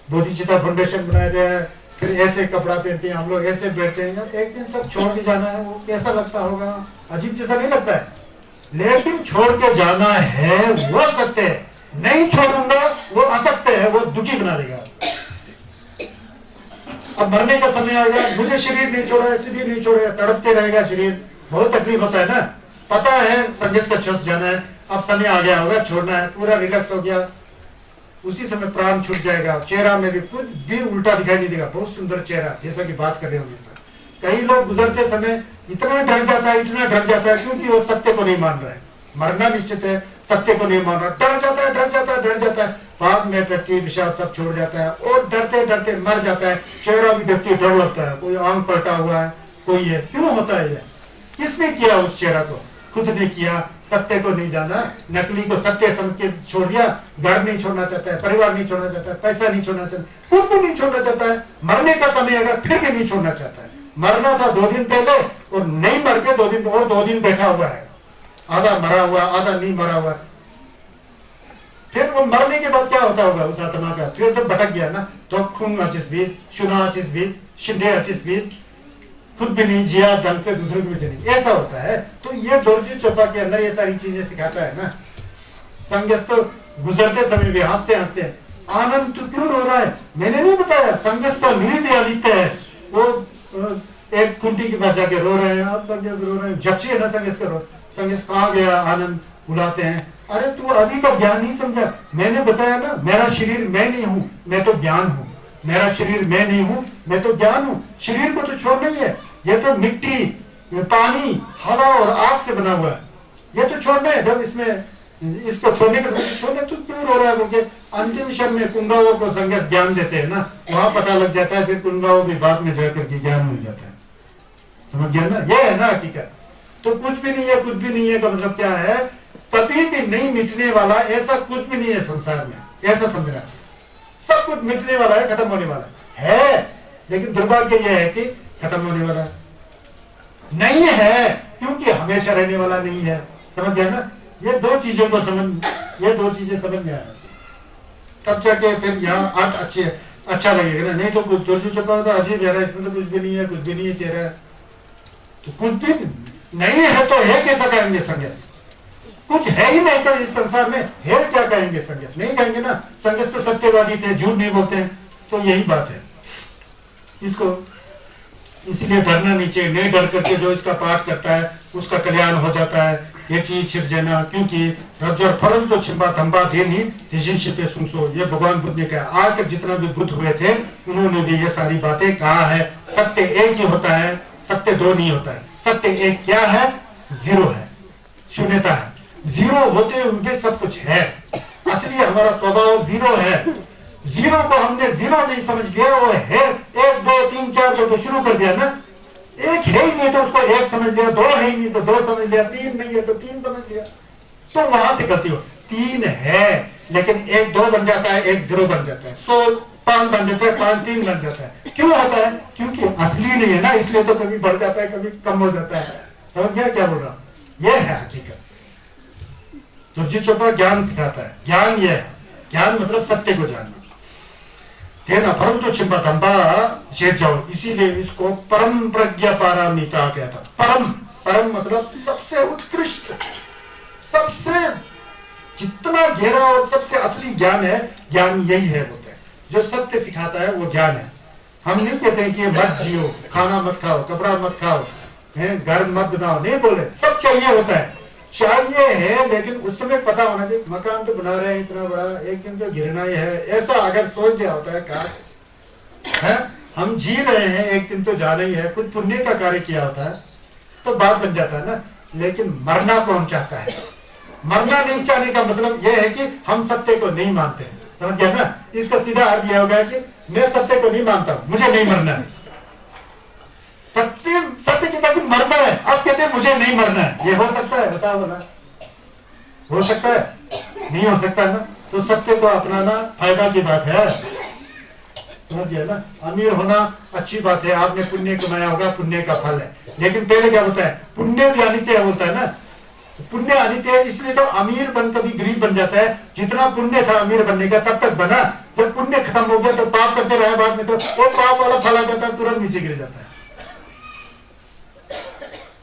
बोधिचिता फाउंडेशन बनाया गया है फिर ऐसे कपड़ा पहनते हैं हम लोग ऐसे बैठते हैं यार एक दिन सब छोड़ के जाना है वो कैसा लगता होगा अजीब जैसा नहीं लगता है लेकिन छोड़ के जाना है वो सत्य है नहीं छोड़ूंगा वो असत्य है वो दुखी बना देगा अब मरने का समय आएगा मुझे शरीर नहीं छोड़ा है शरीर नहीं छोड़ेगा तड़पते रहेगा शरीर बहुत तकलीफ होता है ना पता है संघर्ष का छस जाना है अब समय आ गया होगा छोड़ना है पूरा रिलैक्स हो गया उसी समय प्राण छूट जाएगा चेहरा में भी कुछ भी उल्टा दिखाई नहीं देगा बहुत सुंदर चेहरा जैसा कि बात कर रहे होंगे सर कई लोग गुजरते समय इतना डर जाता है क्योंकि वो सत्य को नहीं मान रहा है मरना निश्चित है सत्य को नहीं मान रहा डर जाता है बाद में व्यक्ति विषाद सब छोड़ जाता है और डरते मर जाता है चेहरा भी देखते डर लगता है कोई आंख पलटा हुआ है कोई है क्यों होता है ये किसने किया उस चेहरा को खुद ने किया सत्य को नहीं जाना नकली को सत्य समझ के छोड़ दिया घर नहीं छोड़ना चाहता है परिवार नहीं छोड़ना चाहता है पैसा नहीं छोड़ना चाहता खुद को नहीं छोड़ना चाहता है मरने का समय आएगा फिर भी नहीं छोड़ना चाहता है मरना था 2 दिन पहले और नहीं मर के 2 दिन और 2 दिन बैठा हुआ है आधा मरा हुआ आधा नहीं मरा हुआ फिर वो मरने के बाद क्या होता होगा उस आत्मा का फिर तो भटक गया ना तो खून अचिस्बित शुना अचिस्बित शिंदे अचिस्बित खुद भी नहीं जिया ढंग से दूसरे को भी नहीं ऐसा होता है तो ये दोर्जी चोपा के अंदर ये सारी चीजें सिखाता है ना संघर्ष तो गुजरते समय भी हंसते आनंद तो क्यों रो रहा है मैंने नहीं बताया संघर्ष तो नींद आदित्य है वो एक कुंती के पास जाके रो रहे हैं आप संघर्ष रो रहे हैं जक्षी है ना संघर्ष का रो संघर्ष कहाँ गया आनंद बुलाते हैं अरे तू अभी तो ज्ञान नहीं समझा। मैंने बताया ना, मेरा शरीर मैं नहीं हूं, मैं तो ज्ञान हूं। मेरा शरीर मैं नहीं हूं, मैं तो ज्ञान हूं। शरीर को तो छोड़ना ही है। ये तो मिट्टी, ये पानी, हवा और आग से बना हुआ है, ये तो छोड़ना है। जब इसमें इसको छोड़ने के समय छोड़ने, तू क्यों रो रहा है? क्योंकि अंतिम क्षण में कुंगाओं को संगत ज्ञान देते हैं ना, वहां पता लग जाता है, फिर कुंगाओं भी बाद में जाकर के ज्ञान मिल जाता है। समझ गया ना? ये है ना हकीकत। तो कुछ भी नहीं है, कुछ भी नहीं है का मतलब क्या है? कभी भी नहीं मिटने वाला ऐसा कुछ भी नहीं है संसार में, ऐसा समझना चाहिए। सब कुछ मिटने वाला है, खत्म होने वाला है, लेकिन दुर्भाग्य यह है कि खत्म होने वाला नहीं है, क्योंकि हमेशा रहने वाला नहीं है। समझ गया ना? ये दो चीजों को ये दो चीजें समझ में आना चाहिए, तब जाके फिर यहाँ अर्थ अच्छा लगेगा ना। नहीं तो कुछ तुर्जी चुका होता अजीब है, इसमें तो कुछ भी नहीं है, कुछ भी नहीं है कह रहा है, तो कुछ भी नहीं है तो है कैसा कहेंगे संन्यास? कुछ है ही नहीं तो इस संसार में है क्या कहेंगे संन्यास? नहीं कहेंगे ना। संन्यास तो सत्यवादी थे, झूठ नहीं बोलते हैं, तो यही बात है। इसको इसलिए डरना नहीं चाहिए। नहीं डर करके जो इसका पाठ करता है उसका कल्याण हो जाता है। ये चीज छिड़ जाना, क्योंकि रज्जर फरल तो छिपा थम्बा दे नहीं तेजिन सुनसो, ये भगवान बुद्ध ने कहा। आज तक जितना भी बुद्ध हुए थे उन्होंने भी ये सारी बातें कहा है। सत्य एक ही होता है, सत्य दो नहीं होता है। सत्य एक क्या है? जीरो है, शून्यता है। जीरो होते हुए सब कुछ है। असली हमारा स्वभाव जीरो है। जीरो को हमने जीरो नहीं समझ लिया, वो है 1 2 3 4 तो शुरू कर दिया ना। एक है ही नहीं तो उसको एक समझ लिया, दो है ही नहीं तो दो समझ लिया, तीन नहीं है तो तीन समझ लिया, तो वहां से गलती हो। तीन है लेकिन एक दो बन जाता है, एक जीरो बन जाता है, 100 5 बन जाता है, 5 3 बन जाता है। क्यों होता है? क्योंकि असली नहीं है ना, इसलिए तो कभी बढ़ जाता है, कभी कम हो जाता है। समझ गया क्या बोल रहा हूं? यह है हकीकत। तुर्जी चोपड़ा ज्ञान सिखाता है। ज्ञान यह है, ज्ञान मतलब सत्य को जानना। ना परम तो चिंपा धंबा चेत जाओ, इसीलिए इसको परम प्रज्ञा पारामिता कहा था। परम, परम मतलब सबसे उत्कृष्ट, सबसे जितना गहरा और सबसे असली ज्ञान है, ज्ञान यही है बोलते हैं। जो सत्य सिखाता है वो ज्ञान है। हम नहीं कहते हैं कि मत जियो, खाना मत खाओ, कपड़ा मत खाओ, घर मत बनाओ, नहीं बोल रहे। सब चाहिए होता है, चाहिए है, लेकिन उस समय पता होना चाहिए मकान तो बना रहे हैं इतना बड़ा, एक दिन तो गिरना ही है, ऐसा अगर सोच दिया होता है कार है, हम जी रहे हैं एक दिन तो जाना ही है, कुछ पुण्य का कार्य किया होता है तो बात बन जाता है ना। लेकिन मरना कौन चाहता है? मरना नहीं चाहने का मतलब यह है कि हम सत्य को नहीं मानते हैं। समझ गया ना? इसका सीधा अर्थ यह होगा कि मैं सत्य को नहीं मानता हूं, मुझे नहीं मरना है। सत्य कहता कि मरना है, अब कहते हैं मुझे नहीं मरना है। ये हो सकता है? बताओ बोला, हो सकता है? नहीं हो सकता ना। तो सत्य को अपनाना फायदा की बात है। समझ गया ना? अमीर होना अच्छी बात है, आपने पुण्य कमाया होगा, पुण्य का फल है। लेकिन पहले क्या होता है? पुण्य भी अनित्य होता है ना। पुण्य अनित्य है, इसलिए तो अमीर बन कभी गरीब बन जाता है। जितना पुण्य था अमीर बनने का तब तक बना, जब पुण्य खत्म हो गया तो पाप करते रहे, बाद में तो वो पाप वाला फल आ जाता है, तुरंत नीचे गिर जाता है।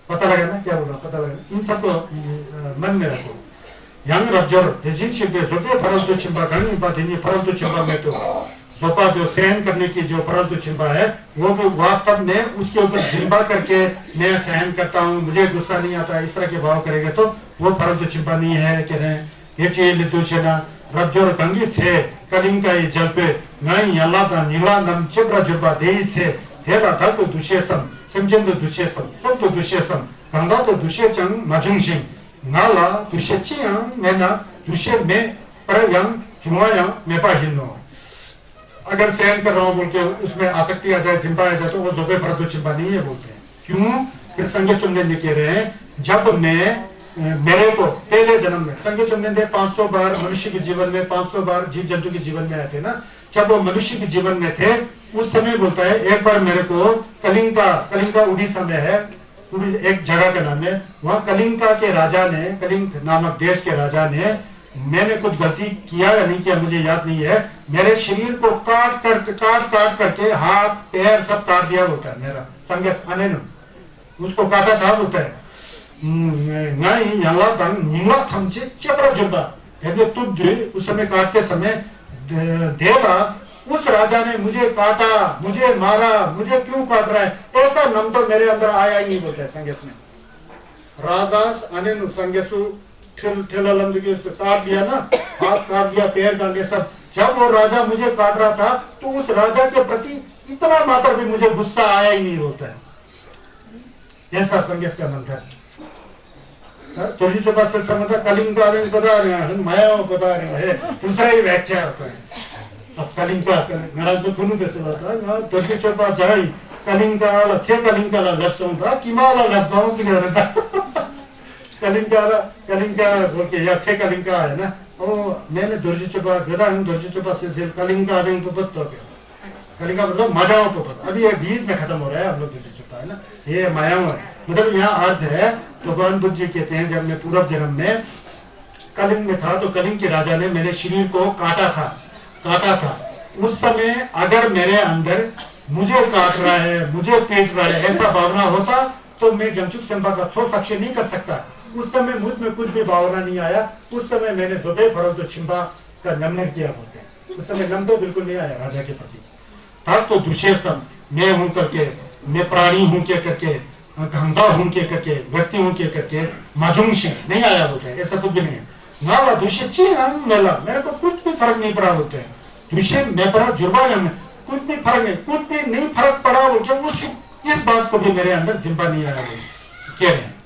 पता लगा ना क्या बोल रहा? पता लगा? इन सबको मन में रखो। यंग रज्जर फरल तो छिपा करनी बात है, फरल तो छिपा में तो सोपा जो सहन करने की जो फरल तो छिपा है, वो भी वास्तव में उसके ऊपर जिम्बा करके मैं सहन करता हूँ, मुझे गुस्सा नहीं आता, इस तरह के भाव करेगा तो वो फरल तो छिपा नहीं है। कह रहे हैं ये चीज रज्जर कंगी छे कलिंग का ये जल पे नहीं अल्लाह का नीला नम चिब्रा जुर्बा दे से तेरा था तो दुशेसम सिमजन तो दुशेसम सब तो दुशेसम कंजा तो दुशेचंग मजुंगशिंग नाला दुशेचियांग मैं ना दुशे में परयंग जुआयांग मैं पाहिनो। अगर सहन कर रहा हूं बोल के उसमें आसक्ति आ जाए, चिंपा आ जाए, तो वो जोबे पर तो चिंपा नहीं है बोलते हैं। क्यों? फिर संज्ञा चुनने में कह रहे हैं जब मैं मेरे को पहले जन्म में संज्ञा चुनने दे 500 बार मनुष्य के जीवन में, 500 बार जीव जंतु के जीवन में आए थे ना। जब वो मनुष्य के जीवन में थे उस समय बोलता है एक बार मेरे को कलिंगा उड़ीसा में है, एक जगह का नाम है, वहां कलिंगा के राजा ने, कलिंग नामक देश के राजा ने, मैंने कुछ गलती किया या नहीं किया मुझे याद नहीं है, मेरे शरीर को काट करके हाथ पैर सब काट दिया होता है। मेरा संगस आने उसको काटा था बोलता है नहीं उस समय काटते समय देवा उस राजा ने मुझे काटा, मुझे मारा, मुझे क्यों काट रहा है, ऐसा नम तो मेरे अंदर आया ही नहीं बोलते संगस में। राजास अनेनु संगसु ठेला लंबी के उससे काट दिया ना, हाथ काट दिया, पैर काट दिया सब। जब वो राजा मुझे काट रहा था तो उस राजा के प्रति इतना मात्र भी मुझे गुस्सा आया ही नहीं, बोलता है। ऐसा संगेश का मंत्र तुळशीच्या पास समजा कलिंग आदमी बता रहे हैं, माया बता रहे हैं, दूसरा ही व्याख्या होता है। अब कलिंग महाराज तो खुनु कैसे होता तुळशीच्या पास जाई कलिंगाला थे कलिंगाला लफ्ज़ों किमाला लफ्ज़ों से कह रहा था कलिंगा बोल के या थे कलिंगा है ना, वो मैंने तुळशीच्या पास गदा हूँ, तुळशीच्या पास से कलिंगा आदमी तो पता क्या कलिंगा मतलब मायाओं को पता। अभी ये बीच में खत्म हो रहा है हम लोग तुळशीच्या है ना, ये मायाओं है। मतलब यहाँ अर्थ है, भगवान बुद्ध जी कहते हैं जब मैं पूर्व जन्म में कलिंग में था तो कलिंग के राजा ने मेरे शरीर को काटा था। उस समय अगर मेरे अंदर मुझे काट रहा है, मुझे पीट रहा है ऐसा भावना होता तो मैं जमचुक संभा का ठोस साक्ष्य नहीं कर सकता। उस समय मुझ में कुछ भी भावना नहीं आया। उस समय मैंने जुबे फरोग तो छिंबा का नमन किया बोलते हैं। उस समय नम तो बिल्कुल नहीं आया राजा के प्रति। तब तो दुशेषम मैं हूं करके, मैं प्राणी हूं क्या करके, घंसा हूं क्या करके, व्यक्ति हूं क्या करके मजुंशी नहीं आया बोलते हैं। ऐसा कुछ भी नहीं है। नाला दुष्यची हम मेला मेरे को कुछ भी फर्क नहीं पड़ा बोलते हैं। दुष्य मैं पड़ा जुर्माना में कुछ भी फर्क नहीं, कुछ भी नहीं फर्क पड़ा बोलते उस इस बात को भी मेरे अंदर जिम्बा नहीं आया कह रहे हैं।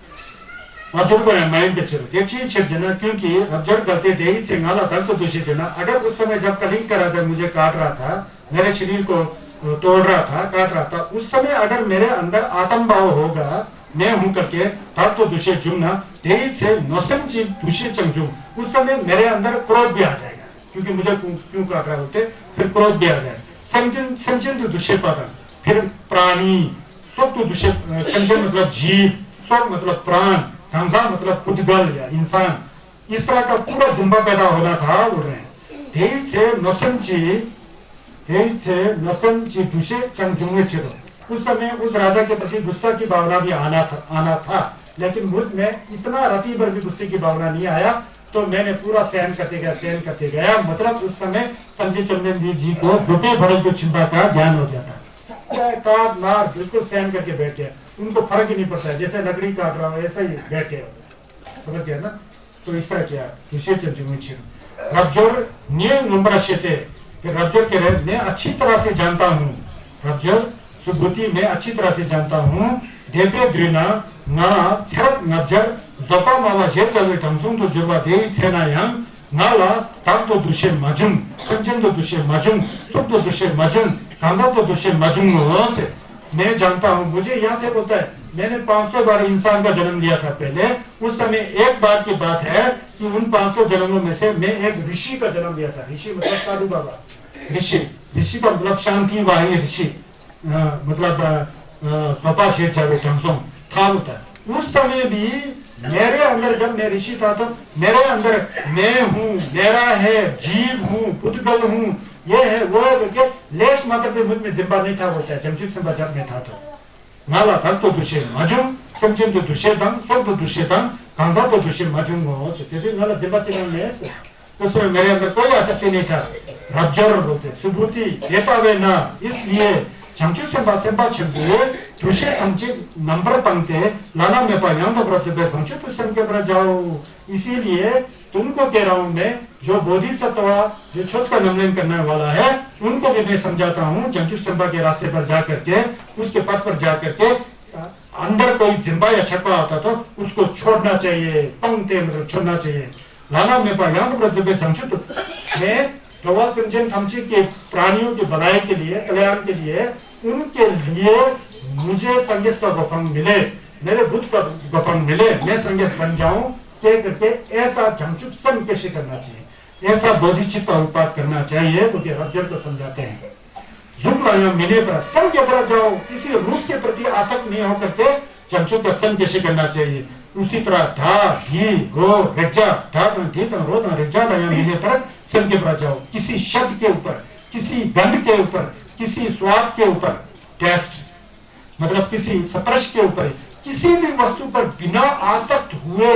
माइंड के चलो देखिए जना, क्योंकि रब्जर करते दे से नाला तक तो दूसरी जना अगर उस समय जब कलिंग करा था मुझे काट रहा था, मेरे शरीर को तोड़ रहा था, काट रहा था, उस समय अगर मेरे अंदर आत्म भाव होगा मैं हूं करके तब तो दूसरे जुमना तेज से नौसम चीज दूसरे चंगजुम, उस समय मेरे अंदर क्रोध भी आ जाएगा क्योंकि मुझे क्यों काट रहा होते, फिर क्रोध भी आ जाएगा। संजन तो दूसरे पदम, फिर प्राणी सब तो दूसरे संजन मतलब जीव, सब मतलब प्राण, कंसा मतलब पुद्गल या इंसान, इस तरह का पूरा जिम्बा पैदा होना था बोल रहे हैं। तेज से दूसरे चंगजुम चिरो, उस समय उस राजा के प्रति गुस्सा की भावना भी आना था, लेकिन मुझ में इतना रति भर भी गुस्से की भावना नहीं आया। तो मैंने पूरा सहन करते गया। मतलब उस समय संजय चंद्रन जी को जुटे भरे जो चिंता का ज्ञान हो गया था। काट मार बिल्कुल सहन करके बैठ गया, उनको फर्क ही नहीं पड़ता है, जैसे लकड़ी काट रहा हो ऐसा ही बैठ गया, समझ गया ना। तो इस तरह किया रब्जर नियम नंबर रब्जर के रहे मैं अच्छी तरह से जानता हूँ, रब्जर सुबुद्धि में अच्छी तरह से जानता हूँ। देवरे द्रिना ना थरक नजर जपा माला जे चलवे तमसुम तो जुर्वा दे छेना यम नाला तब तो दुष्य मजुम, संजन तो दुष्य मजुम, सुख तो दुष्य मजुम, कांजा तो दुष्य मजुम से मैं जानता हूँ। मुझे याद है बोलता है मैंने 500 बार इंसान का जन्म लिया था पहले। उस समय एक बार की बात है कि उन 500 जन्मों में से मैं एक ऋषि का जन्म लिया था। ऋषि मतलब साधु बाबा, ऋषि का मतलब शांति वाही ऋषि, मतलब स्वपा शेर था होता है। उस समय भी मेरे अंदर जब मैं ऋषि था तो मेरे अंदर मैं हूँ, मेरा है, जीव हूँ, पुद्गल हूँ, ये है वो है बोलके लेश मात्र भी मुझ में जिम्बा नहीं था बोलता है। जमशेद सिंह जब में था तो नाला तक तो दुष्य मजुम, समझे तो दुष्य दम, सब तो दुष्य दम, कांसा तो दुष्य मजुम हो सकते नाला जिम्बा चिन्ह में ऐसे। उसमें मेरे अंदर कोई आसक्ति नहीं था। रब्जर बोलते सुबुद्धि देता वे ना, इसलिए चमचू सेंबा छिपे तुषे चमचे नंबर पंक्ते लाना में पाया तो प्रतिभा संचु तो संख्या पर जाओ। इसीलिए तुमको कह रहा हूं मैं, जो बोधिसत्व जो छोट का नमन करने वाला है उनको भी मैं समझाता हूँ। चमचू सेंबा के रास्ते पर जा करके, उसके पथ पर जा करके अंदर कोई जिम्बा या छक्का आता तो उसको छोड़ना चाहिए, पंक्ते मतलब छोड़ना चाहिए। लाना में पाया तो प्रतिभा संचु तो मैं प्रवाह संजन थमची के प्राणियों की भलाई के लिए, कल्याण के लिए, उनके लिए मुझे संगीत का गोपन मिले, मेरे बुद्ध का गोपन मिले, मैं संगीत बन जाऊं कह करके ऐसा झंझुक संग कैसे करना चाहिए, ऐसा बोधिचित्त का उत्पाद करना चाहिए क्योंकि रब्जर को समझाते हैं। जुम्ला मिले पर संग के तरह जाओ, किसी रूप के प्रति आसक्त नहीं होकर के झंझुक का संग कैसे करना चाहिए। उसी तरह धा धी रो रज्जा धा रज्जा मिले पर संग के तरह जाओ। किसी शब्द के ऊपर, किसी गंध के ऊपर, किसी स्वाद के ऊपर, टेस्ट मतलब किसी स्पर्श के ऊपर, किसी भी वस्तु पर बिना आसक्त हुए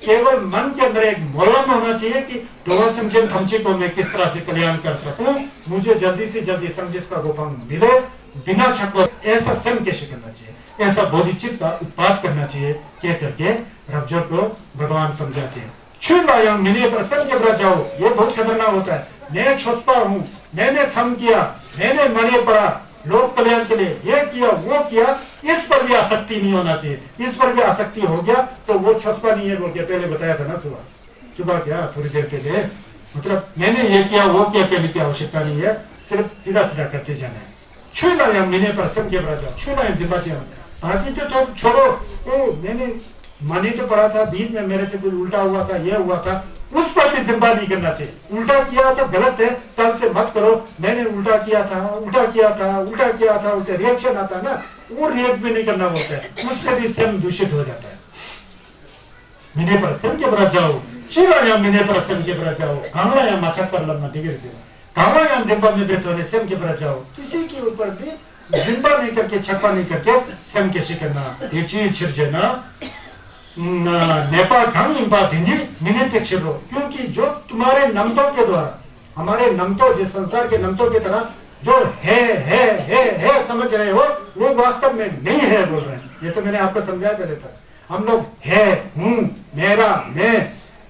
केवल मन के अंदर एक मोलम होना चाहिए कि डोवा समझे थमचे को मैं किस तरह से कल्याण कर सकूं, मुझे जल्दी से जल्दी संदेश का गोपन मिले बिना छक्कर। ऐसा संग कैसे करना चाहिए, ऐसा बोधिचित्त का उत्पाद करना चाहिए कह करके रब्जर को भगवान समझाते हैं। छुलाया मिने पर सम के जाओ, ये बहुत खतरनाक होता है। मैं छोस्पा हूँ, मैंने सम किया, मैंने मने पड़ा लोक कल्याण के लिए, ये किया वो किया, इस पर भी आसक्ति नहीं होना चाहिए। इस पर भी आसक्ति हो गया तो वो छोस्पा नहीं है बोल के पहले बताया था ना सुबह क्या थोड़ी देर पहले। मतलब मैंने ये किया वो किया कहने की आवश्यकता नहीं है, सिर्फ सीधा सीधा करते जाना है। छुलाया मिने पर सम के जाओ, छुलाया जिम्बातिया, बाकी तो छोड़ो। ओ मैंने मानी तो पड़ा था, बीच में मेरे से कुछ उल्टा हुआ था, ये हुआ था, उस पर भी जिम्मा नहीं करना चाहिए। उल्टा किया तो गलत है, कल से मत करो मैंने उल्टा किया था, उल्टा किया था, उल्टा किया था, उससे रिएक्शन आता है ना, वो रिएक्ट भी नहीं करना बोलता है, उससे भी स्वयं दूषित हो जाता है। मिने पर सम के बरा जाओ, चिराया मिने पर सम के बरा जाओ, कांगलाया माछक पर लम्मा टिगर दे, कांगलाया जिम्बा में बैठो ने सम के बरा जाओ। किसी के ऊपर भी जिम्बा नहीं करके, छप्पा नहीं करके सम के करना, ये चीज छिड़ ना नेपाल ढंग इंपा धिंजी मिने पेक्षिलो, क्योंकि जो तुम्हारे नमतों के द्वारा, हमारे नमतों, जिस संसार के नमतों की तरह जो है समझ रहे हो, वो वास्तव में नहीं है बोल रहे हैं। ये तो मैंने आपको समझाया पहले था। हम लोग है, हूं, मेरा, मैं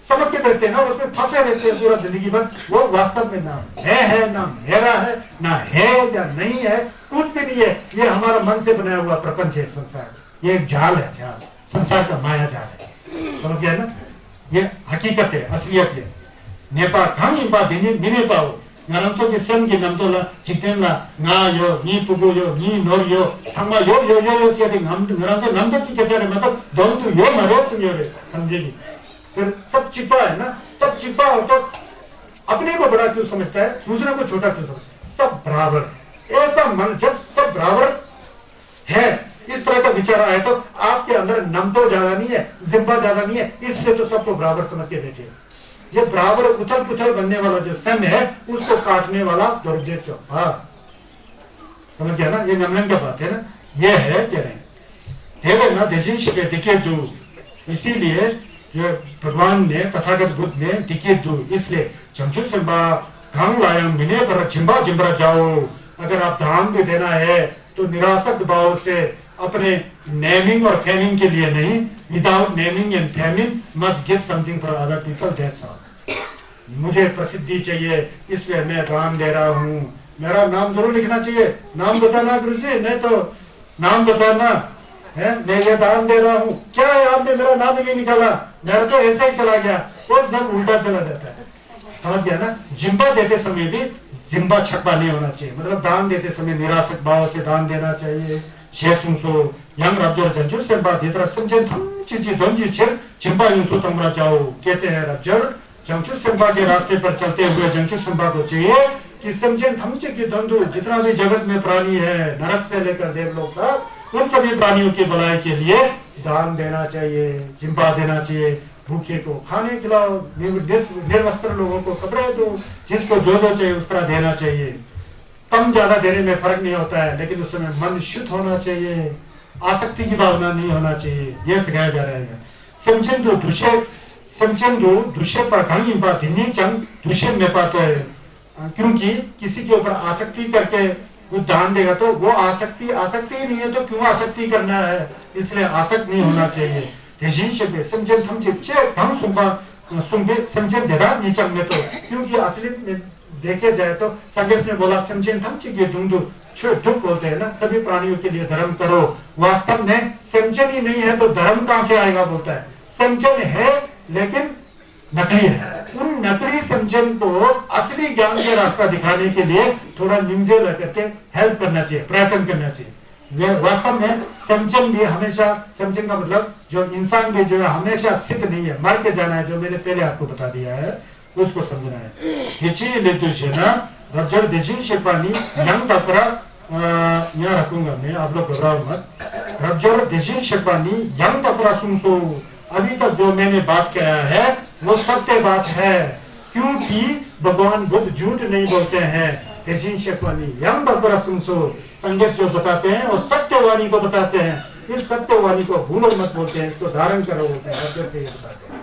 समझ के बैठते हैं ना, उसमें फंसे रहते हैं पूरा जिंदगी भर। वो वास्तव में ना है ना मेरा है, ना है या नहीं है, कुछ भी नहीं है। ये हमारा मन से बनाया हुआ प्रपंच है संसार, ये एक जाल है, जाल, संसार का माया जाल है। समझ गया ना, ये हकीकत है, असलियत है। नेपा खान इंपा दिने मिने पाओ नरंतो के सन के नमतोला चितेनला ना यो नी पुगो यो नी नोर यो संगा यो से अधिक नरंतो नमतो की कचारे मतलब दोनों तो यो मरे सुनियोरे समझेगी। फिर सब छिपा है ना, सब छिपा हो तो अपने को बड़ा क्यों समझता है, दूसरे को छोटा क्यों समझता है? सब बराबर। ऐसा मन जब सब बराबर है, इस तरह का विचार आए तो आपके अंदर नमतो ज्यादा नहीं है, जिम्बा ज्यादा नहीं है, इसलिए तो सबको बराबर समझ के बैठे। ये बराबर उथल पुथल बनने वाला जो सम है, उसको काटने वाला दुर्जे चौपा। समझ गया ना, ये नमन का बात है ना, ये है कह रहे हैं ना देशिंश पे दिखे दू। इसीलिए जो भगवान ने, तथागत बुद्ध ने दिखे दू, इसलिए चमचू सिंबा घांग लायंग मिने पर चिंबा जिम्बरा जाओ। अगर आप दान भी देना है तो निरासक्त भाव से, अपने नेमिंग और फेमिंग के लिए नहीं, without naming and faming, must give something for other people, that's all. मुझे प्रसिद्धि चाहिए इसलिए मैं दान दे रहा हूँ। मेरा नाम जरूर लिखना चाहिए, नाम बताना गुरु जी, नहीं तो नाम बताना है, मैं ये दान दे रहा हूँ। क्या है आपने मेरा नाम नहीं निकाला, मेरा तो ऐसा ही चला गया, वो सब उल्टा चला जाता है। समझ गया ना, जिम्बा देते समय भी जिम्बा छप्पा नहीं होना चाहिए, मतलब दान देते समय निरासक्त भाव से दान देना चाहिए। शेषुंसो यंग रब्जर जंजुर से बात इधर संजन थम चिची दोंजी छिर चिंबा यूंसो तमरा जाओ। कहते हैं रब्जर जंचुर संबा के रास्ते पर चलते हुए जंचुर संबा को चाहिए कि समझन थमचे की दंडु, जितना भी जगत में प्राणी है, नरक से लेकर देवलोक तक, उन सभी प्राणियों की भलाई के लिए दान देना चाहिए, जिम्बा देना चाहिए। भूखे को खाने खिलाओ, निर्वस्त्र लोगों को कपड़े दो, जिसको जो चाहिए उस तरह देना चाहिए। कम ज्यादा देने में फर्क नहीं होता है, लेकिन उस समय मन शुद्ध होना चाहिए, आसक्ति की भावना नहीं होना चाहिए, यह सिखाया जा रहा है। समझन दो दुष्य पर ढंग बात हिन्दी चंग दुष्य में पाते है, क्योंकि किसी के ऊपर आसक्ति करके वो दान देगा तो वो आसक्ति ही नहीं है, तो क्यों आसक्ति करना है, इसलिए आसक्त नहीं होना चाहिए। समझन थमचे ढंग समझन देदा नीचंग में, तो क्योंकि असली में देखे जाए तो संघर्ष ने बोला समझन थमचे के दुंदु झुक बोलते हैं ना, सभी प्राणियों के लिए धर्म करो। वास्तव में समझन ही नहीं है तो धर्म कहां से आएगा बोलता है। समझन है लेकिन नकली है, उन नकली समझन को असली ज्ञान का रास्ता दिखाने के लिए थोड़ा निंजे करके हेल्प करना चाहिए, प्रयत्न करना चाहिए। वास्तव में समझन भी हमेशा, समझन का मतलब जो इंसान भी जो है हमेशा सिद्ध नहीं है, मर के जाना है, जो मैंने पहले आपको बता दिया है, उसको समझना है। हिची लेतुशेना रब्जर देजी शेपानी यंग तपरा, यहाँ रखूंगा मैं, आप लोग घबराओ मत। रब्जर देजी शेपानी यंग तपरा सुनसो, अभी तक जो मैंने बात किया है वो सत्य बात है, क्योंकि भगवान बुद्ध झूठ नहीं बोलते हैं। देजी शेपानी यंग तपरा सुनसो, संदेश जो बताते हैं वो सत्यवाणी को बताते हैं, इस सत्यवाणी को भूलो मत बोलते हैं, इसको धारण करो बोलते हैं, रब्जर से ये बताते हैं।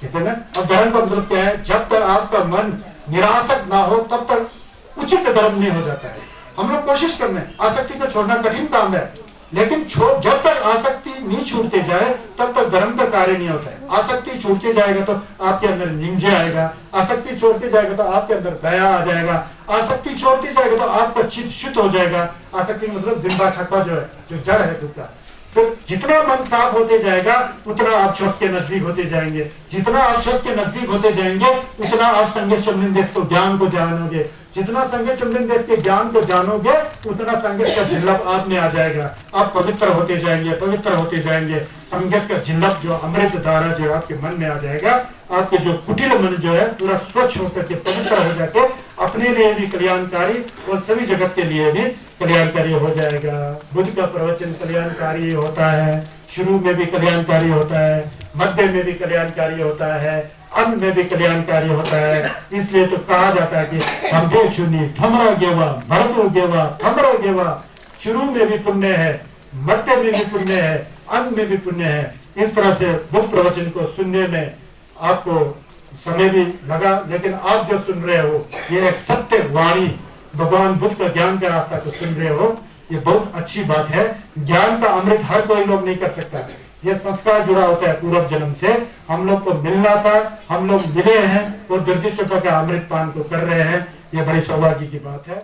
कहते हैं ना, अब धर्म का मतलब क्या है, जब तक आपका मन निरासक्त ना हो तब तक उचित धर्म नहीं हो जाता है। हम लोग कोशिश कर रहे हैं, आसक्ति को छोड़ना कठिन काम है, लेकिन जब तक आसक्ति नहीं छूटते जाए तब तक धर्म का कार्य नहीं होता है। आसक्ति छूटते जाएगा तो आपके अंदर निंजे आएगा, आसक्ति छोड़ते जाएगा तो आपके अंदर दया आ जाएगा, आसक्ति छोड़ते जाएगा तो आपका चित्त शुद्ध हो जाएगा। आसक्ति मतलब जिम्बा छक्का जो है, जो जड़ है दुख का। तो जितना मन साफ होते जाएगा उतना आप छठ के नजदीक होते जाएंगे, जितना आप छठ के नजदीक होते जाएंगे उतना आप संगे चुम्बन देश को ज्ञान को जानोगे, जितना संगे चुम्बन देश के ज्ञान को जानोगे उतना संगत का झिल्लप आप में आ जाएगा। आप पवित्र होते जाएंगे, पवित्र होते जाएंगे। संगत का झिल्लप जो अमृत धारा जो आपके मन में आ जाएगा, आपके जो कुटिल मन जो है पूरा स्वच्छ होकर के पवित्र हो जाके अपने लिए भी कल्याणकारी और सभी जगत के लिए भी कल्याणकारी हो जाएगा। बुद्ध का प्रवचन कल्याणकारी होता है, शुरू में भी कल्याणकारी होता है, मध्य में भी कल्याणकारी होता है, अंत में भी कल्याणकारी होता है। इसलिए तो कहा जाता है कि हम देख सुनी थमरो गेवा भरतो गेवा थमरो गेवा। शुरू में भी पुण्य है, मध्य में भी पुण्य है, अंत में भी पुण्य है। इस तरह से बुद्ध प्रवचन को सुनने में आपको समय भी लगा, लेकिन आप जो सुन रहे हो ये एक सत्य वाणी, भगवान बुद्ध का ज्ञान का रास्ता को सुन रहे हो, ये बहुत अच्छी बात है। ज्ञान का अमृत हर कोई लोग नहीं कर सकता, ये संस्कार जुड़ा होता है पूर्व जन्म से। हम लोग को मिलना था, हम लोग मिले हैं और बिरजी चुका का अमृत पान को कर रहे हैं, ये बड़ी सौभाग्य की बात है।